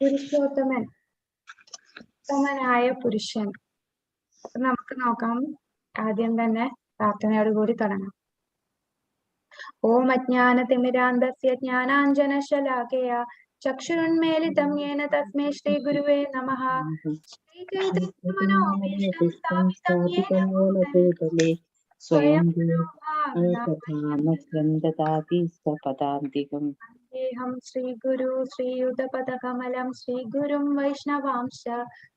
പുരുഷോത്തമൻ, ഉത്തമനായ പുരുഷൻ. നമുക്ക് നോക്കാം. ആദ്യം തന്നെ പ്രാർത്ഥനയോടുകൂടി തുടങ്ങാം. ഓം അജ്ഞാനതിമിരാന്ധസ്യ ജ്ഞാനാഞ്ജനശലാകയ ചക്ഷുരുന്മീലിതം യേന തസ്മൈ ശ്രീ ഗുരുവേ നമഃ. ശ്രീചൈതന്യമനോഭീഷ്ടം സ്ഥാപിതം യേന ഭൂതലേ സ്വയം ദദാതി സ്വപദാന്തികം. േഹം ശ്രീഗുരു ശ്രീയുതപദകമലം ശ്രീഗുരും വൈഷ്ണവാംശ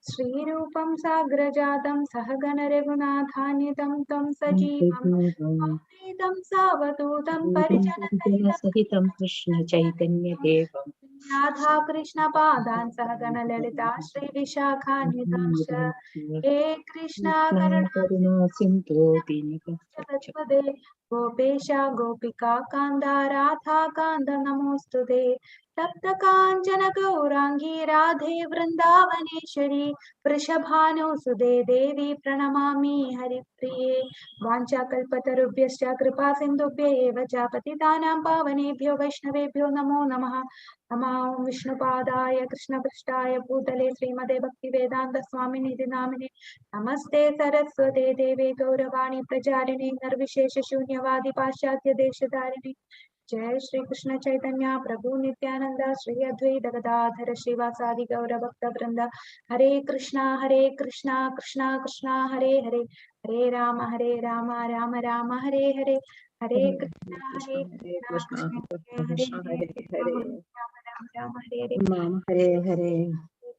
ശ്രീരൂപം സാഗ്രജാതം സഹഗണ രഘുനാഥാന്വിതം ത്വം സജീവം സാവധൂതം പരിജനസഹിതം കൃഷ്ണ ചൈതന്യദേവം രാധാ കൃഷ്ണ പാദാൻ സഹഗണ ലളിതാ ശ്രീ വിശാഖാന്വിതാംശ ഹേ കൃഷ്ണ കരുണാ സിന്ധോ ദീനപദേ ഗോപേശ ഗോപികാ കാന്ത രാധാ കാന്ത നമോസ്തുതേ. തപ്ത കാഞ്ചന ഗൗരാംഗീ രാധേ വൃന്ദാവനേശ്വരി വൃഷഭാനുസുതേ ദേവി പ്രണമാമി ഹരിപ്രിയേ. വാഞ്ചാകൽപതരുഭ്യശ്ച കൃപാ സിന്ധുഭ്യ ഏവ ച പതിതാനാം പാവനേഭ്യോ വൈഷ്ണവേഭ്യോ നമോ നമഃ. നമോ വിഷ്ണുപാദായ കൃഷ്ണപൃഷ്ഠായ ഭൂതലേ ശ്രീമതേ ഭക്തിവേദാന്ത സ്വാമിനിധി നാമിനെ നമസ്തേ സരസ്വതേ ദേവേ ഗൗരവാണി പ്രചാരിണി നിർവിശേഷ ശൂന്യവാദി പാശ്ചാത്യ ദേശധാരിണി. जय श्री कृष्ण चैतन्य प्रभु नित्यानंद श्री अद्वैत गदाधर श्रीवासादि गौर भक्त वृंद. हरे कृष्णा कृष्णा कृष्णा हरे हरे, हरे राम राम राम हरे हरे, हरे कृष्णा कृष्णा हरे हरे, राम हरे हरे,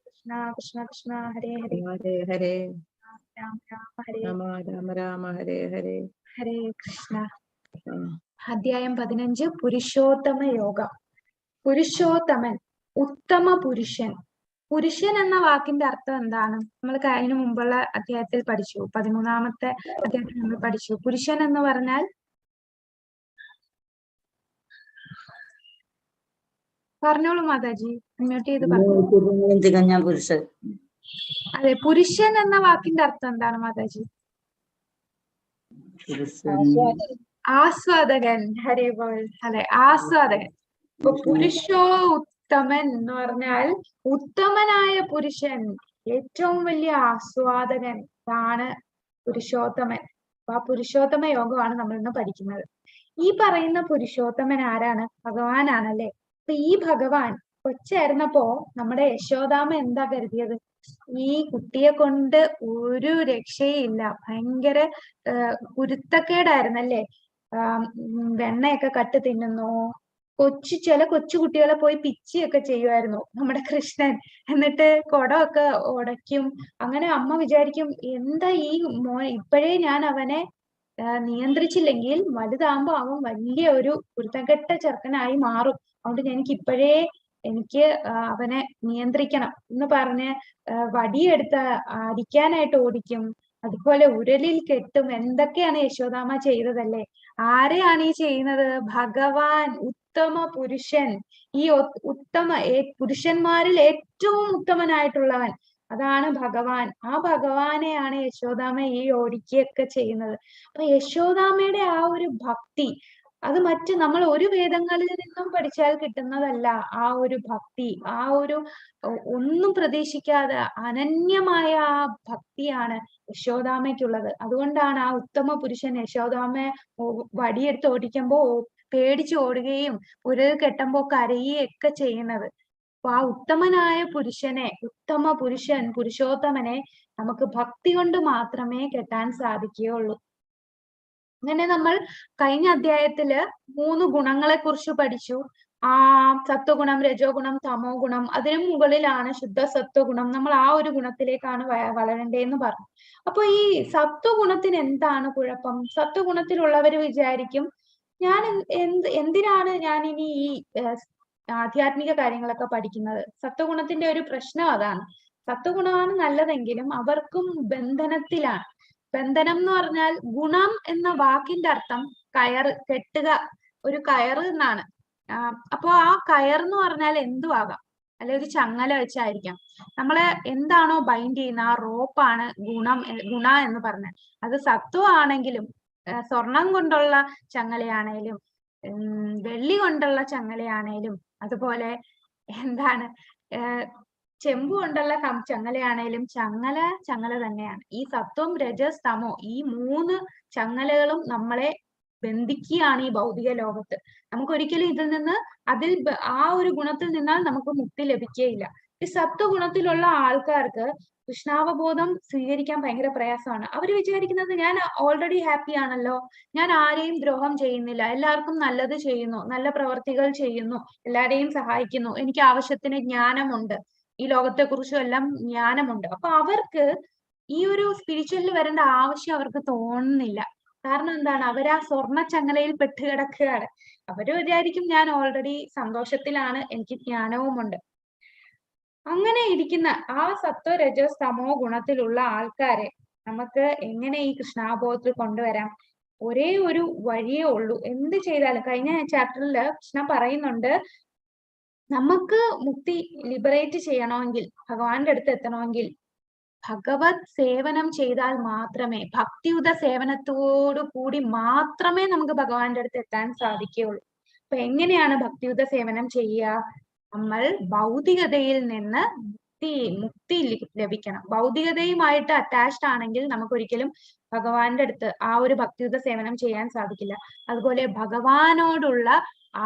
कृष्णा कृष्णा हरे हरे, हरे हरे, राम राम हरे हरे, हरे कृष्ण. അധ്യായം 15 പുരുഷോത്തമ യോഗം. പുരുഷോത്തമൻ, ഉത്തമ പുരുഷൻ. പുരുഷൻ എന്ന വാക്കിന്റെ അർത്ഥം എന്താണ്? നമ്മൾ അതിനു മുമ്പുള്ള അധ്യായത്തിൽ പഠിച്ചു. 13ാമത്തെ അധ്യായത്തിൽ നമ്മൾ പഠിച്ചു. പുരുഷൻ എന്ന് പറഞ്ഞാൽ പറഞ്ഞോളൂ മാതാജി, മ്യൂട്ട് ചെയ്ത് പറഞ്ഞു. അതെ, പുരുഷൻ എന്ന വാക്കിന്റെ അർത്ഥം എന്താണ് മാതാജി? ആസ്വാദകൻ. ഹരി ബോൾ. അതെ, ആസ്വാദകൻ. ഇപ്പൊ പുരുഷോ ഉത്തമൻ എന്ന് പറഞ്ഞാൽ ഉത്തമനായ പുരുഷൻ, ഏറ്റവും വലിയ ആസ്വാദകൻ ആണ് പുരുഷോത്തമൻ. അപ്പൊ ആ പുരുഷോത്തമ യോഗമാണ് നമ്മൾ ഇന്ന് പഠിക്കുന്നത്. ഈ പറയുന്ന പുരുഷോത്തമൻ ആരാണ്? ഭഗവാനാണല്ലേ. അപ്പൊ ഈ ഭഗവാൻ കൊച്ചായിരുന്നപ്പോ നമ്മുടെ യശോദാമ്മ എന്താ കരുതിയത്? ഈ കുട്ടിയെ കൊണ്ട് ഒരു രക്ഷയില്ല, ഭയങ്കര കുരുത്തക്കേടായിരുന്നല്ലേ. വെണ്ണയൊക്കെ കട്ട് തിന്നുന്നു, ചില കൊച്ചു കുട്ടികളെ പോയി പിച്ചിയൊക്കെ ചെയ്യുമായിരുന്നു നമ്മുടെ കൃഷ്ണൻ. എന്നിട്ട് കുടമൊക്കെ ഉടയ്ക്കും. അങ്ങനെ അമ്മ വിചാരിക്കും, എന്താ ഈ ഇപ്പോഴേ ഞാൻ അവനെ നിയന്ത്രിച്ചില്ലെങ്കിൽ വലുതാകുമ്പോ അവൻ വലിയ ഒരു കുരുത്തക്കെട്ട ചെറുക്കനായി മാറും. അതുകൊണ്ട് എനിക്ക് അവനെ നിയന്ത്രിക്കണം എന്ന് പറഞ്ഞ് വടിയെടുത്ത് അടിക്കാനായിട്ട് ഓടിക്കും. അതുപോലെ ഉരലിൽ കെട്ടും. എന്തൊക്കെയാണ് യശോദാമ്മ ചെയ്തതല്ലേ. ആരെയാണ് ഈ ചെയ്യുന്നത്? ഭഗവാൻ, ഉത്തമ പുരുഷൻ. ഈ പുരുഷന്മാരിൽ ഏറ്റവും ഉത്തമനായിട്ടുള്ളവൻ അതാണ് ഭഗവാൻ. ആ ഭഗവാനെയാണ് യശോദാമ്മ ഈ ഓടിക്കുകയൊക്കെ ചെയ്യുന്നത്. അപ്പൊ യശോദാമ്മയുടെ ആ ഒരു ഭക്തി, അത് നമ്മൾ ഒരു വേദങ്ങളിൽ നിന്നും പഠിച്ചാൽ കിട്ടുന്നതല്ല. ആ ഒരു ഭക്തി, ആ ഒരു ഒന്നും പ്രതീക്ഷിക്കാതെ അനന്യമായ ആ ഭക്തിയാണ് യശോദാമ്മയ്ക്കുള്ളത്. അതുകൊണ്ടാണ് ആ ഉത്തമ പുരുഷൻ യശോദാമ്മയെ വടിയെടുത്ത് ഓടിക്കുമ്പോ പേടിച്ച് ഓടുകയും ഉരൽ കെട്ടുമ്പോ കരയുകയൊക്കെ ചെയ്യുന്നത്. അപ്പൊ ആ ഉത്തമനായ പുരുഷനെ, ഉത്തമ പുരുഷൻ, പുരുഷോത്തമനെ നമുക്ക് ഭക്തി കൊണ്ട് മാത്രമേ കെട്ടാൻ സാധിക്കുകയുള്ളൂ. അങ്ങനെ നമ്മൾ കഴിഞ്ഞ അധ്യായത്തില് 3 ഗുണങ്ങളെ കുറിച്ച് പഠിച്ചു. സത്വഗുണം, രജോ ഗുണം, തമോ ഗുണം. അതിനു മുകളിലാണ് ശുദ്ധ സത്വഗുണം. നമ്മൾ ആ ഒരു ഗുണത്തിലേക്കാണ് വളരേണ്ടതെന്ന് പറഞ്ഞു. അപ്പൊ ഈ സത്വഗുണത്തിന് എന്താണ് കുഴപ്പം? സത്വഗുണത്തിലുള്ളവർ വിചാരിക്കും, എന്തിനാണ് ഞാൻ ഇനി ഈ ആധ്യാത്മിക കാര്യങ്ങളൊക്കെ പഠിക്കുന്നത്? സത്വഗുണത്തിന്റെ ഒരു പ്രശ്നം അതാണ്. സത്വഗുണമാണ് നല്ലതെങ്കിലും അവർക്കും ബന്ധനത്തിലാണ്. ബന്ധനം എന്ന് പറഞ്ഞാൽ, ഗുണം എന്ന വാക്കിന്റെ അർത്ഥം കെട്ടുക, ഒരു കയറ് എന്നാണ്. അപ്പൊ ആ കയറെന്ന് പറഞ്ഞാൽ എന്തും ആകാം, അല്ലെ ഒരു ചങ്ങല വെച്ചായിരിക്കാം. നമ്മളെ എന്താണോ ബൈൻഡ് ചെയ്യുന്ന ആ റോപ്പാണ് ഗുണ എന്ന് പറഞ്ഞാൽ. അത് സത്വമാണെങ്കിലും സ്വർണം കൊണ്ടുള്ള ചങ്ങലയാണേലും വെള്ളി കൊണ്ടുള്ള ചങ്ങലയാണേലും അതുപോലെ ചെമ്പ് കൊണ്ടുള്ള ചങ്ങലയാണേലും ചങ്ങല തന്നെയാണ്. ഈ സത്വം രജസ് തമോ ഈ 3 ചങ്ങലകളും നമ്മളെ ബന്ധിക്കുകയാണ് ഈ ഭൗതിക ലോകത്ത്. നമുക്ക് ഒരിക്കലും ഇതിൽ നിന്ന് ആ ഒരു ഗുണത്തിൽ നിന്നാൽ നമുക്ക് മുക്തി ലഭിക്കുകയില്ല. ഈ സത്വഗുണത്തിലുള്ള ആൾക്കാർക്ക് കൃഷ്ണാവബോധം സ്വീകരിക്കാൻ ഭയങ്കര പ്രയാസമാണ്. അവര് വിചാരിക്കുന്നത് ഞാൻ ഓൾറെഡി ഹാപ്പി ആണല്ലോ, ഞാൻ ആരെയും ദ്രോഹം ചെയ്യുന്നില്ല, എല്ലാവർക്കും നല്ലത് ചെയ്യുന്നു, നല്ല പ്രവർത്തികൾ ചെയ്യുന്നു, എല്ലാരെയും സഹായിക്കുന്നു, എനിക്ക് ആവശ്യത്തിന് ജ്ഞാനമുണ്ട്, ഈ ലോകത്തെ കുറിച്ചും എല്ലാം ജ്ഞാനമുണ്ട്. അപ്പൊ അവർക്ക് ഈ ഒരു സ്പിരിച്വലിൽ വരേണ്ട ആവശ്യം അവർക്ക് തോന്നുന്നില്ല. കാരണം എന്താണ്, അവർ ആ സ്വർണ്ണ ചങ്ങലയിൽ പെട്ടുകിടക്കുകയാണ്. അവര് വിചാരിക്കും ഞാൻ ഓൾറെഡി സന്തോഷത്തിലാണ്, എനിക്ക് ജ്ഞാനവുമുണ്ട്. അങ്ങനെ ഇരിക്കുന്ന ആ സത്വ രജസ് തമോ ഗുണത്തിലുള്ള ആൾക്കാരെ നമുക്ക് എങ്ങനെ ഈ കൃഷ്ണാബോധത്തിൽ കൊണ്ടുവരാം? ഒരേ ഒരു വഴിയേ ഉള്ളൂ. എന്ത് ചെയ്താലും, കഴിഞ്ഞ ചാപ്റ്ററിൽ കൃഷ്ണ പറയുന്നുണ്ട്, നമുക്ക് മുക്തി ലിബറേറ്റ് ചെയ്യണമെങ്കിൽ, ഭഗവാന്റെ അടുത്ത് എത്തണമെങ്കിൽ ഭഗവത് സേവനം ചെയ്താൽ മാത്രമേ, ഭക്തിയുത സേവനത്തോടു കൂടി മാത്രമേ നമുക്ക് ഭഗവാന്റെ അടുത്ത് എത്താൻ സാധിക്കുകയുള്ളൂ. അപ്പൊ എങ്ങനെയാണ് ഭക്തിയുത സേവനം ചെയ്യുക? നമ്മൾ ഭൗതികതയിൽ നിന്ന് മുക്തി ലഭിക്കണം. ഭൗതികതയുമായിട്ട് അറ്റാച്ച്ഡ് ആണെങ്കിൽ നമുക്കൊരിക്കലും ഭഗവാന്റെ അടുത്ത് ആ ഒരു ഭക്തിയുത സേവനം ചെയ്യാൻ സാധിക്കില്ല. അതുപോലെ ഭഗവാനോടുള്ള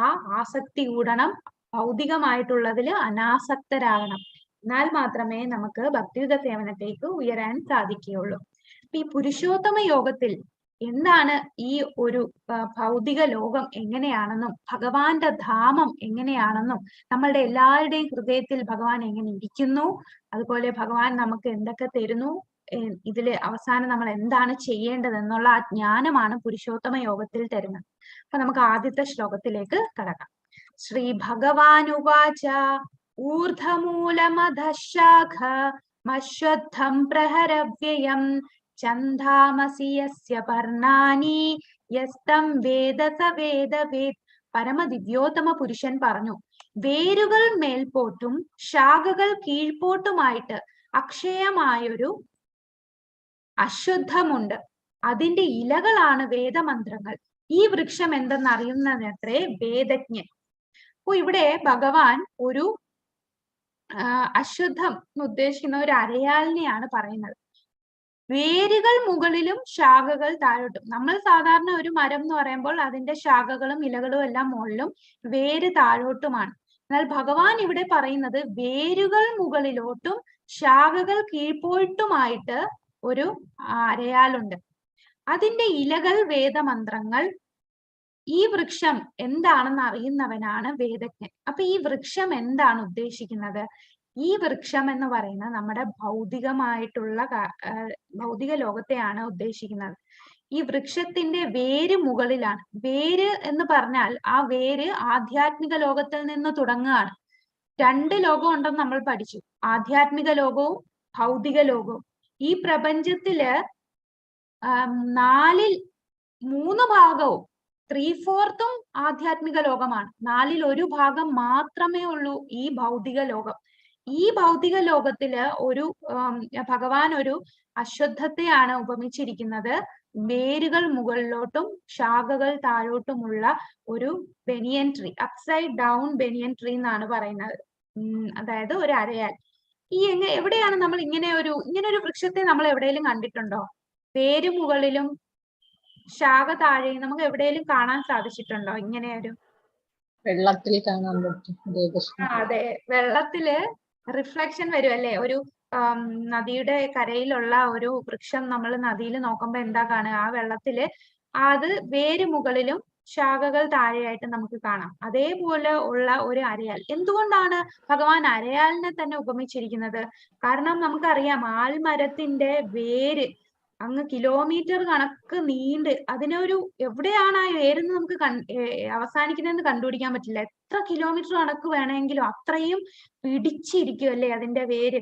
ആ ആസക്തി കൂടണം, ഭൗതികമായിട്ടുള്ളതിൽ അനാസക്തരാകണം. എന്നാൽ മാത്രമേ നമുക്ക് ഭക്തിയുത സേവനത്തേക്ക് ഉയരാൻ സാധിക്കുകയുള്ളൂ. ഈ പുരുഷോത്തമ യോഗത്തിൽ എന്താണ് ഈ ഒരു ഭൗതിക ലോകം എങ്ങനെയാണെന്നും ഭഗവാന്റെ ധാമം എങ്ങനെയാണെന്നും നമ്മളുടെ എല്ലാവരുടെയും ഹൃദയത്തിൽ ഭഗവാൻ എങ്ങനെ ഇരിക്കുന്നു, അതുപോലെ ഭഗവാൻ നമുക്ക് എന്തൊക്കെ തരുന്നു, ഇതില് അവസാനം നമ്മൾ എന്താണ് ചെയ്യേണ്ടതെന്നുള്ള ആ ജ്ഞാനമാണ് പുരുഷോത്തമ യോഗത്തിൽ തരുന്നത്. അപ്പൊ നമുക്ക് ആദ്യത്തെ ശ്ലോകത്തിലേക്ക് കടക്കാം. ശ്രീ ഭഗവാനുവാച ഊർധമൂലമധഃശാഖ മശ്വത്ഥം പ്രഹരവ്യയം ചന്ദാമസി യസ്യ പർണാനി യസ്തം വേദ സ വേദവേദ്. പരമദിവ്യോത്തമ പുരുഷൻ പറഞ്ഞു, വേരുകൾ മേൽപോട്ടും ശാഖകൾ കീഴ്പോട്ടുമായിട്ട് അക്ഷയമായൊരു അശ്വത്ഥമുണ്ട്. അതിന്റെ ഇലകളാണ് വേദമന്ത്രങ്ങൾ. ഈ വൃക്ഷം എന്തെന്നറിയുന്നതത്രേ വേദജ്ഞൻ. അപ്പൊ ഇവിടെ ഭഗവാൻ ഒരു അശ്വത്ഥം എന്ന് ഉദ്ദേശിക്കുന്ന ഒരു അരയാലിനെയാണ് പറയുന്നത്. വേരുകൾ മുകളിലും ശാഖകൾ താഴോട്ടും. നമ്മൾ സാധാരണ ഒരു മരം എന്ന് പറയുമ്പോൾ അതിന്റെ ശാഖകളും ഇലകളും എല്ലാം മുകളിലും വേര് താഴോട്ടുമാണ്. എന്നാൽ ഭഗവാൻ ഇവിടെ പറയുന്നത് വേരുകൾ മുകളിലോട്ടും ശാഖകൾ കീഴ്പോട്ടുമായിട്ട് ഒരു അരയാലുണ്ട്. അതിന്റെ ഇലകൾ വേദമന്ത്രങ്ങൾ. ഈ വൃക്ഷം എന്താണെന്ന് അറിയുന്നവനാണ് വേദജ്ഞൻ. അപ്പൊ ഈ വൃക്ഷം എന്താണ് ഉദ്ദേശിക്കുന്നത്? ഈ വൃക്ഷം എന്ന് പറയുന്നത് നമ്മുടെ ഭൗതികമായിട്ടുള്ള ഭൗതിക ലോകത്തെയാണ് ഉദ്ദേശിക്കുന്നത്. ഈ വൃക്ഷത്തിന്റെ വേര് മുകളിലാണ്. വേര് എന്ന് പറഞ്ഞാൽ ആ വേര് ആധ്യാത്മിക ലോകത്തിൽ നിന്ന് തുടങ്ങുകയാണ്. 2 ലോകം ഉണ്ടെന്ന് നമ്മൾ പഠിച്ചു, ആധ്യാത്മിക ലോകവും ഭൗതിക ലോകവും. ഈ പ്രപഞ്ചത്തില് 4ൽ 3 ഭാഗവും 3/4 ആധ്യാത്മിക ലോകമാണ്. 4ൽ 1 ഭാഗം മാത്രമേ ഉള്ളൂ ഈ ഭൗതിക ലോകം. ഈ ഭൗതിക ലോകത്തില് ഭഗവാൻ ഒരു അശ്വത്ഥത്തെയാണ് ഉപമിച്ചിരിക്കുന്നത്. വേരുകൾ മുകളിലോട്ടും ശാഖകൾ താഴോട്ടുമുള്ള ഒരു banyan tree, upside down banyan tree എന്നാണ് പറയുന്നത്. അതായത് ഒരു അരയാൽ. എവിടെയാണ് നമ്മൾ ഇങ്ങനെ ഒരു വൃക്ഷത്തെ നമ്മൾ എവിടെയെങ്കിലും കണ്ടിട്ടുണ്ടോ? വേര് മുകളിലും ശാഖ താഴെയും നമുക്ക് എവിടെയെങ്കിലും കാണാൻ സാധിച്ചിട്ടുണ്ടോ? ഇങ്ങനെ ഒരു വെള്ളത്തിൽ കാണാൻ പറ്റും. അതെ, വെള്ളത്തില് റിഫ്ലക്ഷൻ വരും അല്ലേ? ഒരു നദിയുടെ കരയിലുള്ള ഒരു വൃക്ഷം നമ്മൾ നദിയിൽ നോക്കുമ്പോ എന്താ കാണുക? ആ വെള്ളത്തില് അത് വേര് മുകളിലും ശാഖകൾ താഴെയായിട്ട് നമുക്ക് കാണാം. അതേപോലെ ഉള്ള ഒരു അരയാൽ. എന്തുകൊണ്ടാണ് ഭഗവാൻ അരയാലിനെ തന്നെ ഉപമിച്ചിരിക്കുന്നത്? കാരണം നമുക്കറിയാം, ആൽമരത്തിന്റെ വേര് അങ്ങ് കിലോമീറ്റർ കണക്ക് നീണ്ട് അതിനൊരു എവിടെയാണ് ആ വേരെന്ന് നമുക്ക് അവസാനിക്കുന്നതെന്ന് കണ്ടുപിടിക്കാൻ പറ്റില്ല. എത്ര കിലോമീറ്റർ കണക്ക് വേണമെങ്കിലും അത്രയും പിടിച്ചിരിക്കുമല്ലേ അതിന്റെ വേര്.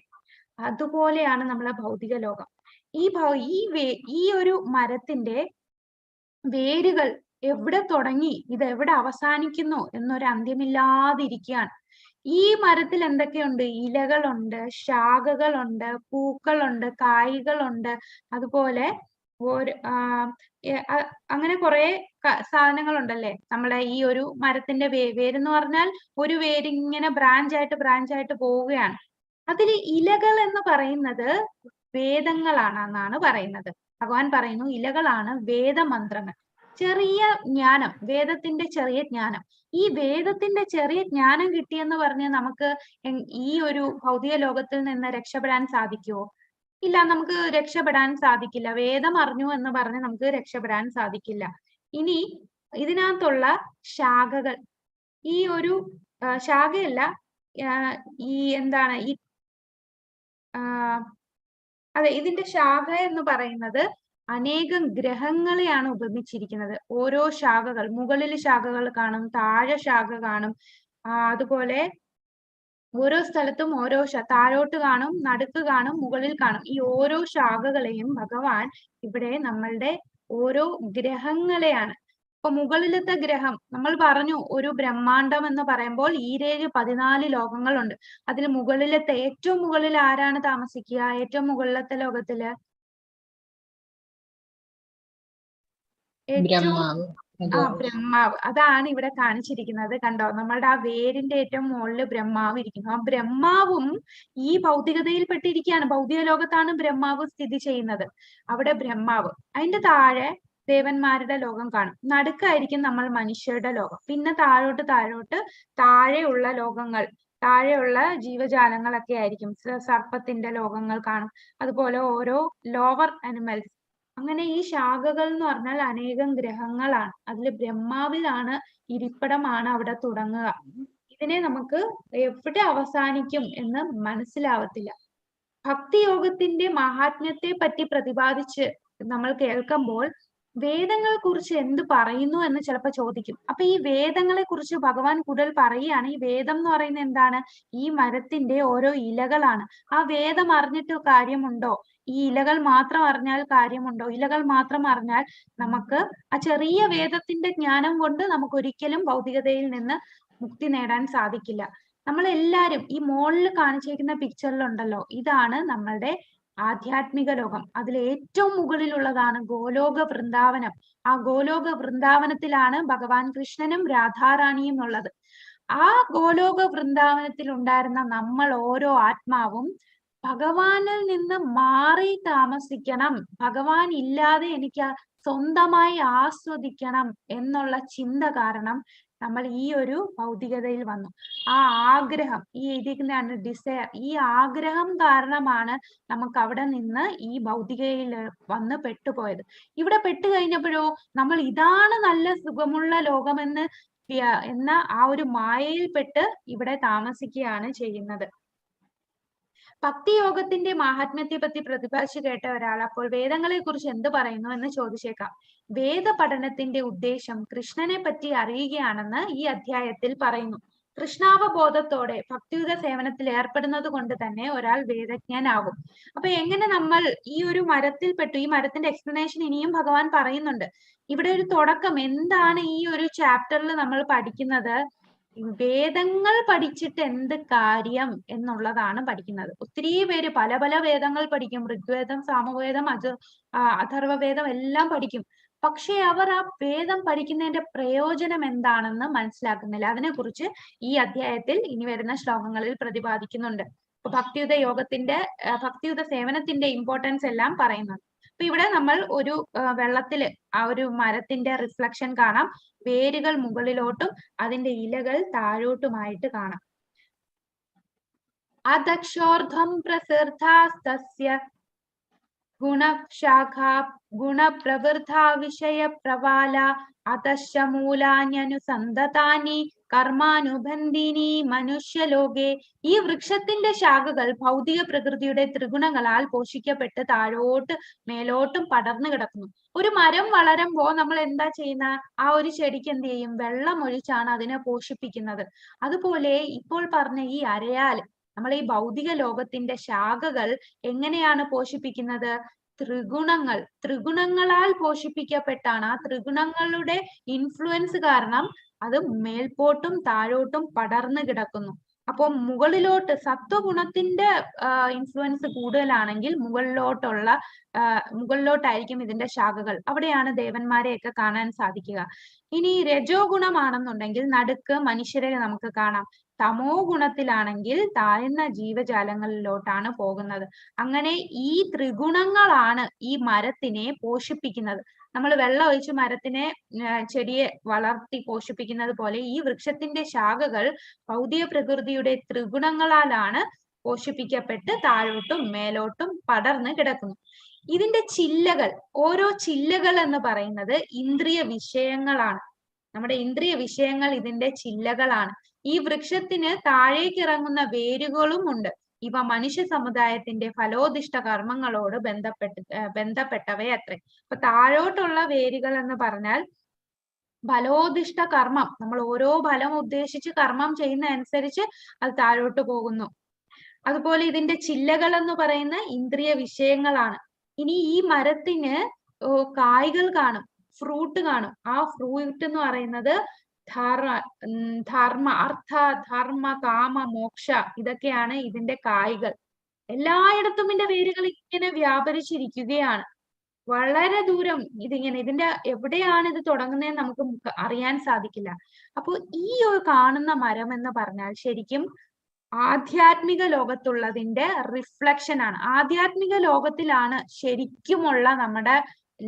അതുപോലെയാണ് നമ്മളെ ഭൗതിക ലോകം. ഈ ഒരു മരത്തിന്റെ വേരുകൾ എവിടെ തുടങ്ങി ഇത് എവിടെ അവസാനിക്കുന്നു എന്നൊരു അന്ത്യമില്ലാതിരിക്കുകയാണ്. ഈ മരത്തിൽ എന്തൊക്കെയുണ്ട്? ഇലകളുണ്ട്, ശാഖകളുണ്ട്, പൂക്കളുണ്ട്, കായ്കളുണ്ട്, അതുപോലെ അങ്ങനെ കുറെ സാധനങ്ങളുണ്ടല്ലേ. നമ്മളെ ഈ ഒരു മരത്തിന്റെ വേരെന്ന് പറഞ്ഞാൽ ഒരു വേരിങ്ങനെ ബ്രാഞ്ച് ആയിട്ട് പോവുകയാണ്. അതില് ഇലകൾ എന്ന് പറയുന്നത് വേദങ്ങളാണെന്നാണ് പറയുന്നത്. ഭഗവാൻ പറയുന്നു ഇലകളാണ് വേദമന്ത്രങ്ങൾ. ചെറിയ ജ്ഞാനം, വേദത്തിന്റെ ചെറിയ ജ്ഞാനം. ഈ വേദത്തിന്റെ ചെറിയ ജ്ഞാനം കിട്ടിയെന്ന് പറഞ്ഞ് നമുക്ക് ഈ ഒരു ഭൗതിക ലോകത്തിൽ നിന്ന് രക്ഷപ്പെടാൻ സാധിക്കുമോ? ഇല്ല, നമുക്ക് രക്ഷപ്പെടാൻ സാധിക്കില്ല. വേദം അറിഞ്ഞു എന്ന് പറഞ്ഞ് നമുക്ക് രക്ഷപ്പെടാൻ സാധിക്കില്ല. ഇനി ഇതിനകത്തുള്ള ശാഖകൾ, ഈ ഒരു ശാഖയല്ല, ഈ എന്താണ് ഈ അതെ, ഇതിന്റെ ശാഖ എന്ന് പറയുന്നത് അനേകം ഗ്രഹങ്ങളെയാണ് ഉപമിച്ചിരിക്കുന്നത്. ഓരോ ശാഖകൾ, മുകളിൽ ശാഖകൾ കാണും, താഴെ ശാഖ കാണും, അതുപോലെ ഓരോ സ്ഥലത്തും ഓരോ താഴോട്ട് കാണും, നടുക്ക് കാണും, മുകളിൽ കാണും. ഈ ഓരോ ശാഖകളെയും ഭഗവാൻ ഇവിടെ നമ്മളുടെ ഓരോ ഗ്രഹങ്ങളെയാണ്. ഇപ്പൊ മുകളിലത്തെ ഗ്രഹം നമ്മൾ പറഞ്ഞു, ഒരു ബ്രഹ്മാണ്ടം എന്ന് പറയുമ്പോൾ 14 ലോകങ്ങളുണ്ട്. അതിൽ മുകളിലത്തെ ഏറ്റവും മുകളിൽ ആരാണ് താമസിക്കുക? ഏറ്റവും മുകളിലത്തെ ലോകത്തില് ഏറ്റവും ബ്രഹ്മാവ്. അതാണ് ഇവിടെ കാണിച്ചിരിക്കുന്നത്. കണ്ടോ, നമ്മളുടെ ആ വേരിന്റെ ഏറ്റവും മുകളില് ബ്രഹ്മാവ് ഇരിക്കുന്നു. ആ ബ്രഹ്മാവും ഈ ഭൗതികതയിൽ പെട്ടിരിക്കുകയാണ്. ഭൗതിക ലോകത്താണ് ബ്രഹ്മാവ് സ്ഥിതി ചെയ്യുന്നത്. അവിടെ ബ്രഹ്മാവ്, അതിന്റെ താഴെ ദേവന്മാരുടെ ലോകം കാണും. നടുക്കായിരിക്കും നമ്മൾ മനുഷ്യരുടെ ലോകം. പിന്നെ താഴോട്ട് താഴെയുള്ള ലോകങ്ങൾ, താഴെയുള്ള ജീവജാലങ്ങളൊക്കെ ആയിരിക്കും. സർപ്പത്തിന്റെ ലോകങ്ങൾ കാണും. അതുപോലെ ഓരോ ലോവർ അനിമൽസ്. അങ്ങനെ ഈ ശാഖകൾ എന്ന് പറഞ്ഞാൽ അനേകം ഗ്രഹങ്ങളാണ്. അതിൽ ബ്രഹ്മാവിലാണ് ഇരിപ്പിടമാണ് അവിടെ തുടങ്ങുക. ഇതിനെ നമുക്ക് എവിടെ അവസാനിക്കും എന്ന് മനസ്സിലാവത്തില്ല. ഭക്തിയോഗത്തിന്റെ മഹാത്മ്യത്തെ പറ്റി പ്രതിപാദിച്ച് നമ്മൾ കേൾക്കുമ്പോൾ വേദങ്ങളെ കുറിച്ച് എന്ത് പറയുന്നു എന്ന് ചിലപ്പോൾ ചോദിക്കും. അപ്പൊ ഈ വേദങ്ങളെ കുറിച്ച് ഭഗവാൻ കൂടുതൽ പറയുകയാണ്. ഈ വേദം എന്ന് പറയുന്നത് എന്താണ്? ഈ മരത്തിന്റെ ഓരോ ഇലകളാണ്. ആ വേദം അറിഞ്ഞിട്ട് കാര്യമുണ്ടോ? ഈ ഇലകൾ മാത്രം അറിഞ്ഞാൽ കാര്യമുണ്ടോ? ഇലകൾ മാത്രം അറിഞ്ഞാൽ നമുക്ക് ആ ചെറിയ വേദത്തിന്റെ ജ്ഞാനം കൊണ്ട് നമുക്ക് ഒരിക്കലും ഭൗതികതയിൽ നിന്ന് മുക്തി നേടാൻ സാധിക്കില്ല. നമ്മളെല്ലാരും ഈ മോളിൽ കാണിച്ചിരിക്കുന്ന പിക്ചറിലുണ്ടല്ലോ, ഇതാണ് നമ്മളുടെ ആധ്യാത്മിക ലോകം. അതിൽ ഏറ്റവും മുകളിലുള്ളതാണ് ഗോലോക വൃന്ദാവനം. ആ ഗോലോക വൃന്ദാവനത്തിലാണ് ഭഗവാൻ കൃഷ്ണനും രാധാറാണിയും ഉള്ളത്. ആ ഗോലോക വൃന്ദാവനത്തിൽ ഉണ്ടായിരുന്ന നമ്മൾ ഓരോ ആത്മാവും ഭഗവാനിൽ നിന്ന് മാറി താമസിക്കണം, ഭഗവാൻ ഇല്ലാതെ എനിക്ക് സ്വന്തമായി ആസ്വദിക്കണം എന്നുള്ള ചിന്ത കാരണം നമ്മൾ ഈ ഒരു ഭൗതികതയിൽ വന്നു. ആ ആഗ്രഹം, ഈ എഴുതിയിരിക്കുന്നതാണ് ഡിസയർ. ഈ ആഗ്രഹം കാരണമാണ് നമുക്ക് അവിടെ നിന്ന് ഈ ഭൗതികയിൽ വന്ന് പെട്ടുപോയത്. ഇവിടെ പെട്ടു കഴിഞ്ഞപ്പോഴോ നമ്മൾ ഇതാണ് നല്ല സുഖമുള്ള ലോകമെന്ന് എന്ന ആ ഒരു മായയിൽപ്പെട്ട് ഇവിടെ താമസിക്കുകയാണ് ചെയ്യുന്നത്. ഭക്തിയോഗത്തിന്റെ മാഹാത്മ്യത്തെ പറ്റി പ്രതിപാദിച്ചു കേട്ട ഒരാൾ അപ്പോൾ വേദങ്ങളെ കുറിച്ച് എന്ത് പറയുന്നു എന്ന് ചോദിച്ചേക്കാം. വേദ പഠനത്തിന്റെ ഉദ്ദേശം കൃഷ്ണനെ പറ്റി അറിയുകയാണെന്ന് ഈ അധ്യായത്തിൽ പറയുന്നു. കൃഷ്ണാവബോധത്തോടെ ഭക്തിയുത സേവനത്തിൽ ഏർപ്പെടുന്നത് കൊണ്ട് തന്നെ ഒരാൾ വേദജ്ഞനാകും. അപ്പൊ എങ്ങനെ നമ്മൾ ഈ ഒരു മരത്തിൽപ്പെട്ടു? ഈ മരത്തിന്റെ എക്സ്പ്ലനേഷൻ ഇനിയും ഭഗവാൻ പറയുന്നുണ്ട്. ഇവിടെ ഒരു തുടക്കം എന്താണ് ഈ ഒരു ചാപ്റ്ററിൽ നമ്മൾ പഠിക്കുന്നത്? വേദങ്ങൾ പഠിച്ചിട്ട് എന്ത് കാര്യം എന്നുള്ളതാണ് പഠിക്കുന്നത്. ഒത്തിരി പേര് പല പല വേദങ്ങൾ പഠിക്കും. ഋഗ്വേദം, സാമവേദം, അഥർവവേദം എല്ലാം പഠിക്കും. പക്ഷെ അവർ ആ വേദം പഠിക്കുന്നതിന്റെ പ്രയോജനം എന്താണെന്ന് മനസ്സിലാക്കുന്നില്ല. അതിനെക്കുറിച്ച് ഈ അധ്യായത്തിൽ ഇനി വരുന്ന ശ്ലോകങ്ങളിൽ പ്രതിപാദിക്കുന്നുണ്ട്. ഭക്തിയുത സേവനത്തിന്റെ ഇമ്പോർട്ടൻസ് എല്ലാം പറയുന്നുണ്ട്. അപ്പൊ ഇവിടെ നമ്മൾ ഒരു വെള്ളത്തില് ആ ഒരു മരത്തിന്റെ റിഫ്ലക്ഷൻ കാണാം. വേരുകൾ മുകളിലോട്ടും അതിന്റെ ഇലകൾ താഴോട്ടുമായിട്ട് കാണാം. അദക്ഷോർധ്വം പ്രസൃതാസ്തസ്യ ഗുണശാഖാ ഗുണപ്രവൃദ്ധാ വിഷയ പ്രവാല അതശ്ച മൂലാന്യനുസന്ധതാനി കർമാനുബന്ധിനി മനുഷ്യലോകെ. ഈ വൃക്ഷത്തിന്റെ ശാഖകൾ ഭൗതിക പ്രകൃതിയുടെ ത്രിഗുണങ്ങളാൽ പോഷിക്കപ്പെട്ട് താഴോട്ട് മേലോട്ടും പടർന്നു കിടക്കുന്നു. ഒരു മരം വളരുമ്പോ നമ്മൾ എന്താ ചെയ്യുന്ന? ആ ഒരു ചെടിക്ക് എന്ത് ചെയ്യും? വെള്ളം ഒഴിച്ചാണ് അതിനെ പോഷിപ്പിക്കുന്നത്. അതുപോലെ ഇപ്പോൾ പറഞ്ഞ ഈ അരയാൽ, നമ്മൾ ഈ ഭൗതിക ലോകത്തിന്റെ ശാഖകൾ എങ്ങനെയാണ് പോഷിപ്പിക്കുന്നത്? ത്രിഗുണങ്ങളാൽ പോഷിപ്പിക്കപ്പെട്ടാണ്. ആ ത്രിഗുണങ്ങളുടെ ഇൻഫ്ലുവൻസ് കാരണം അത് മേൽപോട്ടും താഴോട്ടും പടർന്നു കിടക്കുന്നു. അപ്പോൾ മുകളിലോട്ട് സത്വഗുണത്തിന്റെ ഇൻഫ്ലുവൻസ് കൂടുതലാണെങ്കിൽ മുകളിലോട്ടായിരിക്കും ഇതിന്റെ ശാഖകൾ. അവിടെയാണ് ദേവന്മാരെയൊക്കെ കാണാൻ സാധിക്കുക. ഇനി രജോ ഗുണമാണെന്നുണ്ടെങ്കിൽ നടുക്ക് മനുഷ്യരെ നമുക്ക് കാണാം. തമോ ഗുണത്തിലാണെങ്കിൽ താഴ്ന്ന ജീവജാലങ്ങളിലോട്ടാണ് പോകുന്നത്. അങ്ങനെ ഈ ത്രിഗുണങ്ങളാണ് ഈ മരത്തിനെ പോഷിപ്പിക്കുന്നത്. നമ്മൾ വെള്ളം ഒഴിച്ച് മരത്തിനെ ചെടിയെ വളർത്തി പോഷിപ്പിക്കുന്നത് പോലെ ഈ വൃക്ഷത്തിന്റെ ശാഖകൾ ഭൗതിക പ്രകൃതിയുടെ ത്രിഗുണങ്ങളാലാണ് പോഷിപ്പിക്കപ്പെട്ട് താഴോട്ടും മേലോട്ടും പടർന്ന് കിടക്കുന്നു. ഇതിന്റെ ചില്ലകൾ, ഓരോ ചില്ലകൾ എന്ന് പറയുന്നത് ഇന്ദ്രിയ വിഷയങ്ങളാണ്. നമ്മുടെ ഇന്ദ്രിയ വിഷയങ്ങൾ ഇതിന്റെ ചില്ലകളാണ്. ഈ വൃക്ഷത്തിന് താഴേക്ക് ഇറങ്ങുന്ന വേരുകളും ഉണ്ട്. ഇവ മനുഷ്യ സമുദായത്തിന്റെ ഫലോദിഷ്ട കർമ്മങ്ങളോട് ബന്ധപ്പെട്ടവയത്രേ. അപ്പൊ താഴോട്ടുള്ള വേരുകൾ എന്ന് പറഞ്ഞാൽ ഫലോദിഷ്ട കർമ്മം, നമ്മൾ ഓരോ ഫലം ഉദ്ദേശിച്ച് കർമ്മം ചെയ്യുന്ന അനുസരിച്ച് അത് താഴോട്ട് പോകുന്നു. അതുപോലെ ഇതിന്റെ ചില്ലകൾ എന്ന് പറയുന്ന ഇന്ദ്രിയ വിഷയങ്ങളാണ്. ഇനി ഈ മരത്തിന് കായ്കൾ കാണും, ഫ്രൂട്ട് കാണും. ആ ഫ്രൂട്ട് എന്ന് പറയുന്നത് ധർമ്മ, അർത്ഥ, ധർമ്മ, കാമ, മോക്ഷ, ഇതൊക്കെയാണ് ഇതിന്റെ കായ്കൾ. എല്ലായിടത്തും ഇതിന്റെ വേരുകൾ ഇങ്ങനെ വ്യാപരിച്ചിരിക്കുകയാണ്. വളരെ ദൂരം ഇതിങ്ങനെ, ഇതിന്റെ എവിടെയാണ് ഇത് തുടങ്ങുന്നതെന്ന് നമുക്ക് അറിയാൻ സാധിക്കില്ല. അപ്പൊ ഈ ഒരു കാണുന്ന മരം എന്ന് പറഞ്ഞാൽ ശരിക്കും ആധ്യാത്മിക ലോകത്തുള്ളതിന്റെ റിഫ്ലക്ഷൻ ആണ്. ആധ്യാത്മിക ലോകത്തിലാണ് ശരിക്കുമുള്ള നമ്മുടെ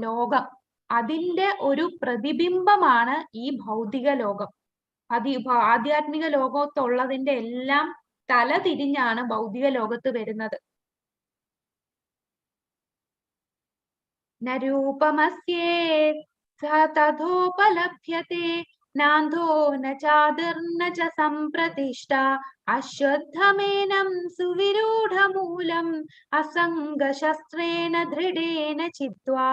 ലോകം. അതിന്റെ ഒരു പ്രതിബിംബമാണ് ഈ ഭൗതിക ലോകം. ആധ്യാത്മിക ലോകത്തുള്ളതിന്റെ എല്ലാം തല തിരിഞ്ഞാണ് ഭൗതിക ലോകത്ത് വരുന്നത്. നരൂപമസ്യേ തഥോപലഭ്യത്തെ നാന്ധോ ന ചാതിർന ച സംപ്രതിഷ്ഠ അശ്വത്ഥമേനം സുവിരൂഢമൂലം അസംഗശസ്ത്രേണ ദൃഢേന ചിത്വാ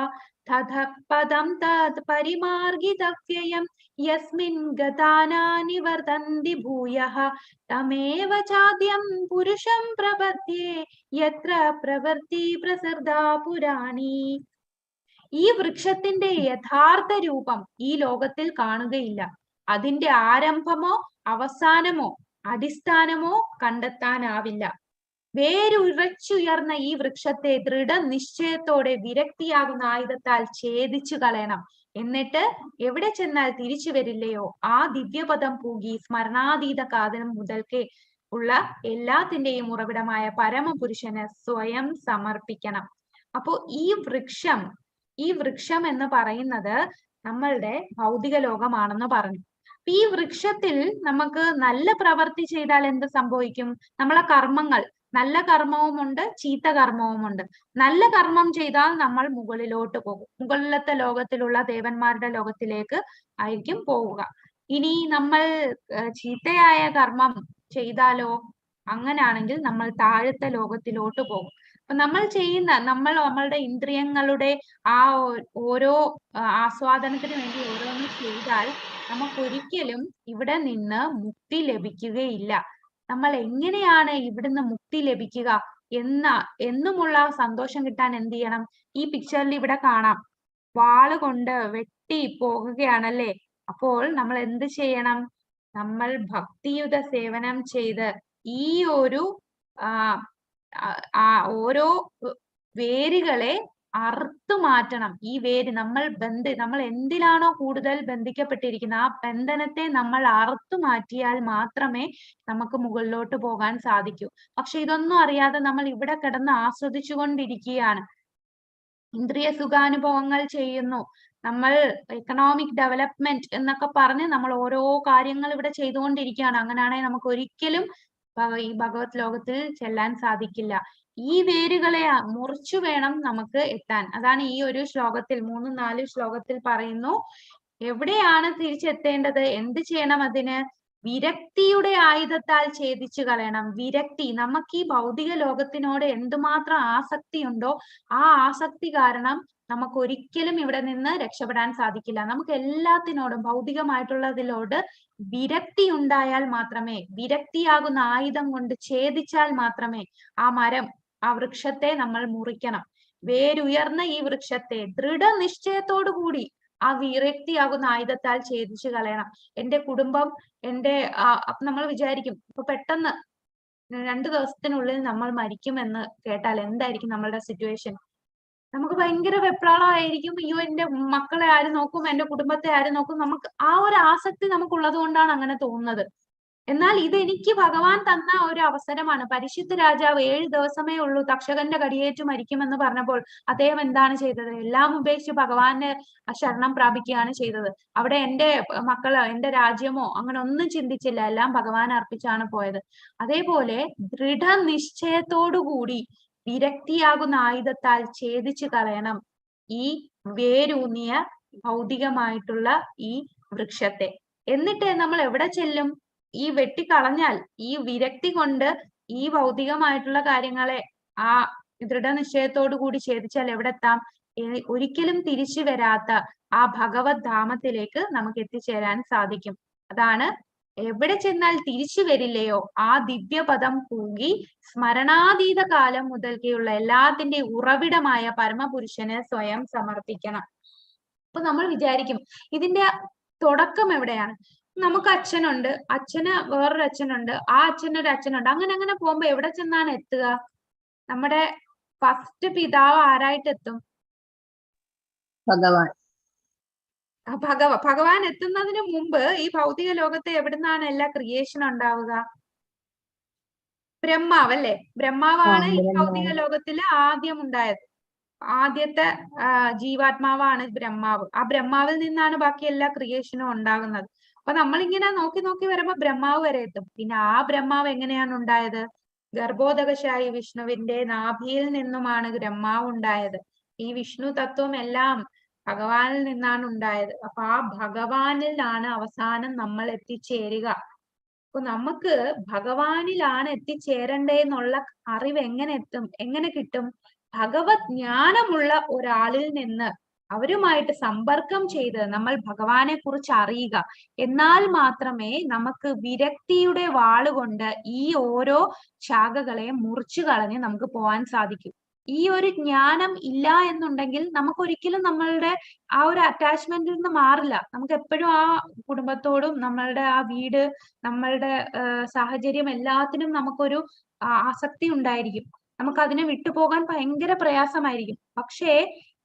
തഥഃ പദം തത് പരിമാർഗിതവ്യയം യസ്മിൻ ഗതാനാ നിവർതന്തി ഭൂയഃ തമേവ ചാദ്യം പുരുഷം പ്രപദ്യേ യത്ര പ്രവൃത്തി പ്രസൃതാ പുരാണി. ഈ വൃക്ഷത്തിന്റെ യഥാർത്ഥ രൂപം ഈ ലോകത്തിൽ കാണുകയില്ല. അതിന്റെ ആരംഭമോ അവസാനമോ അടിസ്ഥാനമോ കണ്ടെത്താനാവില്ല. വേരുറച്ചുയർന്ന ഈ വൃക്ഷത്തെ ദൃഢനിശ്ചയത്തോടെ വിരക്തിയാകുന്ന ആയുധത്താൽ ഛേദിച്ചു കളയണം. എന്നിട്ട് എവിടെ ചെന്നാൽ തിരിച്ചു വരില്ലയോ ആ ദിവ്യപദം പൂകി സ്മരണാതീത കാലം മുതൽക്കേ ഉള്ള എല്ലാത്തിന്റെയും ഉറവിടമായ പരമപുരുഷന് സ്വയം സമർപ്പിക്കണം. അപ്പോ ഈ വൃക്ഷം എന്ന് പറയുന്നത് നമ്മളുടെ ഭൗതിക ലോകമാണെന്ന് പറഞ്ഞു. ഈ വൃക്ഷത്തിൽ നമുക്ക് നല്ല പ്രവൃത്തി ചെയ്താൽ എന്ത് സംഭവിക്കും? നമ്മളെ കർമ്മങ്ങൾ, നല്ല കർമ്മവുമുണ്ട് ചീത്ത കർമ്മവുമുണ്ട്. നല്ല കർമ്മം ചെയ്താൽ നമ്മൾ മുകളിലോട്ട് പോകും, മുകളിലത്തെ ലോകത്തിലുള്ള ദേവന്മാരുടെ ലോകത്തിലേക്ക് ആയിരിക്കും പോവുക. ഇനി നമ്മൾ ചീത്തയായ കർമ്മം ചെയ്താലോ? അങ്ങനാണെങ്കിൽ നമ്മൾ താഴത്തെ ലോകത്തിലോട്ട് പോകും. അപ്പൊ നമ്മളുടെ ഇന്ദ്രിയങ്ങളുടെ ആ ഓരോ ആസ്വാദനത്തിന് വേണ്ടി ഓരോന്ന് ചെയ്താൽ നമുക്കൊരിക്കലും ഇവിടെ നിന്ന് മുക്തി ലഭിക്കുകയില്ല. നമ്മൾ എങ്ങനെയാണ് ഇവിടുന്ന് മുക്തി ലഭിക്കുക എന്നുമുള്ള സന്തോഷം കിട്ടാൻ എന്ത് ചെയ്യണം? ഈ പിക്ചറിൽ ഇവിടെ കാണാം, വാള് കൊണ്ട് വെട്ടി പോകുകയാണല്ലേ. അപ്പോൾ നമ്മൾ എന്ത് ചെയ്യണം? നമ്മൾ ഭക്തിയുത സേവനം ചെയ്ത് ഈ ഒരു ഓരോ വേരുകളെ അറുത്തു മാറ്റണം. ഈ വേര് നമ്മൾ എന്തിലാണോ കൂടുതൽ ബന്ധിക്കപ്പെട്ടിരിക്കുന്നത് ആ ബന്ധനത്തെ നമ്മൾ അറുത്തു മാറ്റിയാൽ മാത്രമേ നമുക്ക് മുകളിലോട്ട് പോകാൻ സാധിക്കൂ. പക്ഷെ ഇതൊന്നും അറിയാതെ നമ്മൾ ഇവിടെ കിടന്ന് ആസ്വദിച്ചു കൊണ്ടിരിക്കുകയാണ്, ഇന്ദ്രിയ സുഖാനുഭവങ്ങൾ ചെയ്യുന്നു, നമ്മൾ എക്കണോമിക് ഡെവലപ്മെന്റ് എന്നൊക്കെ പറഞ്ഞ് നമ്മൾ ഓരോ കാര്യങ്ങൾ ഇവിടെ ചെയ്തുകൊണ്ടിരിക്കുകയാണ്. അങ്ങനെയാണെങ്കിൽ നമുക്ക് ഒരിക്കലും ഈ ഭഗവത് ലോകത്തിൽ ചെല്ലാൻ സാധിക്കില്ല. ഈ വേരുകളെ മുറിച്ചു വേണം നമുക്ക് എത്താൻ. അതാണ് ഈ ഒരു ശ്ലോകത്തിൽ 3-4 ശ്ലോകത്തിൽ പറയുന്നു. എവിടെയാണ് തിരിച്ചെത്തേണ്ടത്? എന്ത് ചെയ്യണം? അതിന് വിരക്തിയുടെ ആയുധത്താൽ ഛേദിച്ചു കളയണം. വിരക്തി, നമുക്ക് ഈ ഭൗതിക ലോകത്തിനോട് എന്തുമാത്രം ആസക്തി ഉണ്ടോ ആ ആസക്തി കാരണം നമുക്ക് ഒരിക്കലും ഇവിടെ നിന്ന് രക്ഷപ്പെടാൻ സാധിക്കില്ല. നമുക്ക് എല്ലാത്തിനോടും ഭൗതികമായിട്ടുള്ളതിലോട് വിരക്തി ഉണ്ടായാൽ മാത്രമേ, വിരക്തിയാകുന്ന ആയുധം കൊണ്ട് ഛേദിച്ചാൽ മാത്രമേ ആ മരം, ആ വൃക്ഷത്തെ നമ്മൾ മുറിക്കണം. വേരുയർന്ന ഈ വൃക്ഷത്തെ ദൃഢനിശ്ചയത്തോടു കൂടി ആ വിരക്തിയാകുന്ന ആയുധത്താൽ ഛേദിച്ചു കളയണം. എന്റെ കുടുംബം, അപ്പൊ നമ്മൾ വിചാരിക്കും ഇപ്പൊ പെട്ടെന്ന് 2 ദിവസത്തിനുള്ളിൽ നമ്മൾ മരിക്കുമെന്ന് കേട്ടാൽ എന്തായിരിക്കും നമ്മളുടെ സിറ്റുവേഷൻ? നമുക്ക് ഭയങ്കര വെപ്രാളമായിരിക്കും. അയ്യോ, എന്റെ മക്കളെ ആര് നോക്കും, എന്റെ കുടുംബത്തെ ആര് നോക്കും? നമുക്ക് ആ ഒരു ആസക്തി നമുക്കുള്ളത് കൊണ്ടാണ് അങ്ങനെ തോന്നുന്നത്. എന്നാൽ ഇത് എനിക്ക് ഭഗവാൻ തന്ന ഒരു അവസരമാണ്. പരിശുദ്ധ രാജാവ് 7 ദിവസമേ ഉള്ളൂ തക്ഷകന്റെ കടിയേറ്റ് മരിക്കുമെന്ന് പറഞ്ഞപ്പോൾ അദ്ദേഹം എന്താണ് ചെയ്തത്? എല്ലാം ഉപേക്ഷിച്ച് ഭഗവാനെ ശരണം പ്രാപിക്കുകയാണ് ചെയ്തത്. അവിടെ എന്റെ മക്കളോ എന്റെ രാജ്യമോ അങ്ങനെ ഒന്നും ചിന്തിച്ചില്ല, എല്ലാം ഭഗവാൻ അർപ്പിച്ചാണ് പോയത്. അതേപോലെ ദൃഢനിശ്ചയത്തോടുകൂടി വിരക്തിയാകുന്ന ആയുധത്താൽ ഛേദിച്ചു കളയണം ഈ വേരൂന്നിയ ഭൗതികമായിട്ടുള്ള ഈ വൃക്ഷത്തെ. എന്നിട്ട് നമ്മൾ എവിടെ ചെല്ലും? ഈ വെട്ടിക്കളഞ്ഞാൽ, ഈ വിരക്തി കൊണ്ട് ഈ ഭൗതികമായിട്ടുള്ള കാര്യങ്ങളെ ആ ദൃഢനിശ്ചയത്തോടു കൂടി ഛേദിച്ചാൽ എവിടെ എത്താം? ഒരിക്കലും തിരിച്ചു വരാത്ത ആ ഭഗവത് ധാമത്തിലേക്ക് നമുക്ക് എത്തിച്ചേരാൻ സാധിക്കും. അതാണ് എവിടെ ചെന്നാൽ തിരിച്ചു വരില്ലയോ ആ ദിവ്യപദം പൂകി സ്മരണാതീത കാലം മുതൽക്കുള്ള എല്ലാത്തിന്റെ ഉറവിടമായ പരമപുരുഷന് സ്വയം സമർപ്പിക്കണം. അപ്പൊ നമ്മൾ വിചാരിക്കും ഇതിന്റെ തുടക്കം എവിടെയാണ്? നമുക്ക് അച്ഛനുണ്ട്, അച്ഛന് വേറൊരു അച്ഛനുണ്ട്, ആ അച്ഛനൊരു അച്ഛനുണ്ട്, അങ്ങനെ അങ്ങനെ പോകുമ്പോ എവിടെ ചെന്നാണ് എത്തുക? നമ്മുടെ ഫസ്റ്റ് പിതാവ് ആരായിട്ട് എത്തും? ഭഗവാൻ. ഭഗവാൻ എത്തുന്നതിന് മുമ്പ് ഈ ഭൗതിക ലോകത്തെ എവിടുന്നാണ് എല്ലാ ക്രിയേഷൻ ഉണ്ടാവുക? ബ്രഹ്മാവ് അല്ലെ? ബ്രഹ്മാവാണ് ഈ ഭൗതിക ലോകത്തില് ആദ്യം ഉണ്ടായത്. ആദ്യത്തെ ജീവാത്മാവാണ് ബ്രഹ്മാവ്. ആ ബ്രഹ്മാവിൽ നിന്നാണ് ബാക്കി എല്ലാ ക്രിയേഷനും ഉണ്ടാകുന്നത്. അപ്പൊ നമ്മളിങ്ങനെ നോക്കി നോക്കി വരുമ്പോ ബ്രഹ്മാവ് വരെ എത്തും. പിന്നെ ആ ബ്രഹ്മാവ് എങ്ങനെയാണ് ഉണ്ടായത്? ഗർഭോദകശായി വിഷ്ണുവിന്റെ നാഭിയിൽ നിന്നുമാണ് ബ്രഹ്മാവ് ഉണ്ടായത്. ഈ വിഷ്ണു തത്വം എല്ലാം ഭഗവാനിൽ നിന്നാണ് ഉണ്ടായത്. അപ്പൊ ആ ഭഗവാനിലാണ് അവസാനം നമ്മൾ എത്തിച്ചേരുക. അപ്പൊ നമുക്ക് ഭഗവാനിലാണ് എത്തിച്ചേരണ്ടേന്നുള്ള അറിവ് എങ്ങനെ എത്തും? എങ്ങനെ കിട്ടും? ഭഗവത് ജ്ഞാനമുള്ള ഒരാളിൽ നിന്ന് അവരുമായിട്ട് സമ്പർക്കം ചെയ്ത് നമ്മൾ ഭഗവാനെ കുറിച്ച് അറിയുക. എന്നാൽ മാത്രമേ നമുക്ക് വിരക്തിയുടെ വാളുകൊണ്ട് ഈ ഓരോ ശാഖകളെ മുറിച്ചു കളഞ്ഞ് നമുക്ക് പോകാൻ സാധിക്കൂ. ഈ ഒരു ജ്ഞാനം ഇല്ല എന്നുണ്ടെങ്കിൽ നമുക്ക് ഒരിക്കലും നമ്മളുടെ ആ ഒരു അറ്റാച്ച്മെന്റിൽ നിന്ന് മാറില്ല. നമുക്ക് എപ്പോഴും ആ കുടുംബത്തോടും നമ്മളുടെ ആ വീട്, നമ്മളുടെ സാഹചര്യം എല്ലാത്തിനും നമുക്കൊരു ആസക്തി ഉണ്ടായിരിക്കും. നമുക്ക് അതിനെ വിട്ടുപോകാൻ ഭയങ്കര പ്രയാസമായിരിക്കും. പക്ഷേ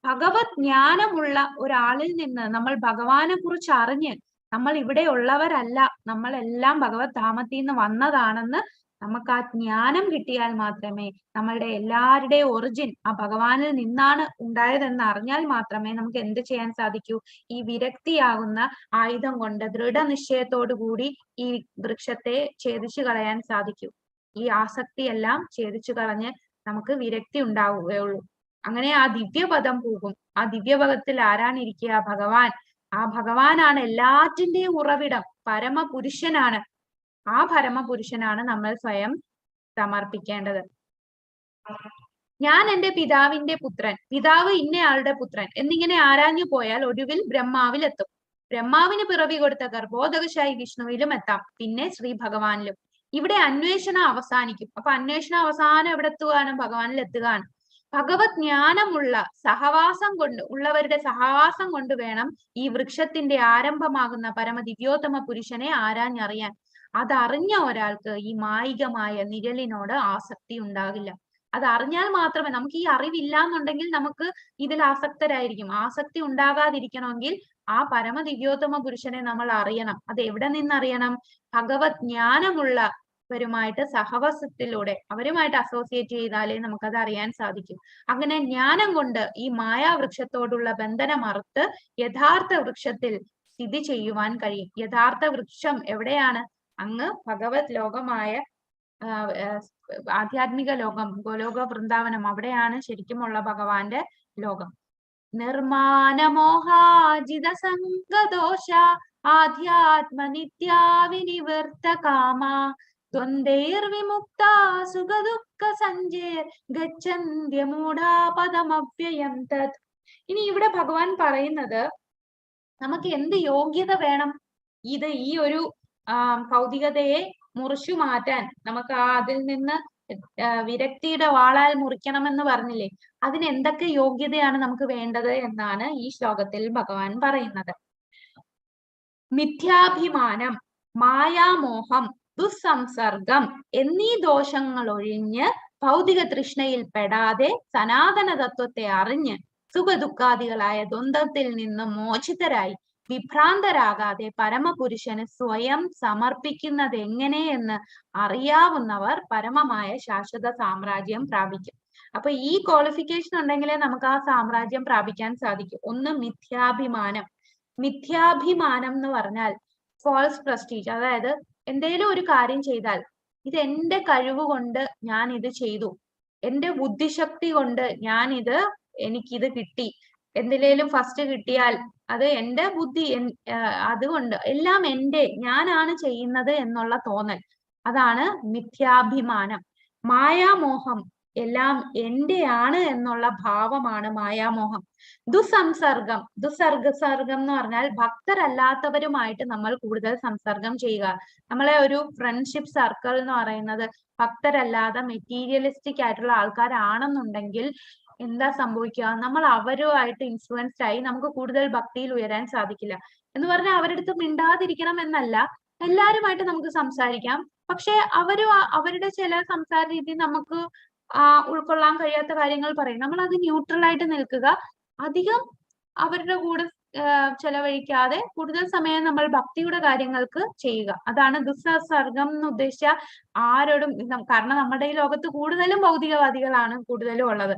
ഭഗവത് ജ്ഞാനമുള്ള ഒരാളിൽ നിന്ന് നമ്മൾ ഭഗവാനെ കുറിച്ച് അറിഞ്ഞ് നമ്മൾ ഇവിടെ ഉള്ളവരല്ല, നമ്മളെല്ലാം ഭഗവത് ധാമത്തിൽ നിന്ന് വന്നതാണെന്ന് നമുക്ക് ആ ജ്ഞാനം കിട്ടിയാൽ മാത്രമേ, നമ്മളുടെ എല്ലാവരുടെയും ഒറിജിൻ ആ ഭഗവാനിൽ നിന്നാണ് ഉണ്ടായതെന്ന് അറിഞ്ഞാൽ മാത്രമേ നമുക്ക് എന്ത് ചെയ്യാൻ സാധിക്കൂ? ഈ വിരക്തിയാകുന്ന ആയുധം കൊണ്ട് ദൃഢനിശ്ചയത്തോടു കൂടി ഈ വൃക്ഷത്തെ ഛേദിച്ചു കളയാൻ സാധിക്കൂ. ഈ ആസക്തിയെല്ലാം ഛേദിച്ചു കളഞ്ഞ് നമുക്ക് വിരക്തി ഉണ്ടാവുകയുള്ളൂ. അങ്ങനെ ആ ദിവ്യപദം പോകും. ആ ദിവ്യപദത്തിൽ ആരാണ് ഇരിക്കുക? ഭഗവാൻ. ആ ഭഗവാനാണ് എല്ലാറ്റിന്റെയും ഉറവിടം, പരമപുരുഷനാണ്. ആ പരമപുരുഷനാണ് നമ്മൾ സ്വയം സമർപ്പിക്കേണ്ടത്. ഞാൻ എന്റെ പിതാവിന്റെ പുത്രൻ, പിതാവ് ഇന്നയാളുടെ പുത്രൻ എന്നിങ്ങനെ ആരാഞ്ഞു പോയാൽ ഒടുവിൽ ബ്രഹ്മാവിലെത്തും. ബ്രഹ്മാവിന് പിറവി കൊടുത്ത ഗർഭോദകശായി വിഷ്ണുവിലും എത്താം, പിന്നെ ശ്രീ ഭഗവാനിലും. ഇവിടെ അന്വേഷണം അവസാനിക്കും. അപ്പൊ അന്വേഷണം അവസാനം എവിടെ എത്തുകയാണ്? ഭഗവാനിൽ എത്തുകയാണ്. ഭഗവത് ജ്ഞാനമുള്ള സഹവാസം കൊണ്ട് ഉള്ളവരുടെ സഹവാസം കൊണ്ട് വേണം ഈ വൃക്ഷത്തിന്റെ ആരംഭമാകുന്ന പരമദിവ്യോത്തമ പുരുഷനെ ആരാഞ്ഞറിയാൻ. അതറിഞ്ഞ ഒരാൾക്ക് ഈ മായികമായ നിഴലിനോട് ആസക്തി ഉണ്ടാകില്ല. അത് അറിഞ്ഞാൽ മാത്രമേ, നമുക്ക് ഈ അറിവില്ല എന്നുണ്ടെങ്കിൽ നമുക്ക് ഇതിൽ ആസക്തരായിരിക്കും. ആസക്തി ഉണ്ടാകാതിരിക്കണമെങ്കിൽ ആ പരമദിവ്യോത്തമ പുരുഷനെ നമ്മൾ അറിയണം. അത് എവിടെ നിന്നറിയണം? ഭഗവത് ജ്ഞാനമുള്ളവരുമായിട്ട് സഹവാസത്തിലൂടെ, അവരുമായിട്ട് അസോസിയേറ്റ് ചെയ്താലേ നമുക്കത് അറിയാൻ സാധിക്കും. അങ്ങനെ ജ്ഞാനം കൊണ്ട് ഈ മായാവൃക്ഷത്തോടുള്ള ബന്ധനം അറുത്ത് യഥാർത്ഥ വൃക്ഷത്തിൽ സ്ഥിതി ചെയ്യുവാൻ കഴിയും. യഥാർത്ഥ വൃക്ഷം എവിടെയാണ്? അങ്ങ് ഭഗവത് ലോകമായ ആധ്യാത്മിക ലോകം, ഗോലോക വൃന്ദാവനം, അവിടെയാണ് ശരിക്കുമുള്ള ഭഗവാന്റെ ലോകം. നിർമാനമോഹാജിത സംഗദോഷ ആധ്യാത്മ നിത്യാവിനിവർത്ത കാമ ദ്വന്ദ്വൈർവിമുക്ത സുഖദുഃഖ സഞ്ജേർ ഗച്ഛന്ത്യമൂഢാ പദമവ്യയം തത്. ഇനി ഇവിടെ ഭഗവാൻ പറയുന്നത് നമുക്ക് എന്ത് യോഗ്യത വേണം? ഇത് ഈ ഒരു ഭൗതികതയെ മുറിച്ചു മാറ്റാൻ നമുക്ക് അതിൽ നിന്ന് വിരക്തിയുടെ വാളാൽ മുറിക്കണമെന്ന് പറഞ്ഞില്ലേ? അതിന് എന്തൊക്കെ യോഗ്യതയാണ് നമുക്ക് വേണ്ടത് എന്നാണ് ഈ ശ്ലോകത്തിൽ ഭഗവാൻ പറയുന്നത്. മിഥ്യാഭിമാനം, മായാമോഹം, ദുസ്സംസർഗം എന്നീ ദോഷങ്ങൾ ഒഴിഞ്ഞ് ഭൗതിക തൃഷ്ണയിൽ പെടാതെ സനാതന തത്വത്തെ അറിഞ്ഞ് സുഖദുഃഖാദികളായ ദ്വന്ദ്വത്തിൽ നിന്നും മോചിതരായി വിഭ്രാന്തരാകാതെ പരമപുരുഷന് സ്വയം സമർപ്പിക്കുന്നത് എങ്ങനെയെന്ന് അറിയാവുന്നവർ പരമമായ ശാശ്വത സാമ്രാജ്യം പ്രാപിക്കും. അപ്പൊ ഈ ക്വാളിഫിക്കേഷൻ ഉണ്ടെങ്കിലേ നമുക്ക് ആ സാമ്രാജ്യം പ്രാപിക്കാൻ സാധിക്കും. ഒന്ന് മിഥ്യാഭിമാനം. മിഥ്യാഭിമാനം എന്ന് പറഞ്ഞാൽ ഫോൾസ് പ്രസ്റ്റീജ്. അതായത് എന്തേലും ഒരു കാര്യം ചെയ്താൽ ഇത് എന്റെ കഴിവ് കൊണ്ട് ഞാൻ ഇത് ചെയ്തു, എന്റെ ബുദ്ധിശക്തി കൊണ്ട് എനിക്കിത് കിട്ടി, എന്തിലേലും ഫസ്റ്റ് കിട്ടിയാൽ അത് എന്റെ ബുദ്ധി, അതുകൊണ്ട് എല്ലാം ഞാനാണ് ചെയ്യുന്നത് എന്നുള്ള തോന്നൽ, അതാണ് മിഥ്യാഭിമാനം. മായാമോഹം, എല്ലാം എന്റെയാണ് എന്നുള്ള ഭാവമാണ് മായാമോഹം. ദുസംസർഗം. ദുസർഗം എന്ന് പറഞ്ഞാൽ ഭക്തരല്ലാത്തവരുമായിട്ട് നമ്മൾ കൂടുതൽ സംസർഗം ചെയ്യുക. നമ്മളെ ഒരു ഫ്രണ്ട്ഷിപ്പ് സർക്കിൾ എന്ന് പറയുന്നത് ഭക്തരല്ലാതെ മെറ്റീരിയലിസ്റ്റിക് ആയിട്ടുള്ള ആൾക്കാരാണെന്നുണ്ടെങ്കിൽ എന്താ സംഭവിക്കുക? നമ്മൾ അവരുമായിട്ട് ഇൻഫ്ലുവൻസ്ഡ് ആയി നമുക്ക് കൂടുതൽ ഭക്തിയിൽ ഉയരാൻ സാധിക്കില്ല. എന്ന് പറഞ്ഞാൽ അവരുടെ അടുത്ത് മിണ്ടാതിരിക്കണം എന്നല്ല, എല്ലാരുമായിട്ട് നമുക്ക് സംസാരിക്കാം. പക്ഷെ അവരുടെ ചില സംസാര രീതി നമുക്ക് ഉൾക്കൊള്ളാൻ കഴിയാത്ത കാര്യങ്ങൾ പറയും. നമ്മൾ അത് ന്യൂട്രൽ ആയിട്ട് നിൽക്കുക. അധികം അവരുടെ കൂടെ ചെലവഴിക്കാതെ കൂടുതൽ സമയം നമ്മൾ ഭക്തിയുടെ കാര്യങ്ങൾക്ക് ചെയ്യുക. അതാണ് ദുസ്സർഗം എന്ന് ഉദ്ദേശിച്ച ആരോടും. കാരണം നമ്മുടെ ഈ ലോകത്ത് കൂടുതലും ഭൗതികവാദികളാണ് കൂടുതലും ഉള്ളത്.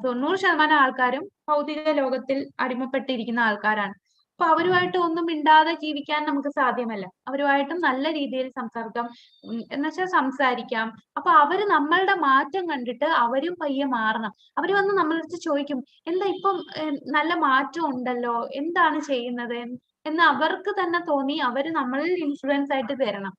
90% ആൾക്കാരും ഭൗതിക ലോകത്തിൽ അടിമപ്പെട്ടിരിക്കുന്ന ആൾക്കാരാണ്. അപ്പൊ അവരുമായിട്ട് ഒന്നും മിണ്ടാതെ ജീവിക്കാൻ നമുക്ക് സാധ്യമല്ല. അവരുമായിട്ടും നല്ല രീതിയിൽ സംസർഗം എന്നുവെച്ചാൽ സംസാരിക്കാം. അപ്പൊ അവര് നമ്മളുടെ മാറ്റം കണ്ടിട്ട് അവരും പയ്യെ മാറണം. അവര് വന്ന് നമ്മളടുത്ത് ചോദിക്കും, എന്താ ഇപ്പം നല്ല മാറ്റം ഉണ്ടല്ലോ, എന്താണ് ചെയ്യുന്നത് എന്ന് അവർക്ക് തന്നെ തോന്നി അവര് നമ്മളിൽ ഇൻഫ്ലുവൻസ് ആയിട്ട് തരണം.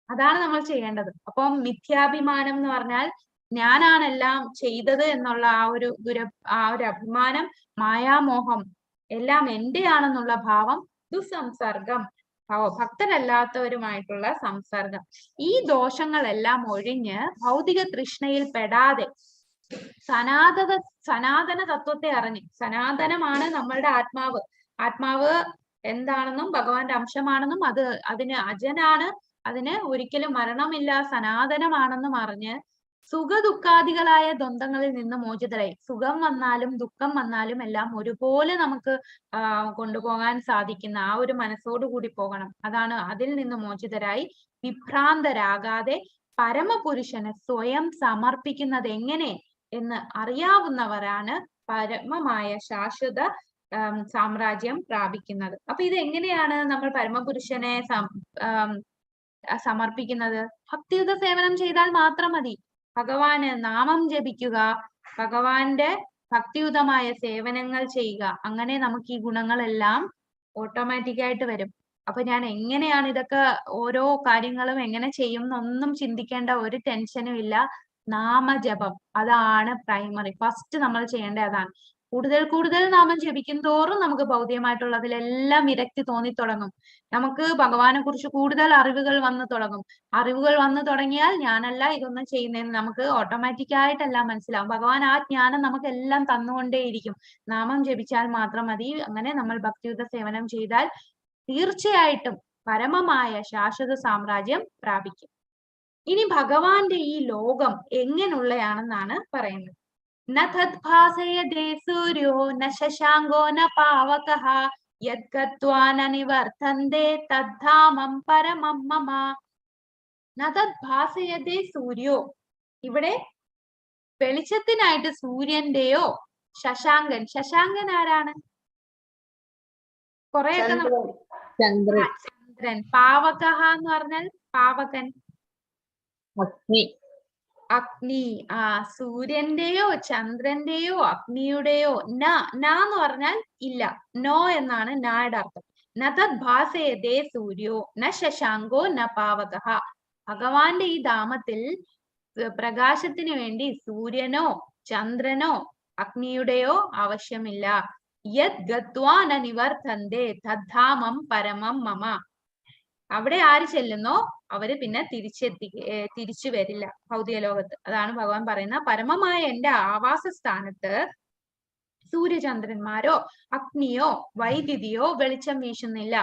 അതാണ് നമ്മൾ ചെയ്യേണ്ടത്. അപ്പം മിഥ്യാഭിമാനം എന്ന് പറഞ്ഞാൽ ഞാനാണെല്ലാം ചെയ്തത് എന്നുള്ള ആ ഒരു അഭിമാനം. മായാമോഹം, എല്ലാം എന്റെയാണെന്നുള്ള ഭാവം. ദുസംസർഗം, ഭക്തരല്ലാത്തവരുമായിട്ടുള്ള സംസർഗം. ഈ ദോഷങ്ങളെല്ലാം ഒഴിഞ്ഞ് ഭൗതിക തൃഷ്ണയിൽ പെടാതെ സനാതന തത്വത്തെ അറിഞ്ഞ്, സനാതനമാണ് നമ്മളുടെ ആത്മാവ്. ആത്മാവ് എന്താണെന്നും ഭഗവാന്റെ അംശമാണെന്നും അതിന് അജനാണ്, അതിന് ഒരിക്കലും മരണമില്ല, സനാതനമാണെന്നും അറിഞ്ഞ് സുഖദുഃഖാദികളായ ദ്വന്ദ്ങ്ങളിൽ നിന്ന് മോചിതരായി. സുഖം വന്നാലും ദുഃഖം വന്നാലും എല്ലാം ഒരുപോലെ നമുക്ക് കൊണ്ടുപോകാൻ സാധിക്കുന്ന ആ ഒരു മനസ്സോടു കൂടി പോകണം. അതാണ് അതിൽ നിന്ന് മോചിതരായി വിഭ്രാന്തരാകാതെ പരമപുരുഷന് സ്വയം സമർപ്പിക്കുന്നത് എങ്ങനെ എന്ന് അറിയാവുന്നവരാണ് പരമമായ ശാശ്വത സാമ്രാജ്യം പ്രാപിക്കുന്നത്. അപ്പൊ ഇത് എങ്ങനെയാണ് നമ്മൾ പരമപുരുഷനെ സമർപ്പിക്കുന്നത്? ഭക്തിയുത സേവനം ചെയ്താൽ മാത്രം മതി. ഭഗവാന് നാമം ജപിക്കുക, ഭഗവാന്റെ ഭക്തിയുതമായ സേവനങ്ങൾ ചെയ്യുക. അങ്ങനെ നമുക്ക് ഈ ഗുണങ്ങളെല്ലാം ഓട്ടോമാറ്റിക് ആയിട്ട് വരും. അപ്പൊ ഞാൻ എങ്ങനെയാണ് ഇതൊക്കെ ഓരോ കാര്യങ്ങളും എങ്ങനെ ചെയ്യും എന്നൊന്നും ചിന്തിക്കേണ്ട ഒരു ടെൻഷനും ഇല്ല. നാമജപം, അതാണ് പ്രൈമറി. ഫസ്റ്റ് നമ്മൾ ചെയ്യേണ്ട അതാണ്. കൂടുതൽ നാമം ജപിക്കും തോറും നമുക്ക് ഭൗതികമായിട്ടുള്ളതിലെല്ലാം വിരക്തി തോന്നിത്തുടങ്ങും. നമുക്ക് ഭഗവാനെ കുറിച്ച് കൂടുതൽ അറിവുകൾ വന്നു തുടങ്ങും. അറിവുകൾ വന്നു തുടങ്ങിയാൽ ഞാനല്ല ഇതൊന്നും ചെയ്യുന്നതെന്ന് നമുക്ക് ഓട്ടോമാറ്റിക് ആയിട്ടെല്ലാം മനസ്സിലാവും. ഭഗവാൻ ആ ജ്ഞാനം നമുക്ക് എല്ലാം തന്നുകൊണ്ടേയിരിക്കും. നാമം ജപിച്ചാൽ മാത്രം മതി. അങ്ങനെ നമ്മൾ ഭക്തിയുത സേവനം ചെയ്താൽ തീർച്ചയായിട്ടും പരമമായ ശാശ്വത സാമ്രാജ്യം പ്രാപിക്കും. ഇനി ഭഗവാന്റെ ഈ ലോകം എങ്ങനെയുള്ളയാണെന്നാണ് പറയുന്നത്. ന തദ്ഭാസയതേ സൂര്യോ ന ശശാങ്കോ ന പാവകഃ യദ്ഗത്വാ ന നിവർത്തന്തേ തദ്ധാമം പരമം മമ. ന തദ്ഭാസയതേ സൂര്യോ, ഇവിടെ വെളിച്ചത്തിനായിട്ട് സൂര്യന്റെയോ ശശാങ്കൻ ആരാണ്? കൊറേയൊക്കെ ചന്ദ്രൻ. പാവകഃ എന്ന് പറഞ്ഞാൽ പാവകൻ, അഗ്നി. സൂര്യന്റെയോ ചന്ദ്രന്റെയോ അഗ്നിയുടെയോ എന്ന് പറഞ്ഞാൽ ഇല്ല, നോ എന്നാണ് നായുടെ അർത്ഥം. ന തദ്ഭാസയതേ സൂര്യോ ന ശശാങ്കോ ന പാവകഃ. ഭഗവാന്റെ ഈ ധാമത്തിൽ പ്രകാശത്തിന് വേണ്ടി സൂര്യനോ ചന്ദ്രനോ അഗ്നിയുടെയോ ആവശ്യമില്ല. യത് ഗത്വാ ന നിവർത്തന്തേ തദ്ധാമം പരമം മമ. അവിടെ ആര് ചെല്ലുന്നോ അവര് പിന്നെ തിരിച്ചു വരില്ല ഭൗതിക ലോകത്ത്. അതാണ് ഭഗവാൻ പറയുന്ന പരമമായ എന്റെ ആവാസ സ്ഥാനത്ത് സൂര്യചന്ദ്രന്മാരോ അഗ്നിയോ വൈദ്യുതിയോ വെളിച്ചം വീശുന്നില്ല.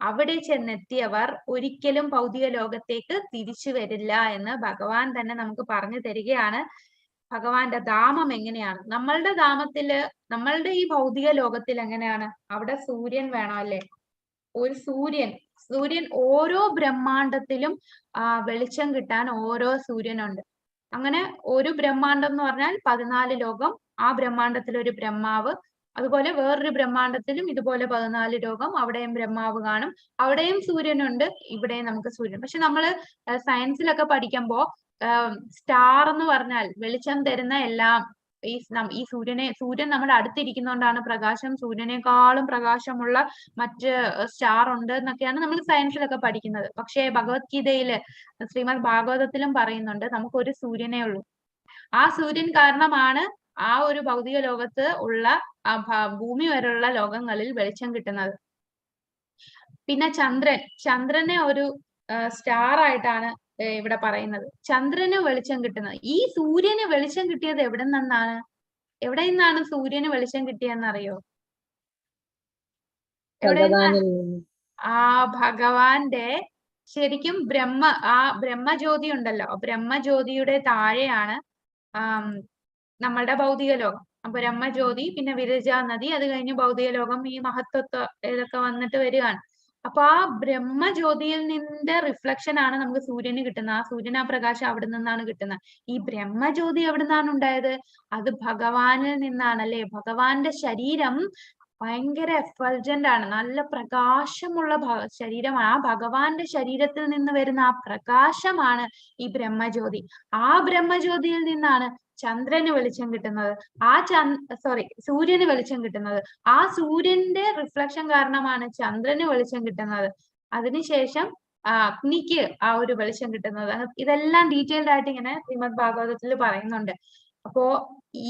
അവിടെ ചെന്നെത്തിയവർ ഒരിക്കലും ഭൗതിക ലോകത്തേക്ക് തിരിച്ചു വരില്ല എന്ന് ഭഗവാൻ തന്നെ നമുക്ക് പറഞ്ഞു തരികയാണ്. ഭഗവാന്റെ ധാമം എങ്ങനെയാണ്? നമ്മളുടെ ധാമത്തില്, നമ്മളുടെ ഈ ഭൗതിക ലോകത്തിൽ എങ്ങനെയാണ്? അവിടെ സൂര്യൻ വേണം അല്ലെ? ഒരു സൂര്യൻ ഓരോ ബ്രഹ്മാണ്ടത്തിലും വെളിച്ചം കിട്ടാൻ ഓരോ സൂര്യനുണ്ട്. അങ്ങനെ ഒരു ബ്രഹ്മാണ്ടം എന്ന് പറഞ്ഞാൽ 14 ലോകം, ആ ബ്രഹ്മാണ്ടത്തിൽ ഒരു ബ്രഹ്മാവ്, അതുപോലെ വേറൊരു ബ്രഹ്മാണ്ടത്തിലും ഇതുപോലെ 14 ലോകം, അവിടെയും ബ്രഹ്മാവ് കാണും, അവിടെയും സൂര്യനുണ്ട്, ഇവിടെയും നമുക്ക് സൂര്യൻ. പക്ഷെ നമ്മള് സയൻസിലൊക്കെ പഠിക്കുമ്പോ സ്റ്റാർ എന്ന് പറഞ്ഞാൽ വെളിച്ചം തരുന്ന എല്ലാം ഈ സൂര്യൻ നമ്മുടെ അടുത്തിരിക്കുന്നോണ്ടാണ് സൂര്യനേക്കാളും പ്രകാശമുള്ള മറ്റ് സ്റ്റാർ ഉണ്ട് എന്നൊക്കെയാണ് നമ്മൾ സയൻസിലൊക്കെ പഠിക്കുന്നത്. പക്ഷേ ഭഗവത്ഗീതയില് ശ്രീമദ് ഭാഗവതത്തിലും പറയുന്നുണ്ട് നമുക്ക് ഒരു സൂര്യനേ ഉള്ളൂ. ആ സൂര്യൻ കാരണമാണ് ആ ഒരു ഭൗതിക ലോകത്ത് ഉള്ള ഭൂമി വരെയുള്ള ലോകങ്ങളിൽ വെളിച്ചം കിട്ടുന്നത്. പിന്നെ ചന്ദ്രനെ ഒരു സ്റ്റാർ ആയിട്ടാണ് ഇവിടെ പറയുന്നത്. ചന്ദ്രന് വെളിച്ചം കിട്ടുന്നത്, ഈ സൂര്യന് വെളിച്ചം കിട്ടിയത് എവിടെ നിന്നാണ് സൂര്യന് വെളിച്ചം കിട്ടിയെന്ന് അറിയോ? എവിടെ ആ ഭഗവാന്റെ ശരിക്കും ബ്രഹ്മജ്യോതി ഉണ്ടല്ലോ, ബ്രഹ്മജ്യോതിയുടെ താഴെയാണ് നമ്മളുടെ ഭൗതിക ലോകം. ബ്രഹ്മജ്യോതി, പിന്നെ വിരജ നദി, അത് കഴിഞ്ഞ് ഭൗതിക ലോകം, ഈ മഹത്വത്വ ഇതൊക്കെ വന്നിട്ട് വരികയാണ്. അപ്പൊ ആ ബ്രഹ്മജ്യോതിയിൽ നിന്റെ റിഫ്ലക്ഷൻ ആണ് നമുക്ക് സൂര്യന് കിട്ടുന്നത്. ആ സൂര്യൻ, ആ പ്രകാശം അവിടെ നിന്നാണ് കിട്ടുന്നത്. ഈ ബ്രഹ്മജ്യോതി എവിടെ നിന്നാണ് ഉണ്ടായത്? അത് ഭഗവാനിൽ നിന്നാണ്, അല്ലെ? ഭഗവാന്റെ ശരീരം ഭയങ്കര എഫൾജന്റ് ആണ്, നല്ല പ്രകാശമുള്ള ശരീരമാണ്. ആ ഭഗവാന്റെ ശരീരത്തിൽ നിന്ന് വരുന്ന ആ പ്രകാശമാണ് ഈ ബ്രഹ്മജ്യോതി. ആ ബ്രഹ്മജ്യോതിയിൽ നിന്നാണ് ചന്ദ്രന് വെളിച്ചം കിട്ടുന്നത്, സൂര്യന് വെളിച്ചം കിട്ടുന്നത്. ആ സൂര്യന്റെ റിഫ്ലക്ഷൻ കാരണമാണ് ചന്ദ്രന് വെളിച്ചം കിട്ടുന്നത്. അതിനുശേഷം അഗ്നിക്ക് ആ ഒരു വെളിച്ചം കിട്ടുന്നത്. ഇതെല്ലാം ഡീറ്റെയിൽഡ് ആയിട്ട് ഇങ്ങനെ ശ്രീമദ് ഭാഗവതത്തിൽ പറയുന്നുണ്ട്. അപ്പോ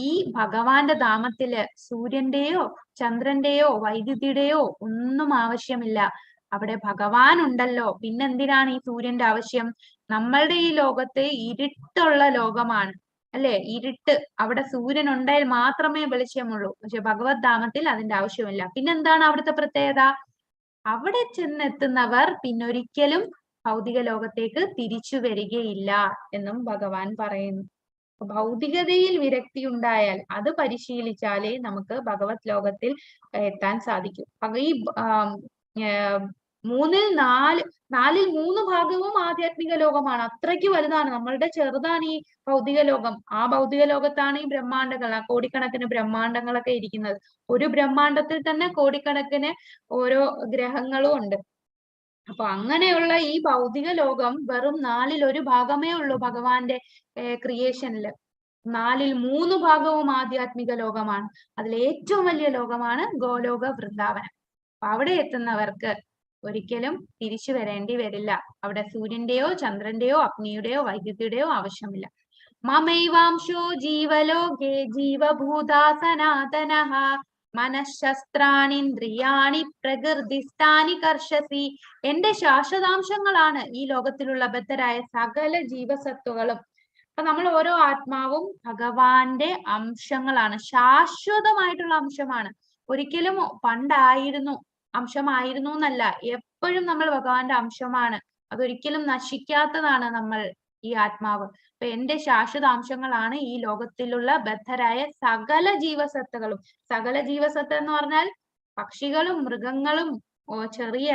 ഈ ഭഗവാന്റെ ധാമത്തില് സൂര്യന്റെയോ ചന്ദ്രന്റെയോ വൈദ്യുതിയുടെയോ ഒന്നും ആവശ്യമില്ല. അവിടെ ഭഗവാൻ ഉണ്ടല്ലോ, പിന്നെന്തിനാണ് ഈ സൂര്യന്റെ ആവശ്യം? നമ്മളുടെ ഈ ലോകത്തെ ഇരുട്ടുള്ള ലോകമാണ്, അല്ലെ? ഇരുട്ട്, അവിടെ സൂര്യൻ ഉണ്ടായാൽ മാത്രമേ വെളിച്ചമുള്ളൂ. പക്ഷെ ഭഗവത് ധാമത്തിൽ അതിന്റെ ആവശ്യമില്ല. പിന്നെന്താണ് അവിടുത്തെ പ്രത്യേകത? അവിടെ ചെന്നെത്തുന്നവർ പിന്നൊരിക്കലും ഭൗതിക ലോകത്തേക്ക് തിരിച്ചു വരികയില്ല എന്നും ഭഗവാൻ പറയുന്നു. ഭൗതികതയിൽ വിരക്തി ഉണ്ടായാൽ അത് പരിശീലിച്ചാലേ നമുക്ക് ഭഗവത് ലോകത്തിൽ എത്താൻ സാധിക്കും. ഈ നാലിൽ 3 ഭാഗവും ആധ്യാത്മിക ലോകമാണ്. അത്രയ്ക്ക് വലുതാണ്. നമ്മളുടെ ചെറുതാണ് ഈ ഭൗതിക ലോകം. ആ ഭൗതിക ലോകത്താണ് ഈ ബ്രഹ്മാണ്ടങ്ങൾ, കോടിക്കണക്കിന് ബ്രഹ്മാണ്ടങ്ങളൊക്കെ ഇരിക്കുന്നത്. ഒരു ബ്രഹ്മാണ്ടത്തിൽ തന്നെ കോടിക്കണക്കിന് ഓരോ ഗ്രഹങ്ങളും ഉണ്ട്. അപ്പൊ അങ്ങനെയുള്ള ഈ ഭൗതിക ലോകം വെറും 4ൽ 1 ഭാഗമേ ഉള്ളൂ ഭഗവാന്റെ ക്രിയേഷനില്. 4ൽ 3 ഭാഗവും ആധ്യാത്മിക ലോകമാണ്. അതിൽ ഏറ്റവും വലിയ ലോകമാണ് ഗോലോക വൃന്ദാവനം. അപ്പൊ അവിടെ എത്തുന്നവർക്ക് ഒരിക്കലും തിരിച്ചു വരേണ്ടി വരില്ല. അവിടെ സൂര്യന്റെയോ ചന്ദ്രന്റെയോ അഗ്നിയുടെയോ വൈദ്യുതിയുടെയോ ആവശ്യമില്ല. മമൈവാംശോ ജീവലോകേ ജീവഭൂതാ സനാതനഃ മനഃശസ്ത്രാണിന്ദ്രിയാണി പ്രകൃതിസ്ഥാനി കർഷസി. എന്റെ ശാശ്വതാംശങ്ങളാണ് ഈ ലോകത്തിലുള്ള ബദ്ധരായ സകല ജീവസത്വങ്ങളും. അപ്പൊ നമ്മൾ ഓരോ ആത്മാവും ഭഗവാന്റെ അംശങ്ങളാണ്, ശാശ്വതമായിട്ടുള്ള അംശമാണ്. ഒരിക്കലും പണ്ടായിരുന്നു അംശമായിരുന്നു എന്നല്ല, എപ്പോഴും നമ്മൾ ഭഗവാന്റെ അംശമാണ്. അതൊരിക്കലും നശിക്കാത്തതാണ് നമ്മൾ ഈ ആത്മാവ്. അപ്പൊ എന്റെ ശാശ്വതാംശങ്ങളാണ് ഈ ലോകത്തിലുള്ള ബദ്ധരായ സകല ജീവസത്തകളും. സകല ജീവസത്ത എന്ന് പറഞ്ഞാൽ പക്ഷികളും മൃഗങ്ങളും ചെറിയ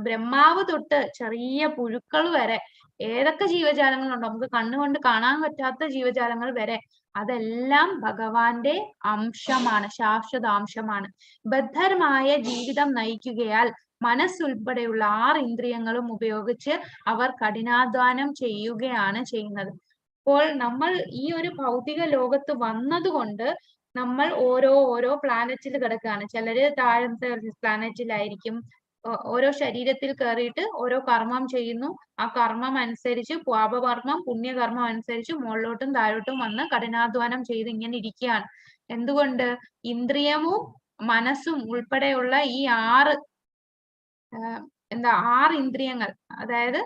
ബ്രഹ്മാവ് തൊട്ട് ചെറിയ പുഴുക്കൾ വരെ, ഏതൊക്കെ ജീവജാലങ്ങളുണ്ടോ, നമുക്ക് കണ്ണുകൊണ്ട് കാണാൻ പറ്റാത്ത ജീവജാലങ്ങൾ വരെ, അതെല്ലാം ഭഗവാന്റെ അംശമാണ്, ശാശ്വതാംശമാണ്. ബദ്ധരമായ ജീവിതം നയിക്കുകയാൽ മനസ്സുൾപ്പെടെയുള്ള 6 ഇന്ദ്രിയങ്ങളും ഉപയോഗിച്ച് അവർ കഠിനാധ്വാനം ചെയ്യുകയാണ് ചെയ്യുന്നത്. അപ്പോൾ നമ്മൾ ഈ ഒരു ഭൗതിക ലോകത്ത് വന്നതുകൊണ്ട് നമ്മൾ ഓരോ പ്ലാനറ്റിൽ കിടക്കുകയാണ്. ചിലര് താഴത്തെ പ്ലാനറ്റിലായിരിക്കും. ഓരോ ശരീരത്തിൽ കയറിയിട്ട് ഓരോ കർമ്മം ചെയ്യുന്നു. ആ കർമ്മം അനുസരിച്ച് പാപകർമ്മം പുണ്യകർമ്മം അനുസരിച്ച് മുകളിലോട്ടും താഴോട്ടും വന്ന് കഠിനാധ്വാനം ചെയ്ത് ഇങ്ങനെ ഇരിക്കുകയാണ്. എന്തുകൊണ്ട്? ഇന്ദ്രിയവും മനസ്സും ഉൾപ്പെടെയുള്ള ഈ 6 ഇന്ദ്രിയങ്ങൾ, അതായത്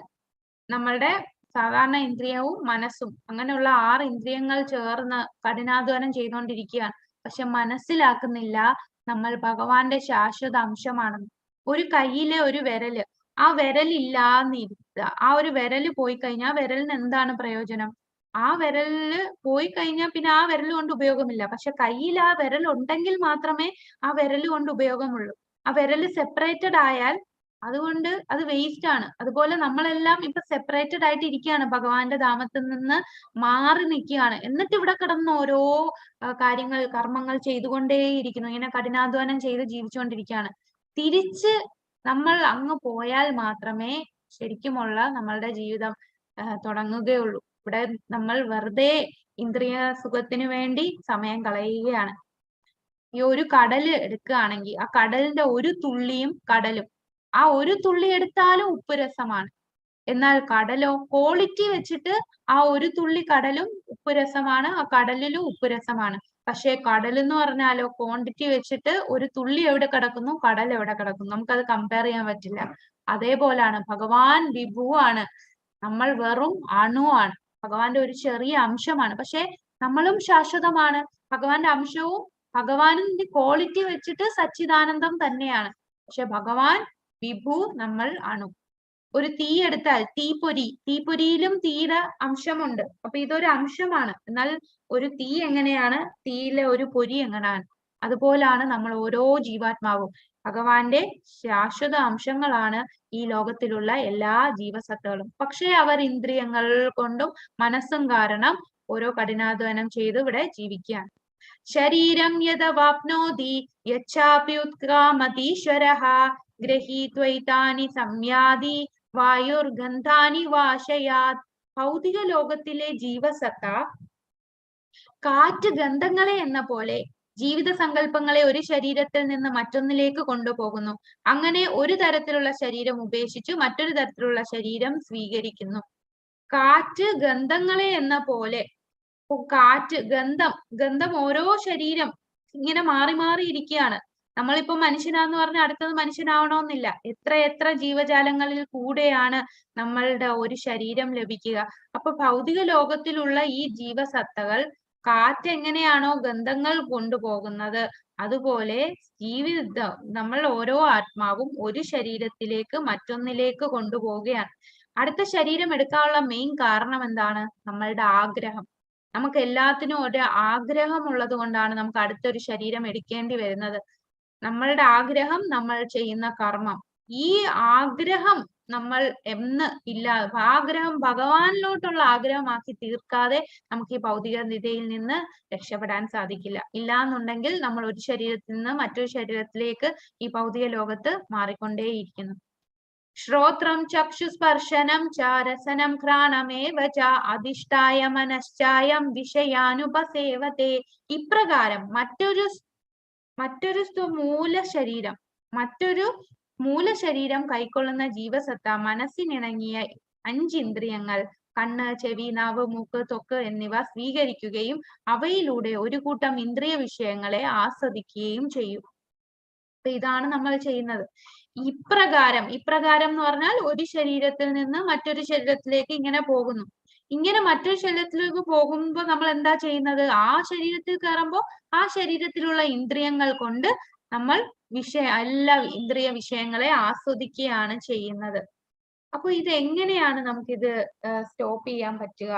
നമ്മളുടെ സാധാരണ ഇന്ദ്രിയവും മനസ്സും, അങ്ങനെയുള്ള 6 ഇന്ദ്രിയങ്ങൾ ചേർന്ന് കഠിനാധ്വാനം ചെയ്തുകൊണ്ടിരിക്കുകയാണ്. പക്ഷെ മനസ്സിലാക്കുന്നില്ല നമ്മൾ ഭഗവാന്റെ ശാശ്വത അംശമാണെന്ന്. ഒരു കയ്യിലെ ഒരു വിരല്, ആ വിരലില്ലാന്നിരിക്കുക, ആ ഒരു വിരല് പോയി കഴിഞ്ഞാൽ വിരലിന് എന്താണ് പ്രയോജനം? ആ വിരലില് പോയി കഴിഞ്ഞാൽ പിന്നെ ആ വിരൽ കൊണ്ട് ഉപയോഗമില്ല. പക്ഷെ കയ്യിൽ ആ വിരൽ ഉണ്ടെങ്കിൽ മാത്രമേ ആ വിരൽ കൊണ്ട് ഉപയോഗമുള്ളൂ. ആ വിരല് സെപ്പറേറ്റഡ് ആയാൽ അതുകൊണ്ട് അത് വേസ്റ്റ് ആണ്. അതുപോലെ നമ്മളെല്ലാം ഇപ്പൊ സെപ്പറേറ്റഡ് ആയിട്ട് ഇരിക്കുകയാണ്, ഭഗവാന്റെ ധാമത്തിൽ നിന്ന് മാറി നിൽക്കുകയാണ്. എന്നിട്ട് ഇവിടെ കിടന്ന് ഓരോ കാര്യങ്ങൾ കർമ്മങ്ങൾ ചെയ്തുകൊണ്ടേയിരിക്കുന്നു, ഇങ്ങനെ കഠിനാധ്വാനം ചെയ്ത് ജീവിച്ചുകൊണ്ടിരിക്കുകയാണ്. തിരിച്ച് നമ്മൾ അങ്ങ് പോയാൽ മാത്രമേ ശരിക്കുമുള്ള നമ്മളുടെ ജീവിതം തുടങ്ങുകയുള്ളൂ. ഇവിടെ നമ്മൾ വെറുതെ ഇന്ദ്രിയ സുഖത്തിന് വേണ്ടി സമയം കളയുകയാണ്. ഈ ഒരു കടല് എടുക്കുകയാണെങ്കിൽ ആ കടലിന്റെ ഒരു തുള്ളിയും കടലും, ആ ഒരു തുള്ളി എടുത്താലും ഉപ്പ് രസമാണ്. എന്നാൽ കടലോ ക്വാളിറ്റി വെച്ചിട്ട് ആ ഒരു തുള്ളി കടലും ഉപ്പ് രസമാണ്, ആ കടലിലും ഉപ്പ് രസമാണ്. പക്ഷെ കടൽ എന്ന് പറഞ്ഞാലോ ക്വാണ്ടിറ്റി വെച്ചിട്ട് ഒരു തുള്ളി എവിടെ കിടക്കുന്നു, കടൽ എവിടെ കിടക്കുന്നു, നമുക്കത് കമ്പയർ ചെയ്യാൻ പറ്റില്ല. അതേപോലാണ് ഭഗവാൻ വിഭുവാണ്, നമ്മൾ വെറും അണുവാണ്, ഭഗവാന്റെ ഒരു ചെറിയ അംശമാണ്. പക്ഷെ നമ്മളും ശാശ്വതമാണ്, ഭഗവാന്റെ അംശവും ഭഗവാനിന്റെ ക്വാളിറ്റി വെച്ചിട്ട് സച്ചിദാനന്ദം തന്നെയാണ്. പക്ഷെ ഭഗവാൻ വിഭു, നമ്മൾ അണു. ഒരു തീ എടുത്താൽ തീപ്പൊരിയിലും തീയുടെ അംശമുണ്ട്. അപ്പൊ ഇതൊരു അംശമാണ്. എന്നാൽ ഒരു തീ എങ്ങനെയാണ്, തീയിലെ ഒരു പൊരി എങ്ങനെയാണ്, അതുപോലാണ് നമ്മൾ ഓരോ ജീവാത്മാവും. ഭഗവാന്റെ ശാശ്വത അംശങ്ങളാണ് ഈ ലോകത്തിലുള്ള എല്ലാ ജീവസത്തകളും. പക്ഷെ അവർ ഇന്ദ്രിയങ്ങൾ കൊണ്ടും മനസ്സും കാരണം ഓരോ കഠിനാധ്വാനം ചെയ്ത് ഇവിടെ ജീവിക്കുകയാണ്. ശരീരം യദവാപ്നോതി യച്ഛാപ്യുത്ക്രാമതീശ്വരഃ ഗ്രഹീത്വൈതാനി സംയാതി വായുർഗന്ധാനി വാശയാത്. ഭൗതിക ലോകത്തിലെ ജീവസത്ത കാറ്റ് ഗന്ധങ്ങളെ എന്ന പോലെ ജീവിത സങ്കല്പങ്ങളെ ഒരു ശരീരത്തിൽ നിന്ന് മറ്റൊന്നിലേക്ക് കൊണ്ടുപോകുന്നു. അങ്ങനെ ഒരു തരത്തിലുള്ള ശരീരം ഉപേക്ഷിച്ച് മറ്റൊരു തരത്തിലുള്ള ശരീരം സ്വീകരിക്കുന്നു. കാറ്റ് ഗന്ധങ്ങളെ എന്ന പോലെ, കാറ്റ് ഗന്ധം ഓരോ ശരീരം ഇങ്ങനെ മാറി മാറി ഇരിക്കുകയാണ്. നമ്മളിപ്പോ മനുഷ്യനാന്ന് പറഞ്ഞാൽ അടുത്തത് മനുഷ്യനാവണമെന്നില്ല. എത്ര ജീവജാലങ്ങളിൽ കൂടെയാണ് നമ്മളുടെ ഒരു ശരീരം ലഭിക്കുക. അപ്പൊ ഭൗതിക ലോകത്തിലുള്ള ഈ ജീവസത്തകൾ കാറ്റ് എങ്ങനെയാണോ ഗന്ധങ്ങൾ കൊണ്ടുപോകുന്നത്, അതുപോലെ ജീവിതം നമ്മൾ ഓരോ ആത്മാവും ഒരു ശരീരത്തിലേക്ക് മറ്റൊന്നിലേക്ക് കൊണ്ടുപോവുകയാണ്. അടുത്ത ശരീരം എടുക്കാനുള്ള മെയിൻ കാരണം എന്താണ്? നമ്മളുടെ ആഗ്രഹം. നമുക്ക് എല്ലാത്തിനും ഒരു ആഗ്രഹം ഉള്ളത് കൊണ്ടാണ് നമുക്ക് അടുത്തൊരു ശരീരം എടുക്കേണ്ടി വരുന്നത്. നമ്മളുടെ ആഗ്രഹം, നമ്മൾ ചെയ്യുന്ന കർമ്മം. ഈ ആഗ്രഹം നമ്മൾ ആഗ്രഹം ഭഗവാനിലോട്ടുള്ള ആഗ്രഹമാക്കി തീർക്കാതെ നമുക്ക് ഈ ഭൗതിക നിലയിൽ നിന്ന് രക്ഷപ്പെടാൻ സാധിക്കില്ല. ഇല്ലാന്നുണ്ടെങ്കിൽ നമ്മൾ ഒരു ശരീരത്തിൽ നിന്ന് മറ്റൊരു ശരീരത്തിലേക്ക് ഈ ഭൗതിക ലോകത്ത് മാറിക്കൊണ്ടേയിരിക്കുന്നു. ശ്രോത്രം ചക്ഷുസ്പർശനം ച രസനം ഘ്രാണമേവ ച അധിഷ്ഠായ മനശ്ചായം വിഷയാനുപസേവത്തെ. ഇപ്രകാരം മറ്റൊരു മൂലശരീരം കൈക്കൊള്ളുന്ന ജീവസത്ത മനസ്സിനിണങ്ങിയ 5 ഇന്ദ്രിയങ്ങൾ കണ്ണ്, ചെവി, നാവ്, മൂക്ക്, ത്വക്ക് എന്നിവ സ്വീകരിക്കുകയും അവയിലൂടെ ഒരു കൂട്ടം ഇന്ദ്രിയ വിഷയങ്ങളെ ആസ്വദിക്കുകയും ചെയ്യും. അപ്പൊ ഇതാണ് നമ്മൾ ചെയ്യുന്നത്. ഇപ്രകാരം എന്ന് പറഞ്ഞാൽ ഒരു ശരീരത്തിൽ നിന്ന് മറ്റൊരു ശരീരത്തിലേക്ക് ഇങ്ങനെ പോകുന്നു. ഇങ്ങനെ മറ്റൊരു ശരീരത്തിലേക്ക് പോകുമ്പോൾ നമ്മൾ എന്താ ചെയ്യുന്നത്? ആ ശരീരത്തിൽ കയറുമ്പോൾ ആ ശരീരത്തിലുള്ള ഇന്ദ്രിയങ്ങൾ കൊണ്ട് നമ്മൾ എല്ലാ ഇന്ദ്രിയ വിഷയങ്ങളെ ആസ്വദിക്കുകയാണ് ചെയ്യുന്നത്. അപ്പൊ ഇത് എങ്ങനെയാണ് നമുക്കിത് സ്റ്റോപ്പ് ചെയ്യാൻ പറ്റുക?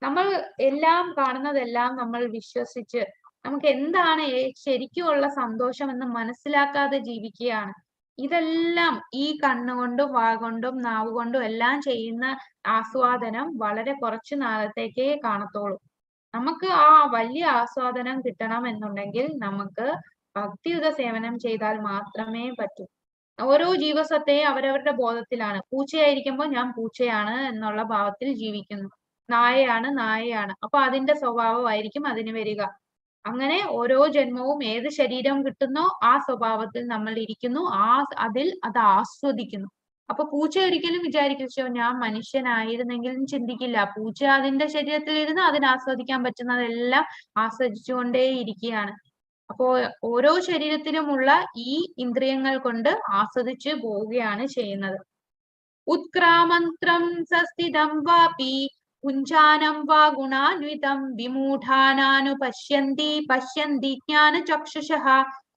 നമ്മൾ എല്ലാം കാണുന്നതെല്ലാം നമ്മൾ വിശ്വസിച്ച് നമുക്ക് എന്താണ് ശരിക്കുമുള്ള സന്തോഷം എന്ന് മനസ്സിലാക്കാതെ ജീവിക്കുകയാണ്. ഇതെല്ലാം ഈ കണ്ണുകൊണ്ടും വാഗൊണ്ടും നാവ് കൊണ്ടും എല്ലാം ചെയ്യുന്ന ആസ്വാദനം വളരെ കുറച്ചു നാളത്തേക്കേ കാണത്തുള്ളൂ. നമുക്ക് ആ വലിയ ആസ്വാദനം കിട്ടണം എന്നുണ്ടെങ്കിൽ നമുക്ക് ഭക്തിയുത സേവനം ചെയ്താൽ മാത്രമേ പറ്റൂ. ഓരോ ജീവസത്തെയും അവരവരുടെ ബോധത്തിലാണ്. പൂച്ചയായിരിക്കുമ്പോൾ ഞാൻ പൂച്ചയാണ് എന്നുള്ള ഭാവത്തിൽ ജീവിക്കുന്നു, നായയാണ്, അപ്പൊ അതിന്റെ സ്വഭാവമായിരിക്കും അതിന് വരിക. അങ്ങനെ ഓരോ ജന്മവും ഏത് ശരീരം കിട്ടുന്നോ ആ സ്വഭാവത്തിൽ നമ്മൾ ഇരിക്കുന്നു, അതിൽ അത് ആസ്വദിക്കുന്നു. അപ്പൊ പൂച്ച ഒരിക്കലും വിചാരിക്കോ ഞാൻ മനുഷ്യനായിരുന്നെങ്കിലും ചിന്തിക്കില്ല. പൂച്ച അതിന്റെ ശരീരത്തിൽ ഇരുന്ന് അതിന് ആസ്വദിക്കാൻ പറ്റുന്നതെല്ലാം ആസ്വദിച്ചുകൊണ്ടേ ഇരിക്കുകയാണ്. അപ്പോ ഓരോ ശരീരത്തിലുമുള്ള ഈ ഇന്ദ്രിയങ്ങൾ കൊണ്ട് ആസ്വദിച്ച് പോവുകയാണ് ചെയ്യുന്നത്. ഉത്ക്രാമന്ത്രം സസ്ഥിതം വാപി പുഞ്ചാനം വാ ഗുണാന്വിതം വിമൂഢാനാനു പശ്യന്തി ജ്ഞാന ചക്ഷുഷഃ.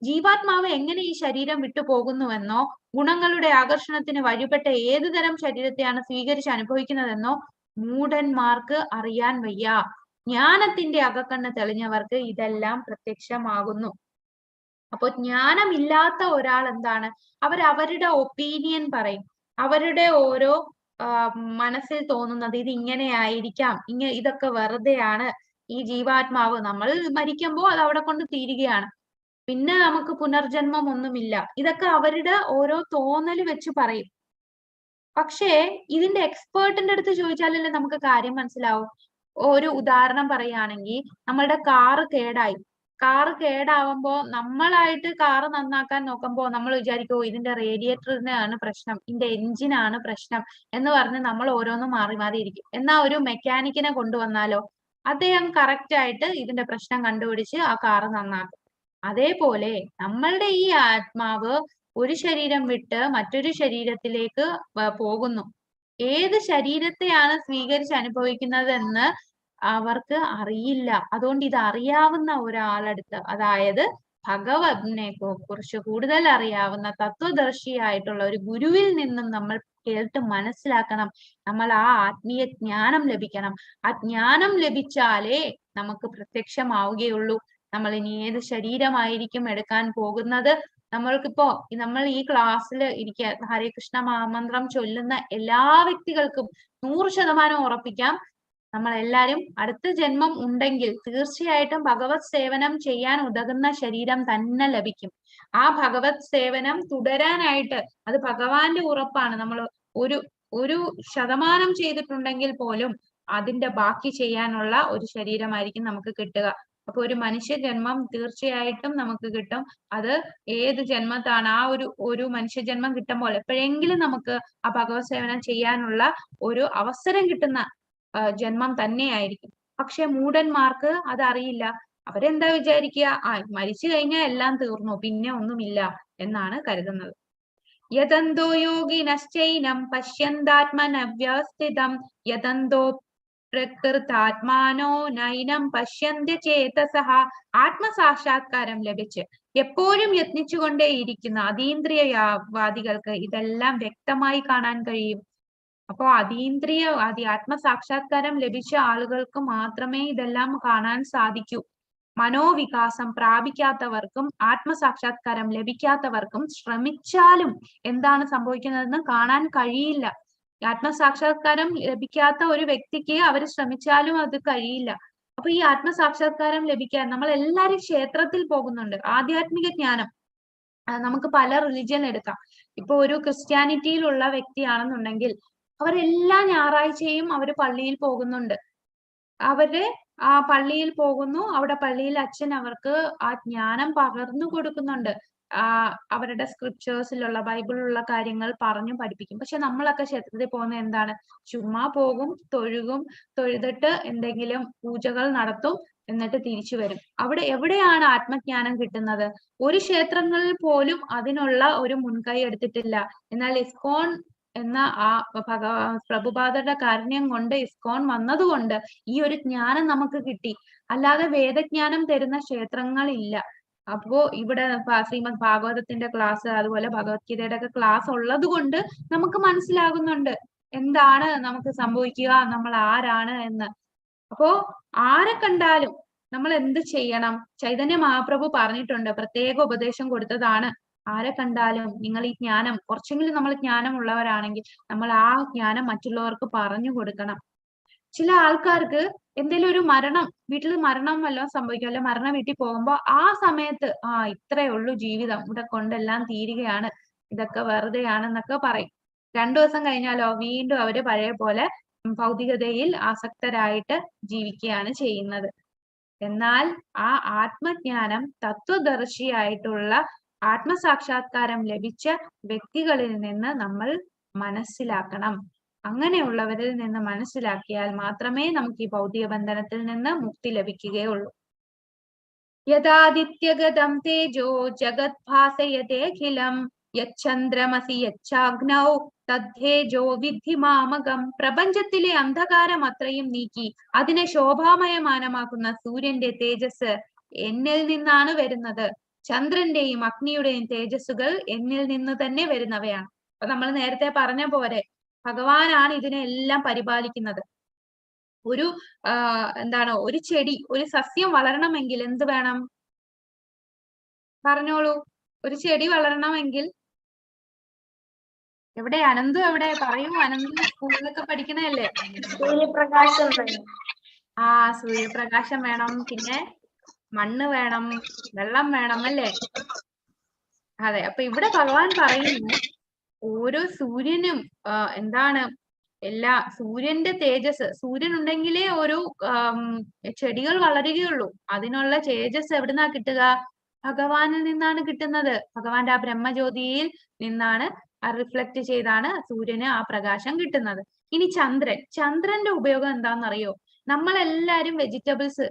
ജീവാത്മാവ് എങ്ങനെ ഈ ശരീരം വിട്ടു പോകുന്നുവെന്നോ ഗുണങ്ങളുടെ ആകർഷണത്തിന് വഴിപ്പെട്ട ഏതു തരം ശരീരത്തെയാണ് സ്വീകരിച്ച് അനുഭവിക്കുന്നതെന്നോ മൂഢന്മാർക്ക് അറിയാൻ വയ്യ. ജ്ഞാനത്തിന്റെ അകക്കണ്ണ് തെളിഞ്ഞവർക്ക് ഇതെല്ലാം പ്രത്യക്ഷമാകുന്നു. അപ്പൊ ജ്ഞാനമില്ലാത്ത ഒരാൾ എന്താണ്, അവരുടെ ഒപ്പീനിയൻ പറയും, അവരുടെ ഓരോ മനസ്സിൽ തോന്നുന്നത് ഇത് ഇങ്ങനെ ആയിരിക്കാം, ഇതൊക്കെ വെറുതെയാണ്, ഈ ജീവാത്മാവ് നമ്മൾ മരിക്കുമ്പോൾ അത് അവിടെ കൊണ്ട് തീരുകയാണ്, പിന്നെ നമുക്ക് പുനർജന്മം ഒന്നുമില്ല, ഇതൊക്കെ അവരുടെ ഓരോ തോന്നല് വെച്ച് പറയും. പക്ഷേ ഇതിന്റെ എക്സ്പേർട്ടിന്റെ അടുത്ത് ചോദിച്ചാലല്ലേ നമുക്ക് കാര്യം മനസ്സിലാവും. ഒരു ഉദാഹരണം പറയുകയാണെങ്കിൽ, നമ്മളുടെ കാറ് കേടായി, കാറ് കേടാവുമ്പോ നമ്മളായിട്ട് കാറ് നന്നാക്കാൻ നോക്കുമ്പോ നമ്മൾ വിചാരിക്കും ഇതിന്റെ റേഡിയേറ്ററിനാണ് പ്രശ്നം, ഇതിന്റെ എഞ്ചിനാണ് പ്രശ്നം എന്ന് പറഞ്ഞ് നമ്മൾ ഓരോന്നും മാറി മാറി ഇരിക്കും. എന്നാ ഒരു മെക്കാനിക്കിനെ കൊണ്ടുവന്നാലോ, അദ്ദേഹം കറക്റ്റ് ആയിട്ട് ഇതിന്റെ പ്രശ്നം കണ്ടുപിടിച്ച് ആ കാറ് നന്നാക്കും. അതേപോലെ നമ്മളുടെ ഈ ആത്മാവ് ഒരു ശരീരം വിട്ട് മറ്റൊരു ശരീരത്തിലേക്ക് പോകുന്നു. ഏത് ശരീരത്തെയാണ് സ്വീകരിച്ച് അനുഭവിക്കുന്നതെന്ന് അവർക്ക് അറിയില്ല. അതുകൊണ്ട് ഇത് അറിയാവുന്ന ഒരാളടുത്ത്, അതായത് ഭഗവതിനെ കുറിച്ച് കൂടുതൽ അറിയാവുന്ന തത്വദർശിയായിട്ടുള്ള ഒരു ഗുരുവിൽ നിന്നും നമ്മൾ കേട്ട് മനസ്സിലാക്കണം. നമ്മൾ ആ ആത്മീയ ജ്ഞാനം ലഭിക്കണം. ആ ജ്ഞാനം ലഭിച്ചാലേ നമുക്ക് പ്രത്യക്ഷമാവുകയുള്ളൂ. നമ്മൾ ഇനി ഏത് ശരീരമായിരിക്കും എടുക്കാൻ പോകുന്നത്. നമ്മൾക്കിപ്പോ നമ്മൾ ഈ ക്ലാസ്സിൽ ഇരിക്കുക, ഹരേ കൃഷ്ണ മഹാമന്ത്രം ചൊല്ലുന്ന എല്ലാ വ്യക്തികൾക്കും 100% ഉറപ്പിക്കാം, നമ്മൾ എല്ലാരും അടുത്ത ജന്മം ഉണ്ടെങ്കിൽ തീർച്ചയായിട്ടും ഭഗവത് സേവനം ചെയ്യാൻ ഉതകുന്ന ശരീരം തന്നെ ലഭിക്കും. ആ ഭഗവത് സേവനം തുടരാനായിട്ട് അത് ഭഗവാന്റെ ഉറപ്പാണ്. നമ്മൾ ഒരു ശതമാനം ചെയ്തിട്ടുണ്ടെങ്കിൽ പോലും അതിന്റെ ബാക്കി ചെയ്യാനുള്ള ഒരു ശരീരമായിരിക്കും നമുക്ക് കിട്ടുക. അപ്പൊ ഒരു മനുഷ്യ ജന്മം തീർച്ചയായിട്ടും നമുക്ക് കിട്ടും. അത് ഏത് ജന്മത്താണ് ആ ഒരു മനുഷ്യജന്മം കിട്ടുമ്പോൾ എപ്പോഴെങ്കിലും നമുക്ക് ആ ഭഗവത് സേവനം ചെയ്യാനുള്ള ഒരു അവസരം കിട്ടുന്ന ജന്മം തന്നെയായിരിക്കും. പക്ഷെ മൂഢന്മാർക്ക് അതറിയില്ല. അവരെന്താ വിചാരിക്കുക, മരിച്ചു കഴിഞ്ഞാൽ എല്ലാം തീർന്നു, പിന്നെ ഒന്നുമില്ല എന്നാണ് കരുതുന്നത്. യതന്തോ യോഗിനശ്ചൈനം പശ്യന്താത്മനവ്യവസ്ഥിതം യതന്തോ പ്രകൃതാത്മാനോ നൈനം പശ്യന്തി ചേതസഃ. ആത്മസാക്ഷാത്കാരം ലഭിച്ച് എപ്പോഴും യത്നിച്ചുകൊണ്ടേയിരിക്കുന്ന അതീന്ദ്രിയവാദികൾക്ക് ഇതെല്ലാം വ്യക്തമായി കാണാൻ കഴിയും. അപ്പോ ആത്മസാക്ഷാത്കാരം ലഭിച്ച ആളുകൾക്ക് മാത്രമേ ഇതെല്ലാം കാണാൻ സാധിക്കൂ. മനോവികാസം പ്രാപിക്കാത്തവർക്കും ആത്മസാക്ഷാത്കാരം ലഭിക്കാത്തവർക്കും ശ്രമിച്ചാലും എന്താണ് സംഭവിക്കുന്നതെന്ന് കാണാൻ കഴിയില്ല. ആത്മസാക്ഷാത്കാരം ലഭിക്കാത്ത ഒരു വ്യക്തിക്ക് അവർ ശ്രമിച്ചാലും അത് കഴിയില്ല. അപ്പൊ ഈ ആത്മസാക്ഷാത്കാരം ലഭിക്കാൻ നമ്മൾ എല്ലാരും ക്ഷേത്രത്തിൽ പോകുന്നുണ്ട്. ആധ്യാത്മിക ജ്ഞാനം നമുക്ക് പല റിലിജിയൻ എടുക്കാം. ഇപ്പൊ ഒരു ക്രിസ്ത്യാനിറ്റിയിലുള്ള വ്യക്തിയാണെന്നുണ്ടെങ്കിൽ അവരെല്ലാ ഞായറാഴ്ചയും അവര് പള്ളിയിൽ പോകുന്നുണ്ട്. അവര് ആ പള്ളിയിൽ പോകുന്നു, അവിടെ പള്ളിയിൽ അച്ഛൻ അവർക്ക് ആ ജ്ഞാനം പകർന്നു കൊടുക്കുന്നുണ്ട്. അവരുടെ സ്ക്രിപ്റ്റേഴ്സിലുള്ള ബൈബിളിലുള്ള കാര്യങ്ങൾ പറഞ്ഞു പഠിപ്പിക്കും. പക്ഷെ നമ്മളൊക്കെ ക്ഷേത്രത്തിൽ പോകുന്നത് എന്താണ്, ചുമ്മാ പോകും, തൊഴുതിട്ട് എന്തെങ്കിലും പൂജകൾ നടത്തും, എന്നിട്ട് തിരിച്ചു വരും. അവിടെ എവിടെയാണ് ആത്മജ്ഞാനം കിട്ടുന്നത്? ഒരു ക്ഷേത്രങ്ങളിൽ പോലും അതിനുള്ള ഒരു മുൻകൈ എടുത്തിട്ടില്ല. എന്നാൽ ഇസ്കോൺ എന്ന ആ പ്രഭുപാദരുടെ കാരുണ്യം കൊണ്ട്, ഇസ്കോൺ വന്നതുകൊണ്ട് ഈ ഒരു ജ്ഞാനം നമുക്ക് കിട്ടി. അല്ലാതെ വേദജ്ഞാനം തരുന്ന ക്ഷേത്രങ്ങളില്ല. അപ്പോ ഇവിടെ ശ്രീമദ് ഭാഗവതത്തിന്റെ ക്ലാസ്, അതുപോലെ ഭഗവത്ഗീതയുടെ ഒക്കെ ക്ലാസ് ഉള്ളത് കൊണ്ട് നമുക്ക് മനസ്സിലാകുന്നുണ്ട് എന്താണ് നമുക്ക് സംഭവിക്കുക, നമ്മൾ ആരാണ് എന്ന്. അപ്പോ ആരെ കണ്ടാലും നമ്മൾ എന്ത് ചെയ്യണം? ചൈതന്യ മഹാപ്രഭു പറഞ്ഞിട്ടുണ്ട്, പ്രത്യേക ഉപദേശം കൊടുത്തതാണ്. ആരെ കണ്ടാലും നിങ്ങൾ ഈ ജ്ഞാനം, കുറച്ചെങ്കിലും നമ്മൾ ജ്ഞാനം ഉള്ളവരാണെങ്കിൽ നമ്മൾ ആ ജ്ഞാനം മറ്റുള്ളവർക്ക് പറഞ്ഞു കൊടുക്കണം. ചില ആൾക്കാർക്ക് എന്തെങ്കിലും ഒരു മരണം, വീട്ടിൽ മരണം വല്ലതും സംഭവിക്കും, അല്ലെ മരണ വീട്ടിൽ പോകുമ്പോ ആ സമയത്ത് ഇത്രയേ ഉള്ളൂ ജീവിതം, ഇവിടെ കൊണ്ടെല്ലാം തീരുകയാണ്, ഇതൊക്കെ വെറുതെയാണെന്നൊക്കെ പറയും. 2 ദിവസം കഴിഞ്ഞാലോ വീണ്ടും അവര് പഴയ പോലെ ഭൗതികതയിൽ ആസക്തരായിട്ട് ജീവിക്കുകയാണ് ചെയ്യുന്നത്. എന്നാൽ ആ ആത്മജ്ഞാനം തത്വദർശിയായിട്ടുള്ള ആത്മസാക്ഷാത്കാരം ലഭിച്ച വ്യക്തികളിൽ നിന്ന് നമ്മൾ മനസ്സിലാക്കണം. അങ്ങനെയുള്ളവരിൽ നിന്ന് മനസ്സിലാക്കിയാൽ മാത്രമേ നമുക്ക് ഈ ഭൗതിക ബന്ധനത്തിൽ നിന്ന് മുക്തി ലഭിക്കുകയുള്ളൂ. യഥാദിത്യഗതം തേജോ ജഗത് ഭാസയതേഖിലം യച്ഛന്ദ്രമസി യച്ഛാഗ്നൗ തദ്ദേജോ വിദ്ധി മാമകം. പ്രപഞ്ചത്തിലെ അന്ധകാരം അത്രയും നീക്കി അതിനെ ശോഭാമയമാനമാക്കുന്ന സൂര്യന്റെ തേജസ് എന്നിൽ നിന്നാണ് വരുന്നത്. ചന്ദ്രന്റെയും അഗ്നിയുടെയും തേജസ്സുകൾ എന്നിൽ നിന്ന് തന്നെ വരുന്നവയാണ്. അപ്പൊ നമ്മൾ നേരത്തെ പറഞ്ഞ പോലെ ഭഗവാനാണ് ഇതിനെല്ലാം പരിപാലിക്കുന്നത്. ഒരു ചെടി, ഒരു സസ്യം വളരണമെങ്കിൽ എന്ത് വേണം? പറഞ്ഞോളൂ. ഒരു ചെടി വളരണമെങ്കിൽ എവിടെ അനന്തു എവിടെ പറയൂ. അനന്തു സ്കൂളിലൊക്കെ പഠിക്കണല്ലേ? സൂര്യപ്രകാശം വേണം. ആ, സൂര്യപ്രകാശം വേണം, പിന്നെ മണ്ണ് വേണം, വെള്ളം വേണം അല്ലേ? അതെ. അപ്പൊ ഇവിടെ ഭഗവാൻ പറയുന്നു ഓരോ സൂര്യനും എന്താണ് സൂര്യന്റെ തേജസ്, സൂര്യൻ ഉണ്ടെങ്കിലേ ഒരു ചെടികൾ വളരുകയുള്ളൂ. അതിനുള്ള തേജസ് എവിടുന്നാ കിട്ടുക? ഭഗവാനിൽ നിന്നാണ് കിട്ടുന്നത്. ഭഗവാന്റെ ആ ബ്രഹ്മജ്യോതിയിൽ നിന്നാണ് റിഫ്ലക്ട് ചെയ്താണ് സൂര്യന് ആ പ്രകാശം കിട്ടുന്നത്. ഇനി ചന്ദ്രന്റെ ഉപയോഗം എന്താണെന്നറിയോ? നമ്മളെല്ലാരും വെജിറ്റബിൾസ്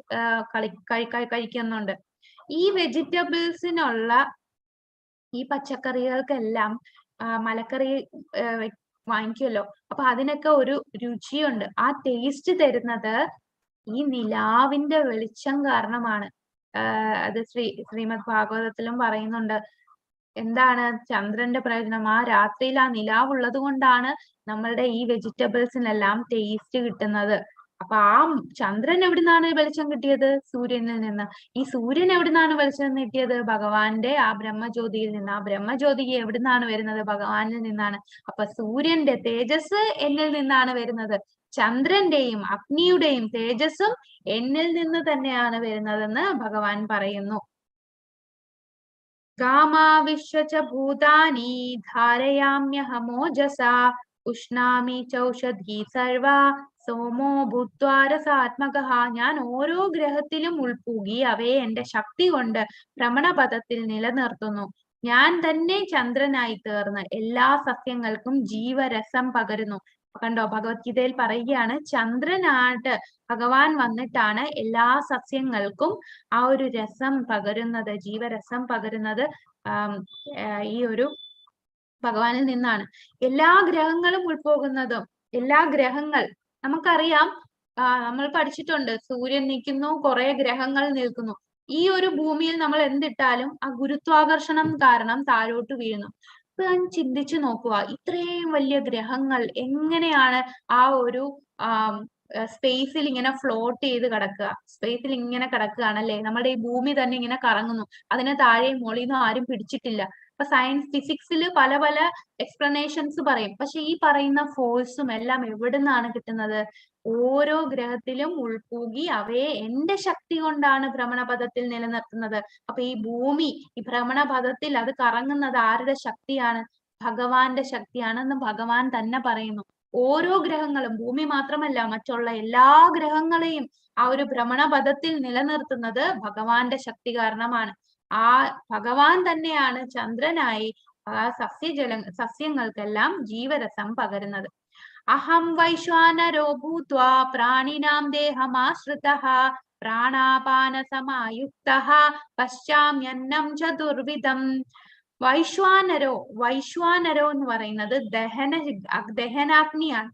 കഴിക്കുന്നുണ്ട്. ഈ വെജിറ്റബിൾസിനുള്ള ഈ പച്ചക്കറികൾക്കെല്ലാം മലക്കറി വാങ്ങിക്കുമല്ലോ. അപ്പൊ അതിനൊക്കെ ഒരു രുചിയുണ്ട്. ആ ടേസ്റ്റ് തരുന്നത് ഈ നിലാവിന്റെ വെളിച്ചം കാരണമാണ്. അത് ശ്രീമദ് ഭാഗവതത്തിലും പറയുന്നുണ്ട്. എന്താണ് ചന്ദ്രന്റെ പ്രയോജനം? ആ രാത്രിയിൽ ആ നിലാവ് ഉള്ളത് കൊണ്ടാണ് നമ്മളുടെ ഈ വെജിറ്റബിൾസിനെല്ലാം ടേസ്റ്റ് കിട്ടുന്നത്. അപ്പൊ ആ ചന്ദ്രൻ എവിടുന്നാണ് വെളിച്ചം കിട്ടിയത്? സൂര്യനിൽ നിന്ന്. ഈ സൂര്യൻ എവിടുന്നാണ് വെളിച്ചം കിട്ടിയത്? ഭഗവാന്റെ ആ ബ്രഹ്മജ്യോതിയിൽ നിന്ന്. ആ ബ്രഹ്മജ്യോതി എവിടുന്നാണ് വരുന്നത്? ഭഗവാനിൽ നിന്നാണ്. അപ്പൊ സൂര്യന്റെ തേജസ് എന്നിൽ നിന്നാണ് വരുന്നത്. ചന്ദ്രന്റെയും അഗ്നിയുടെയും തേജസ്സും എന്നിൽ നിന്ന് തന്നെയാണ് വരുന്നതെന്ന് ഭഗവാൻ പറയുന്നു. ഗാമാവിശ്വച ഭൂതാനി ധാരയാമ്യഹമോജസാ ഉഷ്ണാമി ചൗഷധി സർവ സോമോ ഭൂത്വാ രസാത്മകഃ. ഞാൻ ഓരോ ഗ്രഹത്തിലും ഉൾപ്പൂകി അവയെ എന്റെ ശക്തി കൊണ്ട് ഭ്രമണപഥത്തിൽ നിലനിർത്തുന്നു. ഞാൻ തന്നെ ചന്ദ്രനായി തീർന്ന് എല്ലാ സസ്യങ്ങൾക്കും ജീവരസം പകരുന്നു. കണ്ടോ, ഭഗവത്ഗീതയിൽ പറയുകയാണ് ചന്ദ്രനായിട്ട് ഭഗവാൻ വന്നിട്ടാണ് എല്ലാ സസ്യങ്ങൾക്കും ആ ഒരു രസം പകരുന്നത്, ജീവരസം പകരുന്നത് ഈ ഒരു ഭഗവാനിൽ നിന്നാണ്. എല്ലാ ഗ്രഹങ്ങളും ഉൾപ്പോകുന്നതും നമുക്കറിയാം, നമ്മൾ പഠിച്ചിട്ടുണ്ട്, സൂര്യൻ നിൽക്കുന്നു, കുറെ ഗ്രഹങ്ങൾ നിൽക്കുന്നു. ഈ ഒരു ഭൂമിയിൽ നമ്മൾ എന്തിട്ടാലും ആ ഗുരുത്വാകർഷണം കാരണം താഴോട്ട് വീഴുന്നു. അപ്പൊ ഞാൻ ചിന്തിച്ചു നോക്കുക, ഇത്രയും വലിയ ഗ്രഹങ്ങൾ എങ്ങനെയാണ് ആ ഒരു സ്പേസിൽ ഇങ്ങനെ ഫ്ലോട്ട് ചെയ്ത് കിടക്കുക? സ്പേസിൽ ഇങ്ങനെ കിടക്കുകയാണല്ലേ. നമ്മുടെ ഈ ഭൂമി തന്നെ ഇങ്ങനെ കറങ്ങുന്നു. അതിനെ താഴെയും മുകളിൽ ആരും പിടിച്ചിട്ടില്ല. അപ്പൊ ഫിസിക്സിൽ പല പല എക്സ്പ്ലനേഷൻസ് പറയും. പക്ഷെ ഈ പറയുന്ന ഫോഴ്സും എല്ലാം എവിടുന്നാണ് കിട്ടുന്നത്? ഓരോ ഗ്രഹത്തിലും ഉൾപ്പൂകി അവയെ എന്റെ ശക്തി കൊണ്ടാണ് ഭ്രമണപഥത്തിൽ നിലനിർത്തുന്നത്. അപ്പൊ ഈ ഭൂമി, ഈ ഭ്രമണപഥത്തിൽ അത് കറങ്ങുന്നത് ആരുടെ ശക്തിയാണ്? ഭഗവാന്റെ ശക്തിയാണെന്ന് ഭഗവാൻ തന്നെ പറയുന്നു. ഓരോ ഗ്രഹങ്ങളും, ഭൂമി മാത്രമല്ല മറ്റുള്ള എല്ലാ ഗ്രഹങ്ങളെയും ആ ഒരു ഭ്രമണപഥത്തിൽ നിലനിർത്തുന്നത് ഭഗവാന്റെ ശക്തി കാരണമാണ്. ആ ഭഗവാൻ തന്നെയാണ് ചന്ദ്രനായി ആ സസ്യങ്ങൾക്കെല്ലാം ജീവരസം പകരുന്നത്. അഹം വൈശ്വാനരോ ഭൂത്വാ പ്രാണിനാം ദേഹമാശ്രിതഃ പ്രാണാപാന സമായുക്തഃ പശ്യാമ്യന്നം ചതുർവിധം. വൈശ്വാനരോ എന്ന് പറയുന്നത് ദഹനാഗ്നിയാണ്.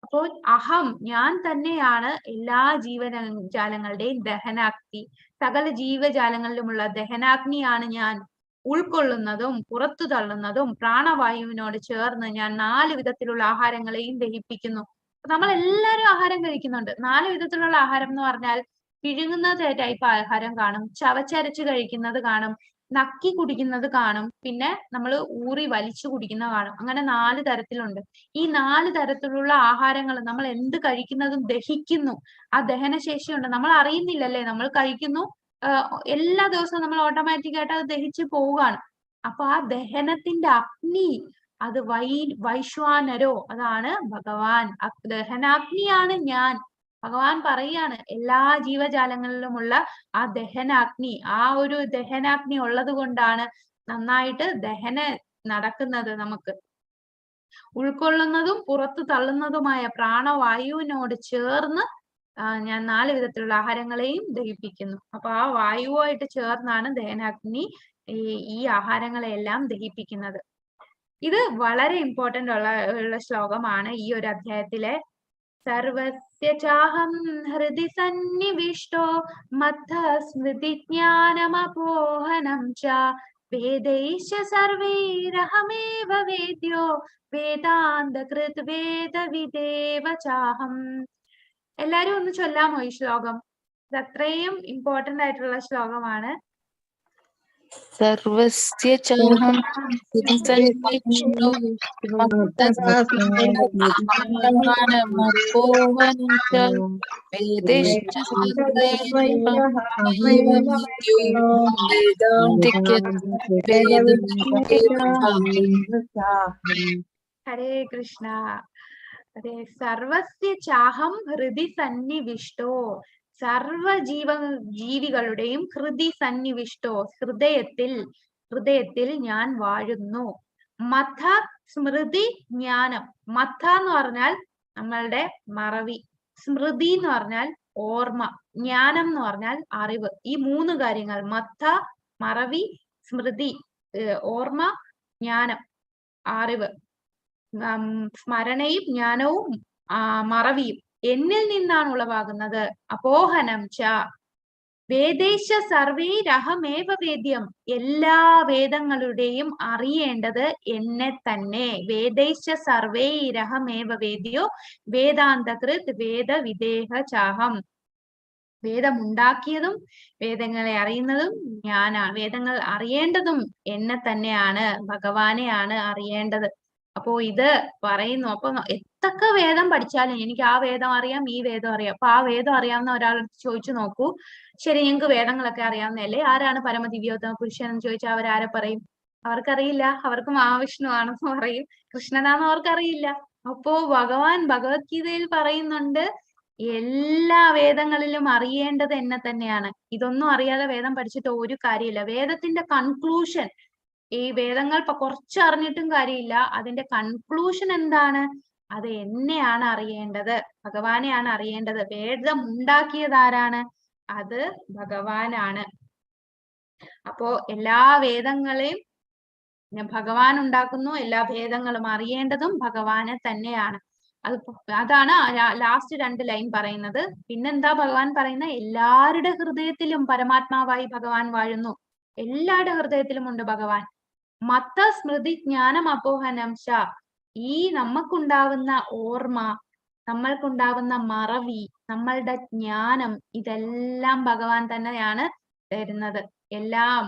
അപ്പോൾ അഹം, ഞാൻ തന്നെയാണ് എല്ലാ ജീവജാലങ്ങളുടെയും ദഹനാഗ്നി. സകല ജീവജാലങ്ങളിലുമുള്ള ദഹനാഗ്നിയാണ് ഞാൻ. ഉൾക്കൊള്ളുന്നതും പുറത്തു തള്ളുന്നതും പ്രാണവായുവിനോട് ചേർന്ന് ഞാൻ 4 വിധത്തിലുള്ള ആഹാരങ്ങളെയും ദഹിപ്പിക്കുന്നു. നമ്മൾ എല്ലാവരും ആഹാരം കഴിക്കുന്നുണ്ട്. 4 വിധത്തിലുള്ള ആഹാരം എന്ന് പറഞ്ഞാൽ പിഴുങ്ങുന്ന ടൈപ്പ് ആഹാരം കാണും, ചവച്ചരച്ച് കഴിക്കുന്നത് കാണും, നക്കി കുടിക്കുന്നത് കാണും, പിന്നെ നമ്മൾ ഊറി വലിച്ചു കുടിക്കുന്ന കാണും. അങ്ങനെ 4 തരത്തിലുണ്ട്. ഈ 4 തരത്തിലുള്ള ആഹാരങ്ങൾ നമ്മൾ എന്ത് കഴിക്കുന്നതും ദഹിക്കുന്നു. ആ ദഹനശേഷിയുണ്ട്. നമ്മൾ അറിയുന്നില്ലല്ലേ, നമ്മൾ കഴിക്കുന്നു, എല്ലാ ദിവസവും നമ്മൾ ഓട്ടോമാറ്റിക് ആയിട്ട് അത് ദഹിച്ചു പോവുകയാണ്. അപ്പൊ ആ ദഹനത്തിന്റെ അഗ്നി, അത് വൈശ്വാനരോ, അതാണ് ഭഗവാൻ. ദഹനാഗ്നിയാണ് ഞാൻ. ഭഗവാൻ പറയാണ് എല്ലാ ജീവജാലങ്ങളിലുമുള്ള ആ ദഹനാഗ്നി, ആ ഒരു ദഹനാഗ്നി ഉള്ളത് കൊണ്ടാണ് നന്നായിട്ട് നടക്കുന്നത്. നമുക്ക് ഉൾക്കൊള്ളുന്നതും പുറത്തു തള്ളുന്നതുമായ പ്രാണവായുവിനോട് ചേർന്ന് ഞാൻ 4 വിധത്തിലുള്ള ആഹാരങ്ങളെയും ദഹിപ്പിക്കുന്നു. അപ്പൊ ആ വായുവായിട്ട് ചേർന്നാണ് ദഹനാഗ്നി ഈ ആഹാരങ്ങളെല്ലാം ദഹിപ്പിക്കുന്നത്. ഇത് വളരെ ഇമ്പോർട്ടന്റ് ഉള്ള ശ്ലോകമാണ് ഈ ഒരു അധ്യായത്തിലെ. സർവസ്യ ചാഹം ഹൃദി സന്നിവിഷ്ടോ മത്ത സ്മൃതി ജ്ഞാനമപോഹനം ച വേദൈശ്ച സർവൈരഹമേവ വേദ്യോ വേദാന്തകൃത് വേദവിദേവ ചാഹം. എല്ലാരും ഒന്ന് ചൊല്ലാമോ ഈ ശ്ലോകം? ഇത് അത്രയും ഇമ്പോർട്ടന്റ് ആയിട്ടുള്ള ശ്ലോകമാണ്. സർവസ്യ ചാഹം ഹൃദി സന്നിവിഷ്ടോ മത്തസ്മാനമപ്പോഹനം ച വേദൈശ്ച സർവൈരഹ ഏവ വിദ്യോ ഹരേ കൃഷ്ണ. അതെ, സർവസ്യ ചാഹം ഹൃദി സന്നിവിഷ്ടോ, ജീവികളുടെയും ഹൃദി സന്നിവിഷ്ടോ, ഹൃദയത്തിൽ ഞാൻ വാഴുന്നു. മഥ സ്മൃതി ജ്ഞാനം. മഥ എന്ന് പറഞ്ഞാൽ നമ്മളുടെ മറവി, സ്മൃതി എന്ന് പറഞ്ഞാൽ ഓർമ്മ, ജ്ഞാനം എന്ന് പറഞ്ഞാൽ അറിവ്. ഈ 3 കാര്യങ്ങൾ, മഥ, മറവി, സ്മൃതി, ഓർമ്മ, ജ്ഞാനം, അറിവ്, സ്മരണയും ജ്ഞാനവും മറവിയും എന്നിൽ നിന്നാണ് ഉളവാകുന്നത്. അപോഹനം ച വേദേശ സർവൈരഹമേവ വേദ്യം, എല്ലാ വേദങ്ങളുടെയും അറിയേണ്ടത് എന്നെ തന്നെ. വേദേശ സർവൈരഹമേവ വേദ്യോ വേദാന്തകൃത് വേദവിദേഹ ചാഹം. വേദമുണ്ടാക്കിയതും വേദങ്ങളെ അറിയുന്നതും ഞാനാണ്. വേദങ്ങൾ അറിയേണ്ടതും എന്നെ തന്നെയാണ്, ഭഗവാനെയാണ് അറിയേണ്ടത്. അപ്പോ ഇത് പറയുന്നു. അപ്പൊ എത്രയൊക്കെ വേദം പഠിച്ചാലും എനിക്ക് ആ വേദം അറിയാം, ഈ വേദം അറിയാം. അപ്പൊ ആ വേദം അറിയാവുന്ന ഒരാൾ ചോദിച്ചു നോക്കൂ, ശരി നിങ്ങൾക്ക് വേദങ്ങളൊക്കെ അറിയാവുന്നതല്ലേ, ആരാണ് പരമദിവ്യോത്തമ പുരുഷൻ എന്ന് ചോദിച്ചാൽ അവരാരെ പറയും? അവർക്കറിയില്ല. അവർക്ക് മഹാവിഷ്ണു ആണെന്ന് പറയും, കൃഷ്ണനാന്ന് അവർക്കറിയില്ല. അപ്പോ ഭഗവാൻ ഭഗവത്ഗീതയിൽ പറയുന്നുണ്ട്, എല്ലാ വേദങ്ങളിലും അറിയേണ്ടത് എന്നെ തന്നെയാണ്. ഇതൊന്നും അറിയാതെ വേദം പഠിച്ചിട്ട് ഒരു കാര്യമില്ല. വേദത്തിന്റെ കൺക്ലൂഷൻ, ഈ വേദങ്ങൾ കുറച്ച് അറിഞ്ഞിട്ടും കാര്യമില്ല, അതിന്റെ കൺക്ലൂഷൻ എന്താണ്? അത് എന്നെയാണ് അറിയേണ്ടത്, ഭഗവാനെയാണ് അറിയേണ്ടത്. വേദം ഉണ്ടാക്കിയത് ആരാണ്? അത് ഭഗവാനാണ്. അപ്പോ എല്ലാ വേദങ്ങളെയും ഭഗവാൻ ഉണ്ടാക്കുന്നു, എല്ലാ ഭേദങ്ങളും അറിയേണ്ടതും ഭഗവാനെ തന്നെയാണ്. അതാണ് ലാസ്റ്റ് 2 ലൈൻ പറയുന്നത്. പിന്നെന്താ ഭഗവാൻ പറയുന്നത്? എല്ലാവരുടെ ഹൃദയത്തിലും പരമാത്മാവായി ഭഗവാൻ വാഴുന്നു. എല്ലാവരുടെ ഹൃദയത്തിലും ഉണ്ട് ഭഗവാൻ. മത്ത സ്മൃതി ജ്ഞാനം അപോഹനം ച, ഈ നമുക്കുണ്ടാവുന്ന ഓർമ്മ, നമ്മൾക്കുണ്ടാവുന്ന മറവി, നമ്മളുടെ ജ്ഞാനം, ഇതെല്ലാം ഭഗവാൻ തന്നെയാണ് തരുന്നത്. എല്ലാം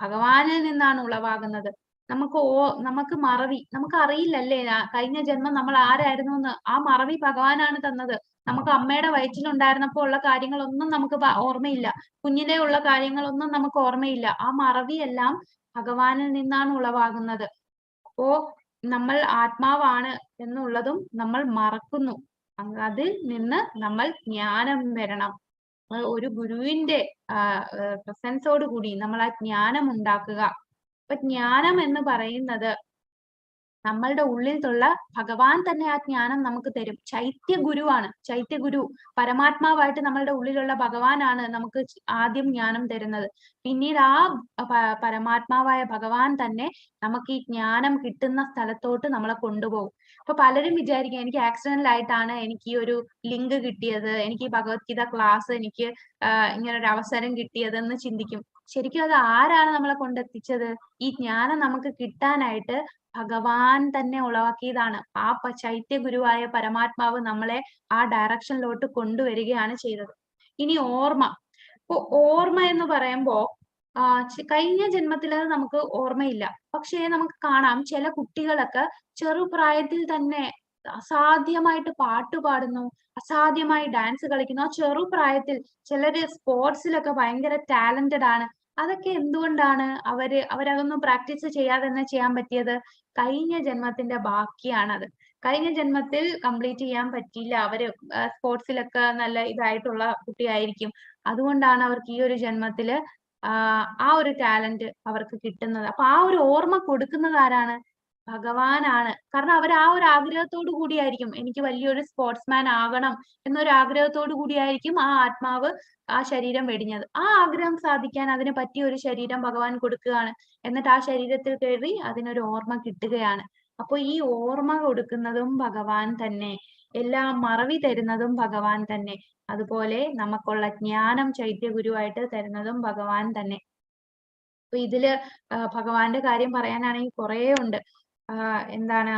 ഭഗവാനിൽ നിന്നാണ് ഉളവാകുന്നത്. നമുക്ക് മറവി, നമുക്ക് അറിയില്ലല്ലേ കഴിഞ്ഞ ജന്മം നമ്മൾ ആരായിരുന്നു എന്ന്. ആ മറവി ഭഗവാനാണ് തന്നത്. നമുക്ക് അമ്മയുടെ വയറ്റിലുണ്ടായിരുന്നപ്പോ ഉള്ള കാര്യങ്ങളൊന്നും നമുക്ക് ഓർമ്മയില്ല, കുഞ്ഞിലെ ഉള്ള കാര്യങ്ങളൊന്നും നമുക്ക് ഓർമ്മയില്ല. ആ മറവിയെല്ലാം ഭഗവാനിൽ നിന്നാണ് ഉളവാകുന്നത്. അപ്പോ നമ്മൾ ആത്മാവാണ് എന്നുള്ളതും നമ്മൾ മറക്കുന്നു. അതിൽ നിന്ന് നമ്മൾ ജ്ഞാനം വരണം. ഒരു ഗുരുവിന്റെ പ്രസൻസോട് കൂടി നമ്മൾ ആ ജ്ഞാനം ഉണ്ടാക്കുക. അപ്പൊ ജ്ഞാനം എന്ന് പറയുന്നത് നമ്മളുടെ ഉള്ളിലുള്ള ഭഗവാൻ തന്നെ ആ ജ്ഞാനം നമുക്ക് തരും. ചൈത്യ ഗുരുവാണ്. ചൈത്യ ഗുരു പരമാത്മാവായിട്ട് നമ്മളുടെ ഉള്ളിലുള്ള ഭഗവാനാണ് നമുക്ക് ആദ്യം ജ്ഞാനം തരുന്നത്. പിന്നീട് ആ പരമാത്മാവായ ഭഗവാൻ തന്നെ നമുക്ക് ഈ ജ്ഞാനം കിട്ടുന്ന സ്ഥലത്തോട്ട് നമ്മളെ കൊണ്ടുപോകും. അപ്പൊ പലരും വിചാരിക്കും എനിക്ക് ആക്സിഡന്റൽ ആയിട്ടാണ് എനിക്ക് ഈ ഒരു ലിങ്ക് കിട്ടിയത്, എനിക്ക് ഈ ഭഗവത്ഗീത ക്ലാസ്, എനിക്ക് ഇങ്ങനൊരു അവസരം കിട്ടിയതെന്ന് ചിന്തിക്കും. ശരിക്കും അത് ആരാണ് നമ്മളെ കൊണ്ടെത്തിച്ചത്? ഈ ജ്ഞാനം നമുക്ക് കിട്ടാനായിട്ട് ഭഗവാൻ തന്നെ ഉളവാക്കിയതാണ്. ആ ചൈത്യ ഗുരുവായ പരമാത്മാവ് നമ്മളെ ആ ഡയറക്ഷനിലോട്ട് കൊണ്ടുവരികയാണ് ചെയ്തത്. ഇനി ഓർമ്മ. ഇപ്പൊ ഓർമ്മ എന്ന് പറയുമ്പോ കഴിഞ്ഞ ജന്മത്തില് നമുക്ക് ഓർമ്മയില്ല. പക്ഷേ നമുക്ക് കാണാം ചില കുട്ടികളൊക്കെ ചെറുപ്രായത്തിൽ തന്നെ അസാധ്യമായിട്ട് പാട്ട് പാടുന്നു, അസാധ്യമായി ഡാൻസ് കളിക്കുന്നു. ആ ചെറുപ്രായത്തിൽ ചിലര് സ്പോർട്സിലൊക്കെ ഭയങ്കര ടാലന്റഡ് ആണ്. അതൊക്കെ എന്തുകൊണ്ടാണ്? അവരതൊന്നും പ്രാക്ടീസ് ചെയ്യാതെ തന്നെ ചെയ്യാൻ പറ്റിയത്? കഴിഞ്ഞ ജന്മത്തിന്റെ ബാക്കിയാണത്. കഴിഞ്ഞ ജന്മത്തിൽ കംപ്ലീറ്റ് ചെയ്യാൻ പറ്റിയില്ല. അവര് സ്പോർട്സിലൊക്കെ നല്ല ഇതായിട്ടുള്ള കുട്ടിയായിരിക്കും. അതുകൊണ്ടാണ് അവർക്ക് ഈ ഒരു ജന്മത്തില് ആ ഒരു ടാലന്റ് അവർക്ക് കിട്ടുന്നത്. അപ്പൊ ആ ഒരു ഓർമ്മ കൊടുക്കുന്നത് ആരാണ്? ഭഗവാനാണ്. കാരണം അവർ ആ ഒരു ആഗ്രഹത്തോടു കൂടിയായിരിക്കും, എനിക്ക് വലിയൊരു സ്പോർട്സ്മാൻ ആകണം എന്നൊരു ആഗ്രഹത്തോടു കൂടിയായിരിക്കും ആ ആത്മാവ് ആ ശരീരം വെടിഞ്ഞത്. ആ ആഗ്രഹം സാധിക്കാൻ അതിന് പറ്റിയ ഒരു ശരീരം ഭഗവാൻ കൊടുക്കുകയാണ്. എന്നിട്ട് ആ ശരീരത്തിൽ കയറി അതിനൊരു ഓർമ്മ കിട്ടുകയാണ്. അപ്പൊ ഈ ഓർമ്മ കൊടുക്കുന്നതും ഭഗവാൻ തന്നെ, എല്ലാം മറവി തരുന്നതും ഭഗവാൻ തന്നെ. അതുപോലെ നമുക്കുള്ള ജ്ഞാനം ചൈത്യ ഗുരുവായിട്ട് തരുന്നതും ഭഗവാൻ തന്നെ. അപ്പൊ ഇതില് ഭഗവാന്റെ കാര്യം പറയാനാണെങ്കിൽ കുറേ ഉണ്ട്. എന്താണ്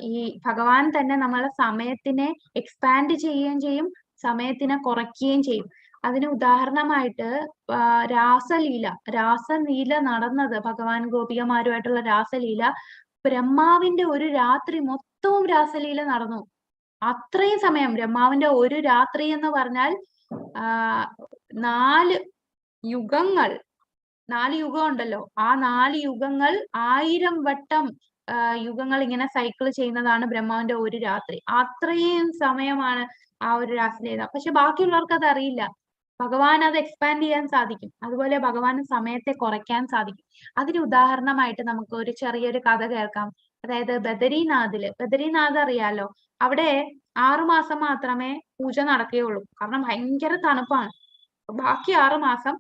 ഈ ഭഗവാൻ തന്നെ നമ്മളെ സമയത്തിനെ എക്സ്പാൻഡ് ചെയ്യുകയും ചെയ്യും, സമയത്തിനെ കുറയ്ക്കുകയും ചെയ്യും. അതിന് ഉദാഹരണമായിട്ട് രാസലീല നടന്നത്, ഭഗവാൻ ഗോപികമാരുമായിട്ടുള്ള രാസലീല, ബ്രഹ്മാവിന്റെ ഒരു രാത്രി മൊത്തവും രാസലീല നടന്നു. അത്രയും സമയം ബ്രഹ്മാവിന്റെ ഒരു രാത്രി എന്ന് പറഞ്ഞാൽ 4 യുഗങ്ങൾ, 4 യുഗം ഉണ്ടല്ലോ, ആ 4 യുഗങ്ങൾ 1000 വട്ടം യുഗങ്ങൾ ഇങ്ങനെ സൈക്കിൾ ചെയ്യുന്നതാണ് ബ്രഹ്മാവിന്റെ ഒരു രാത്രി. അത്രയും സമയമാണ് ആ ഒരു രാസലീല. പക്ഷെ ബാക്കിയുള്ളവർക്ക് അത് അറിയില്ല. ഭഗവാൻ അത് എക്സ്പാൻഡ് ചെയ്യാൻ സാധിക്കും. അതുപോലെ ഭഗവാന് സമയത്തെ കുറയ്ക്കാൻ സാധിക്കും. അതിന് ഉദാഹരണമായിട്ട് നമുക്ക് ഒരു ചെറിയൊരു കഥ കേൾക്കാം. അതായത് ബദരീനാഥ് അറിയാലോ, അവിടെ 6 മാസം മാത്രമേ പൂജ നടക്കുകയുള്ളൂ. കാരണം ഭയങ്കര തണുപ്പാണ്. ബാക്കി 6 മാസം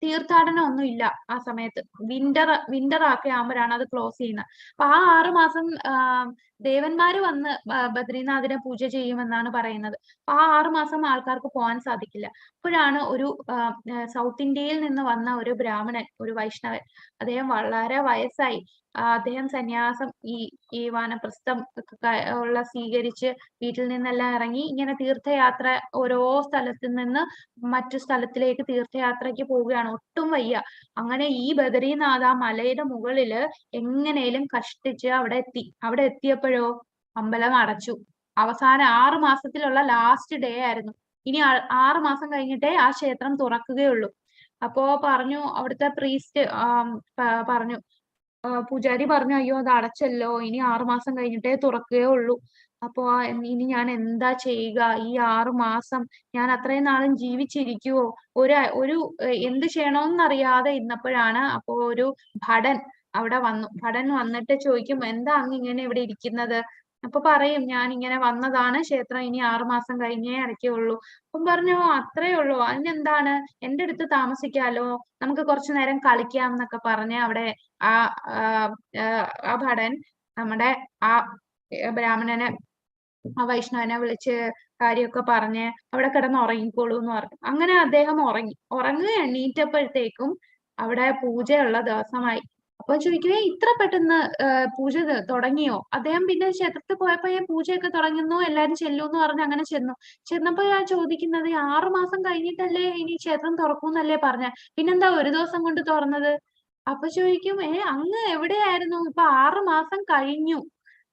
തീർത്ഥാടനം ഒന്നും ഇല്ല. ആ സമയത്ത് വിന്റർ ഒക്കെ ആകുമ്പോഴാണ് അത് ക്ലോസ് ചെയ്യുന്നത്. അപ്പൊ ആ 6 മാസം ദേവന്മാര് വന്ന് ബദ്രീനാഥിനെ പൂജ ചെയ്യുമെന്നാണ് പറയുന്നത്. അപ്പൊ ആ 6 മാസം ആൾക്കാർക്ക് പോകാൻ സാധിക്കില്ല. അപ്പോഴാണ് ഒരു സൗത്ത് ഇന്ത്യയിൽ നിന്ന് വന്ന ഒരു ബ്രാഹ്മണൻ, ഒരു വൈഷ്ണവൻ, അദ്ദേഹം വളരെ വയസ്സായി. അദ്ദേഹം സന്യാസം ഈ വാനപ്രസ്ഥം ഉള്ള സ്വീകരിച്ച് വീട്ടിൽ നിന്നെല്ലാം ഇറങ്ങി ഇങ്ങനെ തീർത്ഥയാത്ര, ഓരോ സ്ഥലത്ത് നിന്ന് മറ്റു സ്ഥലത്തിലേക്ക് തീർത്ഥയാത്രയ്ക്ക് പോവുകയാണ്. ഒട്ടും വയ്യ. അങ്ങനെ ഈ ബദരീനാഥ് ആ മലയുടെ മുകളില് എങ്ങനെയും കഷ്ടിച്ച് അവിടെ എത്തിയപ്പോഴോ അമ്പലം അടച്ചു. അവസാനം 6 മാസത്തിലുള്ള ലാസ്റ്റ് ഡേ ആയിരുന്നു. ഇനി 6 മാസം കഴിഞ്ഞിട്ടേ ആ ക്ഷേത്രം തുറക്കുകയുള്ളൂ. അപ്പോ പറഞ്ഞു, അവിടുത്തെ പ്രീസ്റ്റ് പറഞ്ഞു, പൂജാരി പറഞ്ഞു, അയ്യോ അത് അടച്ചല്ലോ, ഇനി 6 മാസം കഴിഞ്ഞിട്ടേ തുറക്കുകയുള്ളൂ. അപ്പോ ഇനി ഞാൻ എന്താ ചെയ്യുക? ഈ 6 മാസം ഞാൻ അത്രയും നാളും ജീവിച്ചിരിക്കുവോ? ഒരു എന്ത് ചെയ്യണമെന്നറിയാതെ ഇരുന്നപ്പോഴാണ് അപ്പോ ഒരു ഭടൻ അവിടെ വന്നു. ഭടൻ വന്നിട്ട് ചോദിക്കും, എന്താ അങ്ങ് ഇങ്ങനെ ഇവിടെ ഇരിക്കുന്നത്? അപ്പൊ പറയും, ഞാൻ ഇങ്ങനെ വന്നതാണ്, ക്ഷേത്രം ഇനി 6 മാസം കഴിഞ്ഞേ അടയ്ക്കുള്ളൂ. അപ്പം പറഞ്ഞു, അത്രേ ഉള്ളൂ, അതിനെന്താണ്, എന്റെ അടുത്ത് താമസിക്കാലോ, നമുക്ക് കുറച്ചു നേരം കളിക്കാം എന്നൊക്കെ പറഞ്ഞ് അവിടെ ആ ഭടൻ നമ്മുടെ ആ ബ്രാഹ്മണനെ, ആ വൈഷ്ണവനെ വിളിച്ച് കാര്യമൊക്കെ പറഞ്ഞ് അവിടെ കിടന്ന് ഉറങ്ങിക്കോളൂ എന്ന് പറഞ്ഞു. അങ്ങനെ അദ്ദേഹം എണീറ്റപ്പോഴത്തേക്കും അവിടെ പൂജയുള്ള ദിവസമായി. അപ്പൊ ചോദിക്കുവേ, ഇത്ര പെട്ടെന്ന് പൂജ തുടങ്ങിയോ? അദ്ദേഹം പിന്നെ ക്ഷേത്രത്തിൽ പോയപ്പോ പൂജയൊക്കെ തുടങ്ങുന്നു, എല്ലാരും ചെല്ലൂ എന്ന് പറഞ്ഞ് അങ്ങനെ ചെന്നപ്പോ ഞാൻ ചോദിക്കുന്നത്, 6 മാസം കഴിഞ്ഞിട്ടല്ലേ ഇനി ക്ഷേത്രം തുറക്കൂന്നല്ലേ പറഞ്ഞ, പിന്നെന്താ ഒരു ദിവസം കൊണ്ട് തുറന്നത്? അപ്പൊ ചോദിക്കും, അങ്ങ് എവിടെയായിരുന്നു? ഇപ്പൊ 6 മാസം കഴിഞ്ഞു.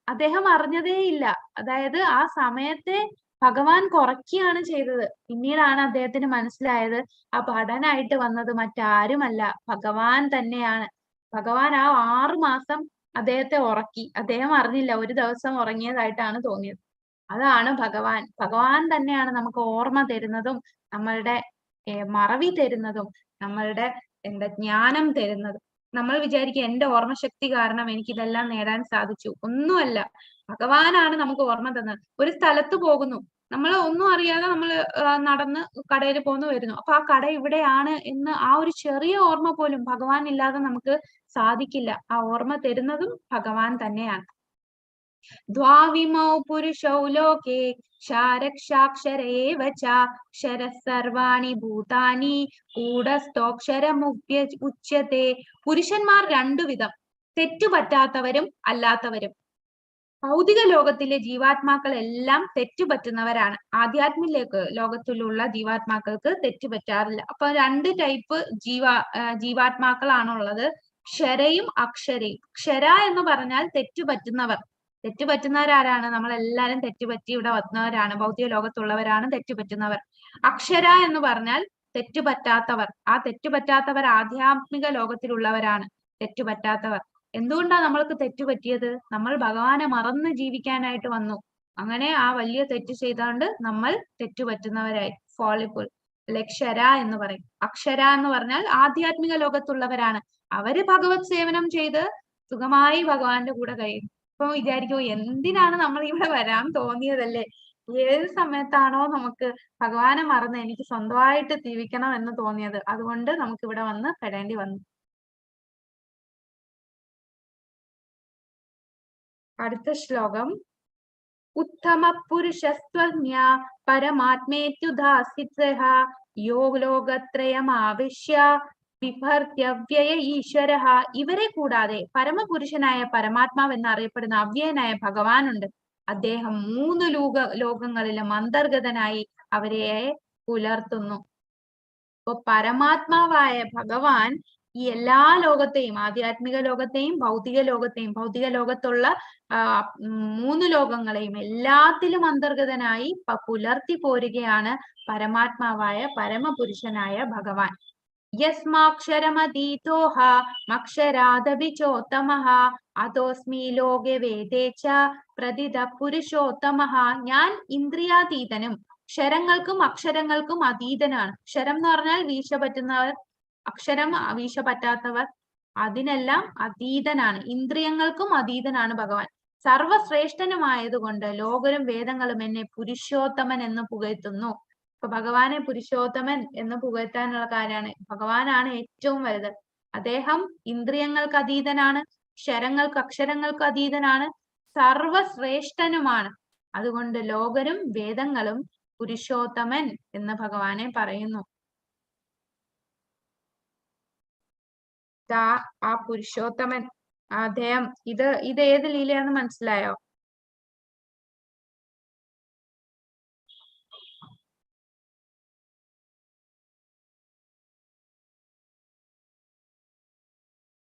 അദ്ദേഹം അറിഞ്ഞതേ ഇല്ല. അതായത് ആ സമയത്തെ ഭഗവാൻ കുറയ്ക്കുകയാണ് ചെയ്തത്. പിന്നീടാണ് അദ്ദേഹത്തിന് മനസ്സിലായത്, ആ ഭടനായിട്ട് വന്നത് മറ്റാരുമല്ല, ഭഗവാൻ തന്നെയാണ്. ഭഗവാൻ ആ 6 മാസം അദ്ദേഹത്തെ ഉറക്കി. അദ്ദേഹം അറിഞ്ഞില്ല, ഒരു ദിവസം ഉറങ്ങിയതായിട്ടാണ് തോന്നിയത്. അതാണ് ഭഗവാൻ. ഭഗവാൻ തന്നെയാണ് നമുക്ക് ഓർമ്മ തരുന്നതും നമ്മളുടെ മറവി തരുന്നതും നമ്മളുടെ ജ്ഞാനം തരുന്നതും. നമ്മൾ വിചാരിക്കും, എന്റെ ഓർമ്മശക്തി കാരണം എനിക്ക് ഇതെല്ലാം നേടാൻ സാധിച്ചു. ഒന്നുമല്ല, ഭഗവാനാണ് നമുക്ക് ഓർമ്മ തന്നത്. ഒരു സ്ഥലത്ത് പോകുന്നു, നമ്മൾ ഒന്നും അറിയാതെ നമ്മൾ നടന്ന് കടയിൽ പോന്നു വരുന്നു. അപ്പൊ ആ കട ഇവിടെയാണ് എന്ന് ആ ഒരു ചെറിയ ഓർമ്മ പോലും ഭഗവാൻ ഇല്ലാതെ നമുക്ക് സാധിക്കില്ല. ആ ഓർമ്മ തരുന്നതും ഭഗവാൻ തന്നെയാണ്. ദ്വാവിമൗ പുരുഷൗ ലോകേ ക്ഷാരക്ഷാക്ഷര ഏവ ച ക്ഷരഃ സർവാണി ഭൂതാനി കൂടസ്ഥോക്ഷരമുഖ്യ ഉച്യത്തെ. പുരുഷന്മാർ 2 വിധം, തെറ്റുപറ്റാത്തവരും അല്ലാത്തവരും. ഭൗതിക ലോകത്തിലെ ജീവാത്മാക്കൾ എല്ലാം തെറ്റുപറ്റുന്നവരാണ്. ആധ്യാത്മിക ലോകത്തിലുള്ള ജീവാത്മാക്കൾക്ക് തെറ്റുപറ്റാറില്ല. അപ്പൊ 2 ടൈപ്പ് ജീവാത്മാക്കളാണുള്ളത്, ക്ഷരയും അക്ഷരയും. ക്ഷര എന്ന് പറഞ്ഞാൽ തെറ്റുപറ്റുന്നവർ. തെറ്റുപറ്റുന്നവരാരാണ്? നമ്മളെല്ലാരും തെറ്റുപറ്റി ഇവിടെ വന്നവരാണ്. ഭൗതിക ലോകത്തുള്ളവരാണ് തെറ്റുപറ്റുന്നവർ. അക്ഷര എന്ന് പറഞ്ഞാൽ തെറ്റുപറ്റാത്തവർ. ആ തെറ്റുപറ്റാത്തവർ ആധ്യാത്മിക ലോകത്തിലുള്ളവരാണ് തെറ്റുപറ്റാത്തവർ. എന്തുകൊണ്ടാണ് നമ്മൾക്ക് തെറ്റുപറ്റിയത്? നമ്മൾ ഭഗവാനെ മറന്ന് ജീവിക്കാനായിട്ട് വന്നു. അങ്ങനെ ആ വലിയ തെറ്റ് ചെയ്തുകൊണ്ട് നമ്മൾ തെറ്റുപറ്റുന്നവരായി, ഫോളിഫുൾ. ക്ഷര എന്ന് പറയും. അക്ഷര എന്ന് പറഞ്ഞാൽ ആധ്യാത്മിക ലോകത്തുള്ളവരാണ്. അവര് ഭഗവത് സേവനം ചെയ്ത് സുഖമായി ഭഗവാന്റെ കൂടെ കഴിയും. ഇപ്പൊ വിചാരിക്കൂ, എന്തിനാണ് നമ്മൾ ഇവിടെ വരാൻ തോന്നിയതല്ലേ? ഏത് സമയത്താണോ നമുക്ക് ഭഗവാനെ മറന്ന് എനിക്ക് സ്വന്തമായിട്ട് ജീവിക്കണം എന്ന് തോന്നിയത്, അതുകൊണ്ട് നമുക്ക് ഇവിടെ വന്ന് പെടേണ്ടി വന്നു. അടുത്ത ശ്ലോകം. ഉത്തമ പുരുഷസ്ത്വജ്ഞ പരമാത്മേത്യുദാസിതഃ യോ ലോകത്രയമാവിശ്യ വിഭർത്യവ്യയ ഈശ്വരഃ. ഇവരെ കൂടാതെ പരമപുരുഷനായ പരമാത്മാവ് എന്നറിയപ്പെടുന്ന അവ്യയനായ ഭഗവാനുണ്ട്. അദ്ദേഹം 3 ലോകങ്ങളിലും അന്തർഗതനായി അവരെ പുലർത്തുന്നു. അപ്പൊ പരമാത്മാവായ ഭഗവാൻ ഈ എല്ലാ ലോകത്തെയും, ആധ്യാത്മിക ലോകത്തെയും ഭൗതിക ലോകത്തെയും, ഭൗതിക ലോകത്തുള്ള 3 ലോകങ്ങളെയും എല്ലാത്തിലും അന്തർഗതനായി പുലർത്തി പോരുകയാണ് പരമാത്മാവായ പരമപുരുഷനായ ഭഗവാൻ. യസ്മാക്ഷരമതീതോഹ മക്ഷരാദപി ചോത്തമഃ അതോസ്മി ലോകേ വേദേ ച പ്രതിത പുരുഷോത്തമഃ. ഞാൻ ഇന്ദ്രിയാതീതനും ക്ഷരങ്ങൾക്കും അക്ഷരങ്ങൾക്കും അതീതനാണ്. ക്ഷരം എന്ന് പറഞ്ഞാൽ വീശ പറ്റുന്നവർ, അക്ഷരം വീശ പറ്റാത്തവർ, അതിനെല്ലാം അതീതനാണ്. ഇന്ദ്രിയങ്ങൾക്കും അതീതനാണ് ഭഗവാൻ. സർവശ്രേഷ്ഠനുമായതുകൊണ്ട് ലോകരും വേദങ്ങളും എന്നെ പുരുഷോത്തമൻ എന്ന് പുകഴ്ത്തുന്നു. അപ്പൊ ഭഗവാനെ പുരുഷോത്തമൻ എന്ന് പുകഴ്ത്താനുള്ള കാര്യമാണ്, ഭഗവാനാണ് ഏറ്റവും വലുത്. അദ്ദേഹം ഇന്ദ്രിയങ്ങൾക്ക് അതീതനാണ്, ക്ഷരങ്ങൾക്ക് അക്ഷരങ്ങൾക്ക് അതീതനാണ്, സർവശ്രേഷ്ഠനുമാണ്. അതുകൊണ്ട് ലോകരും വേദങ്ങളും പുരുഷോത്തമൻ എന്ന് ഭഗവാനെ പറയുന്നു. ആ പുരുഷോത്തമൻ അദ്ദേഹം ഇത് ഏത് ലീലയാന്ന് മനസ്സിലായോ?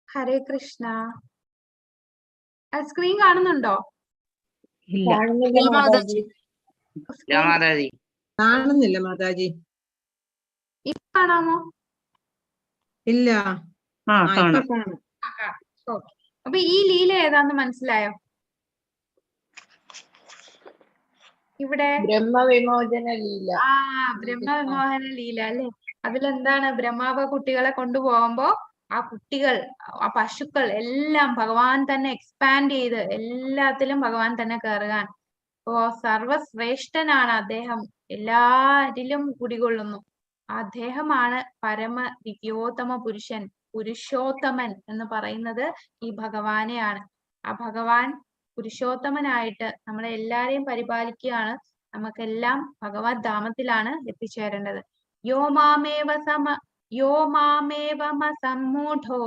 ഹരേ കൃഷ്ണ. സ്ക്രീൻ കാണുന്നുണ്ടോ? കാണുന്നില്ല മാതാജി. ഇപ്പൊ കാണാമോ? ഇല്ല. അപ്പൊ ഈ ലീല ഏതാന്ന് മനസ്സിലായോ? ഇവിടെ ബ്രഹ്മവിമോചന ലീല. ബ്രഹ്മവിമോചന ലീല അല്ലെ. അതിലെന്താണ്, ബ്രഹ്മാവ് കുട്ടികളെ കൊണ്ടുപോകുമ്പോ ആ കുട്ടികൾ, ആ പശുക്കൾ എല്ലാം ഭഗവാൻ തന്നെ എക്സ്പാൻഡ് ചെയ്ത് എല്ലാത്തിലും ഭഗവാൻ തന്നെ കയറുകയാണ്. അപ്പോ സർവശ്രേഷ്ഠനാണ് അദ്ദേഹം, എല്ലാരിലും കുടികൊള്ളുന്നു. അദ്ദേഹമാണ് പരമ ദിവ്യോത്തമ പുരുഷൻ, പുരുഷോത്തമൻ എന്ന് പറയുന്നത് ഈ ഭഗവാനെയാണ്. ആ ഭഗവാൻ പുരുഷോത്തമനായിട്ട് നമ്മളെ എല്ലാരെയും പരിപാലിക്കുകയാണ്. നമുക്കെല്ലാം ഭഗവത് ധാമത്തിലാണ് എത്തിച്ചേരേണ്ടത്. യോ മാമേവ സമ്മൂഢോ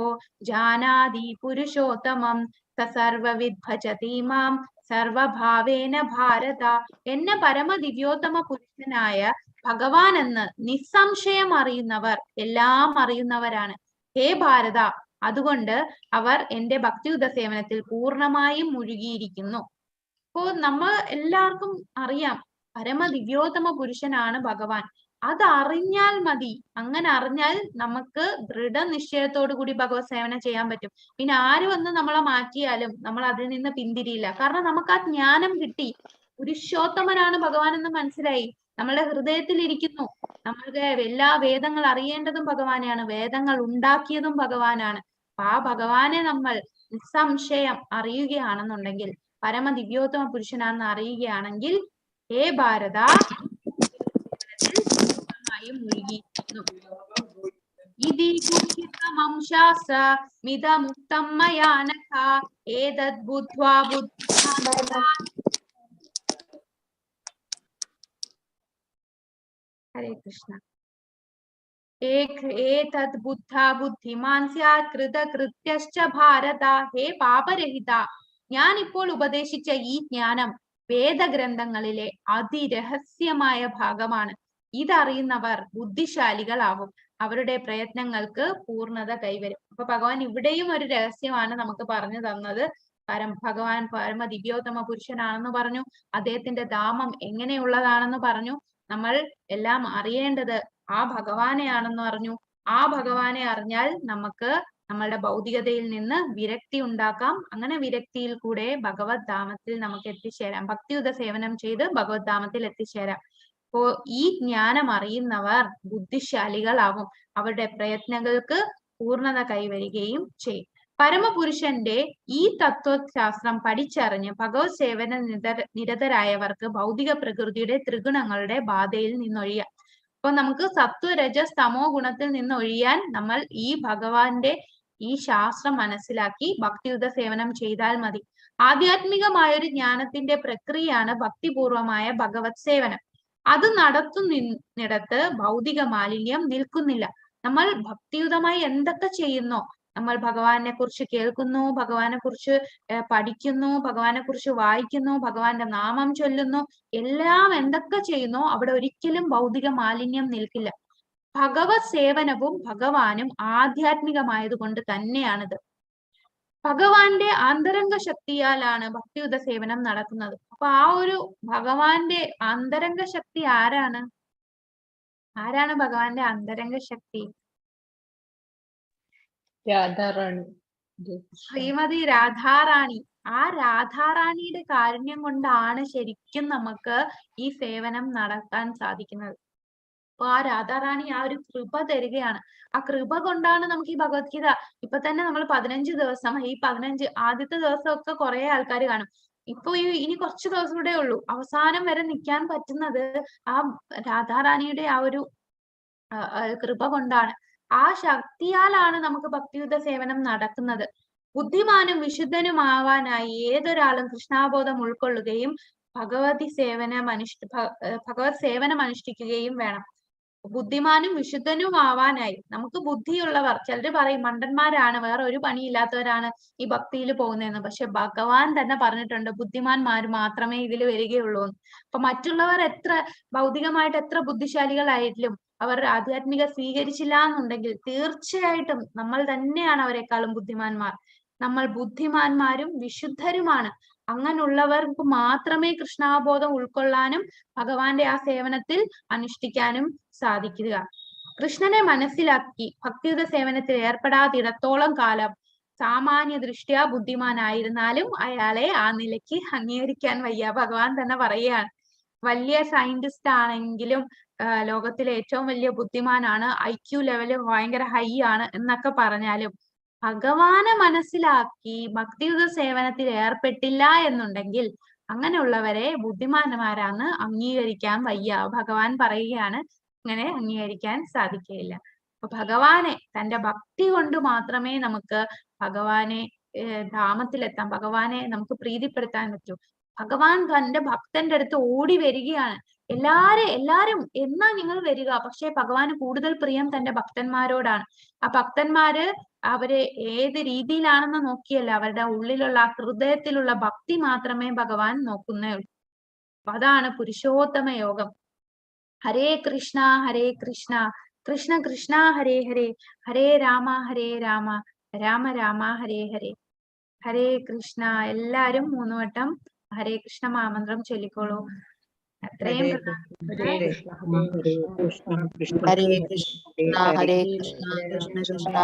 ജാനാതി പുരുഷോത്തമം സ സർവവിദ് ഭജതി മാം സർവഭാവേന ഭാരത. എന്നെ പരമ ദിവ്യോത്തമ പുരുഷനായ ഭഗവാൻ എന്ന് നിസ്സംശയം അറിയുന്നവർ എല്ലാം അറിയുന്നവരാണ്. ഹേ ഭാരത, അതുകൊണ്ട് അവർ എന്റെ ഭക്തിയുത സേവനത്തിൽ പൂർണ്ണമായും മുഴുകിയിരിക്കുന്നു. അപ്പോ നമ്മൾ എല്ലാവർക്കും അറിയാം പരമ ദിവ്യോത്തമ പുരുഷനാണ് ഭഗവാൻ. അതറിഞ്ഞാൽ മതി. അങ്ങനെ അറിഞ്ഞാൽ നമുക്ക് ദൃഢനിശ്ചയത്തോടു കൂടി ഭഗവത് സേവനം ചെയ്യാൻ പറ്റും. പിന്നെ ആര് വന്ന് നമ്മളെ മാറ്റിയാലും നമ്മൾ അതിൽ നിന്ന് പിന്തിരിയില്ല. കാരണം നമുക്ക് ആ ജ്ഞാനം കിട്ടി. പുരുഷോത്തമനാണ് ഭഗവാൻ എന്ന് മനസ്സിലായി. നമ്മളുടെ ഹൃദയത്തിൽ ഇരിക്കുന്നു. നമ്മൾക്ക് എല്ലാ വേദങ്ങൾ അറിയേണ്ടതും ഭഗവാനെയാണ്, വേദങ്ങൾ ഉണ്ടാക്കിയതും ഭഗവാനാണ്. ആ ഭഗവാനെ നമ്മൾ നിസ്സംശയം അറിയുകയാണെന്നുണ്ടെങ്കിൽ, പരമ ദിവ്യോത്തമ പുരുഷനാണെന്ന് അറിയുകയാണെങ്കിൽ, ഹേ ഭാരത, മുഴുകിയിരിക്കുന്നു. മിതമുക്തം മയാ നഖ ഏതദ് ബുദ്ധ്വാ ഹരേ കൃഷ്ണ. ഏതദ് ബുദ്ധാ ബുദ്ധിമാൻ സ്യാത് കൃതകൃത്യശ്ച ഭാരത. ഹേ പാപരഹിത, ഞാൻ ഇപ്പോൾ ഉപദേശിച്ച ഈ ജ്ഞാനം വേദഗ്രന്ഥങ്ങളിലെ അതിരഹസ്യമായ ഭാഗമാണ്. ഇതറിയുന്നവർ ബുദ്ധിശാലികളാവും, അവരുടെ പ്രയത്നങ്ങൾക്ക് പൂർണ്ണത കൈവരും. അപ്പൊ ഭഗവാൻ ഇവിടെയും ഒരു രഹസ്യമാണ് നമുക്ക് പറഞ്ഞു തന്നത്. ഭഗവാൻ പരമ ദിവ്യോത്തമ പുരുഷനാണെന്ന് പറഞ്ഞു, അദ്ദേഹത്തിന്റെ ധാമം എങ്ങനെയുള്ളതാണെന്ന് പറഞ്ഞു. നമ്മൾ എല്ലാം അറിയേണ്ടത് ആ ഭഗവാനെയാണെന്ന് പറഞ്ഞു. ആ ഭഗവാനെ അറിഞ്ഞാൽ നമുക്ക് നമ്മളുടെ ഭൗതികതയിൽ നിന്ന് വിരക്തി ഉണ്ടാക്കാം. അങ്ങനെ വിരക്തിയിൽ കൂടെ ഭഗവത് ധാമത്തിൽ നമുക്ക് എത്തിച്ചേരാം. ഭക്തിയുത സേവനം ചെയ്ത് ഭഗവത് ധാമത്തിൽ എത്തിച്ചേരാം. അപ്പോ ഈ ജ്ഞാനം അറിയുന്നവർ ബുദ്ധിശാലികളാവും, അവരുടെ പ്രയത്നങ്ങൾക്ക് പൂർണ്ണത കൈവരികയും ചെയ്യും. പരമപുരുഷന്റെ ഈ തത്വശാസ്ത്രം പഠിച്ചറിഞ്ഞ് ഭഗവത് സേവന നിരതരായവർക്ക് ഭൗതിക പ്രകൃതിയുടെ ത്രിഗുണങ്ങളുടെ ബാധയിൽ നിന്നൊഴിയാം. അപ്പൊ നമുക്ക് സത്വ രജസ് തമോ ഗുണത്തിൽ നിന്നൊഴിയാൻ നമ്മൾ ഈ ഭഗവാന്റെ ഈ ശാസ്ത്രം മനസ്സിലാക്കി ഭക്തിയുത സേവനം ചെയ്താൽ മതി. ആധ്യാത്മികമായൊരു ജ്ഞാനത്തിന്റെ പ്രക്രിയയാണ് ഭക്തിപൂർവമായ ഭഗവത് സേവനം. അത് നടത്തുന്നിടത്ത് ഭൗതിക മാലിന്യം നിൽക്കുന്നില്ല. നമ്മൾ ഭക്തിയുതമായി എന്തൊക്കെ ചെയ്യുന്നോ നമ്മൾ ഭഗവാനെ കുറിച്ച് കേൾക്കുന്നു, ഭഗവാനെ കുറിച്ച് പഠിക്കുന്നു, ഭഗവാനെ കുറിച്ച് വായിക്കുന്നു, ഭഗവാന്റെ നാമം ചൊല്ലുന്നു, എല്ലാം എന്തൊക്കെ ചെയ്യുന്നോ അവിടെ ഒരിക്കലും ഭൗതിക മാലിന്യം നിൽക്കില്ല. ഭഗവത് സേവനവും ഭഗവാനും ആധ്യാത്മികമായത് കൊണ്ട് തന്നെയാണിത്. ഭഗവാന്റെ ആന്തരംഗ ശക്തിയാലാണ് ഭക്തിയുത സേവനം നടക്കുന്നത്. അപ്പൊ ആ ഒരു ഭഗവാന്റെ ആന്തരംഗ ശക്തി ആരാണ്? ആരാണ് ഭഗവാന്റെ ആന്തരംഗ ശക്തി? രാധാറാണി. ശ്രീമതി രാധാറാണി. ആ രാധാറാണിയുടെ കാരുണ്യം കൊണ്ടാണ് ശരിക്കും നമുക്ക് ഈ സേവനം നടത്താൻ സാധിക്കുന്നത്. അപ്പൊ ആ രാധാറാണി ആ ഒരു കൃപ തരികയാണ്. ആ കൃപ കൊണ്ടാണ് നമുക്ക് ഈ ഭഗവത്ഗീത ഇപ്പൊ തന്നെ നമ്മൾ 15 ദിവസം, ഈ 15 ആദ്യത്തെ ദിവസമൊക്കെ കുറെ ആൾക്കാർ കാണും. ഇപ്പൊ ഇനി കുറച്ച് ദിവസം കൂടെ ഉള്ളൂ അവസാനം വരെ നിൽക്കാൻ പറ്റുന്നത് ആ രാധാറാണിയുടെ ആ ഒരു കൃപ കൊണ്ടാണ്. ആ ശക്തിയാലാണ് നമുക്ക് ഭക്തിയുത സേവനം നടക്കുന്നത്. ബുദ്ധിമാനും വിശുദ്ധനുമാവാനായി ഏതൊരാളും കൃഷ്ണാബോധം ഉൾക്കൊള്ളുകയും ഭഗവത് സേവനം അനുഷ്ഠിക്കുകയും വേണം. ബുദ്ധിമാനും വിശുദ്ധനുമാവാനായി നമുക്ക് ബുദ്ധിയുള്ളവർ, ചിലര് പറയും മണ്ടന്മാരാണ്, വേറെ ഒരു പണിയില്ലാത്തവരാണ് ഈ ഭക്തിയിൽ പോകുന്നതെന്ന്. പക്ഷെ ഭഗവാൻ തന്നെ പറഞ്ഞിട്ടുണ്ട് ബുദ്ധിമാന്മാർ മാത്രമേ ഇതിൽ വരികയുള്ളൂ എന്ന്. അപ്പൊ മറ്റുള്ളവർ എത്ര ഭൗതികമായിട്ട് എത്ര ബുദ്ധിശാലികളായിട്ടും അവർ ആധ്യാത്മിക സ്വീകരിച്ചില്ല എന്നുണ്ടെങ്കിൽ തീർച്ചയായിട്ടും നമ്മൾ തന്നെയാണ് അവരെക്കാളും ബുദ്ധിമാന്മാർ. നമ്മൾ ബുദ്ധിമാന്മാരും വിശുദ്ധരുമാണ്. അങ്ങനെയുള്ളവർക്ക് മാത്രമേ കൃഷ്ണാബോധം ഉൾക്കൊള്ളാനും ഭഗവാന്റെ ആ സേവനത്തിൽ അനുഷ്ഠിക്കാനും സാധിക്കുക. കൃഷ്ണനെ മനസ്സിലാക്കി ഭക്തിയുത സേവനത്തിൽ ഏർപ്പെടാത്തിടത്തോളം കാലം സാമാന്യ ദൃഷ്ട്യാ ബുദ്ധിമാനായിരുന്നാലും അയാളെ ആ നിലയ്ക്ക് അംഗീകരിക്കാൻ വയ്യ. ഭഗവാൻ തന്നെ പറയുകയാണ്, വലിയ സയന്റിസ്റ്റ് ആണെങ്കിലും ലോകത്തിലെ ഏറ്റവും വലിയ ബുദ്ധിമാനാണ്, IQ ലെവല് ഭയങ്കര ഹൈ ആണ് എന്നൊക്കെ പറഞ്ഞാലും ഭഗവാനെ മനസ്സിലാക്കി ഭക്തിയുത സേവനത്തിൽ ഏർപ്പെട്ടില്ല എന്നുണ്ടെങ്കിൽ അങ്ങനെയുള്ളവരെ ബുദ്ധിമാന്മാരാന്ന് അംഗീകരിക്കാൻ വയ്യ. ഭഗവാൻ പറയുകയാണ്, അങ്ങനെ അംഗീകരിക്കാൻ സാധിക്കുകയില്ല. അപ്പൊ ഭഗവാനെ തന്റെ ഭക്തി കൊണ്ട് മാത്രമേ നമുക്ക് ഭഗവാനെ ധാമത്തിലെത്താൻ, ഭഗവാനെ നമുക്ക് പ്രീതിപ്പെടുത്താൻ പറ്റൂ. ഭഗവാൻ തന്റെ ഭക്തന്റെ അടുത്ത് ഓടി വരികയാണ്. എല്ലാരും എന്നാ നിങ്ങൾ വരിക. പക്ഷെ ഭഗവാന് കൂടുതൽ പ്രിയം തന്റെ ഭക്തന്മാരോടാണ്. ആ ഭക്തന്മാര് അവര് ഏത് രീതിയിലാണെന്ന് നോക്കിയല്ല, അവരുടെ ഉള്ളിലുള്ള ആ ഹൃദയത്തിലുള്ള ഭക്തി മാത്രമേ ഭഗവാൻ നോക്കുന്നേ ഉള്ളൂ. അതാണ് പുരുഷോത്തമ യോഗം. ഹരേ കൃഷ്ണ കൃഷ്ണ കൃഷ്ണ ഹരേ ഹരേ, ഹരേ രാമ രാമ രാമ ഹരേ ഹരേ. ഹരേ കൃഷ്ണ. എല്ലാരും 3 വട്ടം ഹരേ കൃഷ്ണ മഹാമന്ത്രം ചൊല്ലിക്കോളൂ. അത്രയും ഹരേ കൃഷ്ണ ഹരേ കൃഷ്ണ ഹരേ കൃഷ്ണ ഹരേ കൃഷ്ണ കൃഷ്ണ കൃഷ്ണ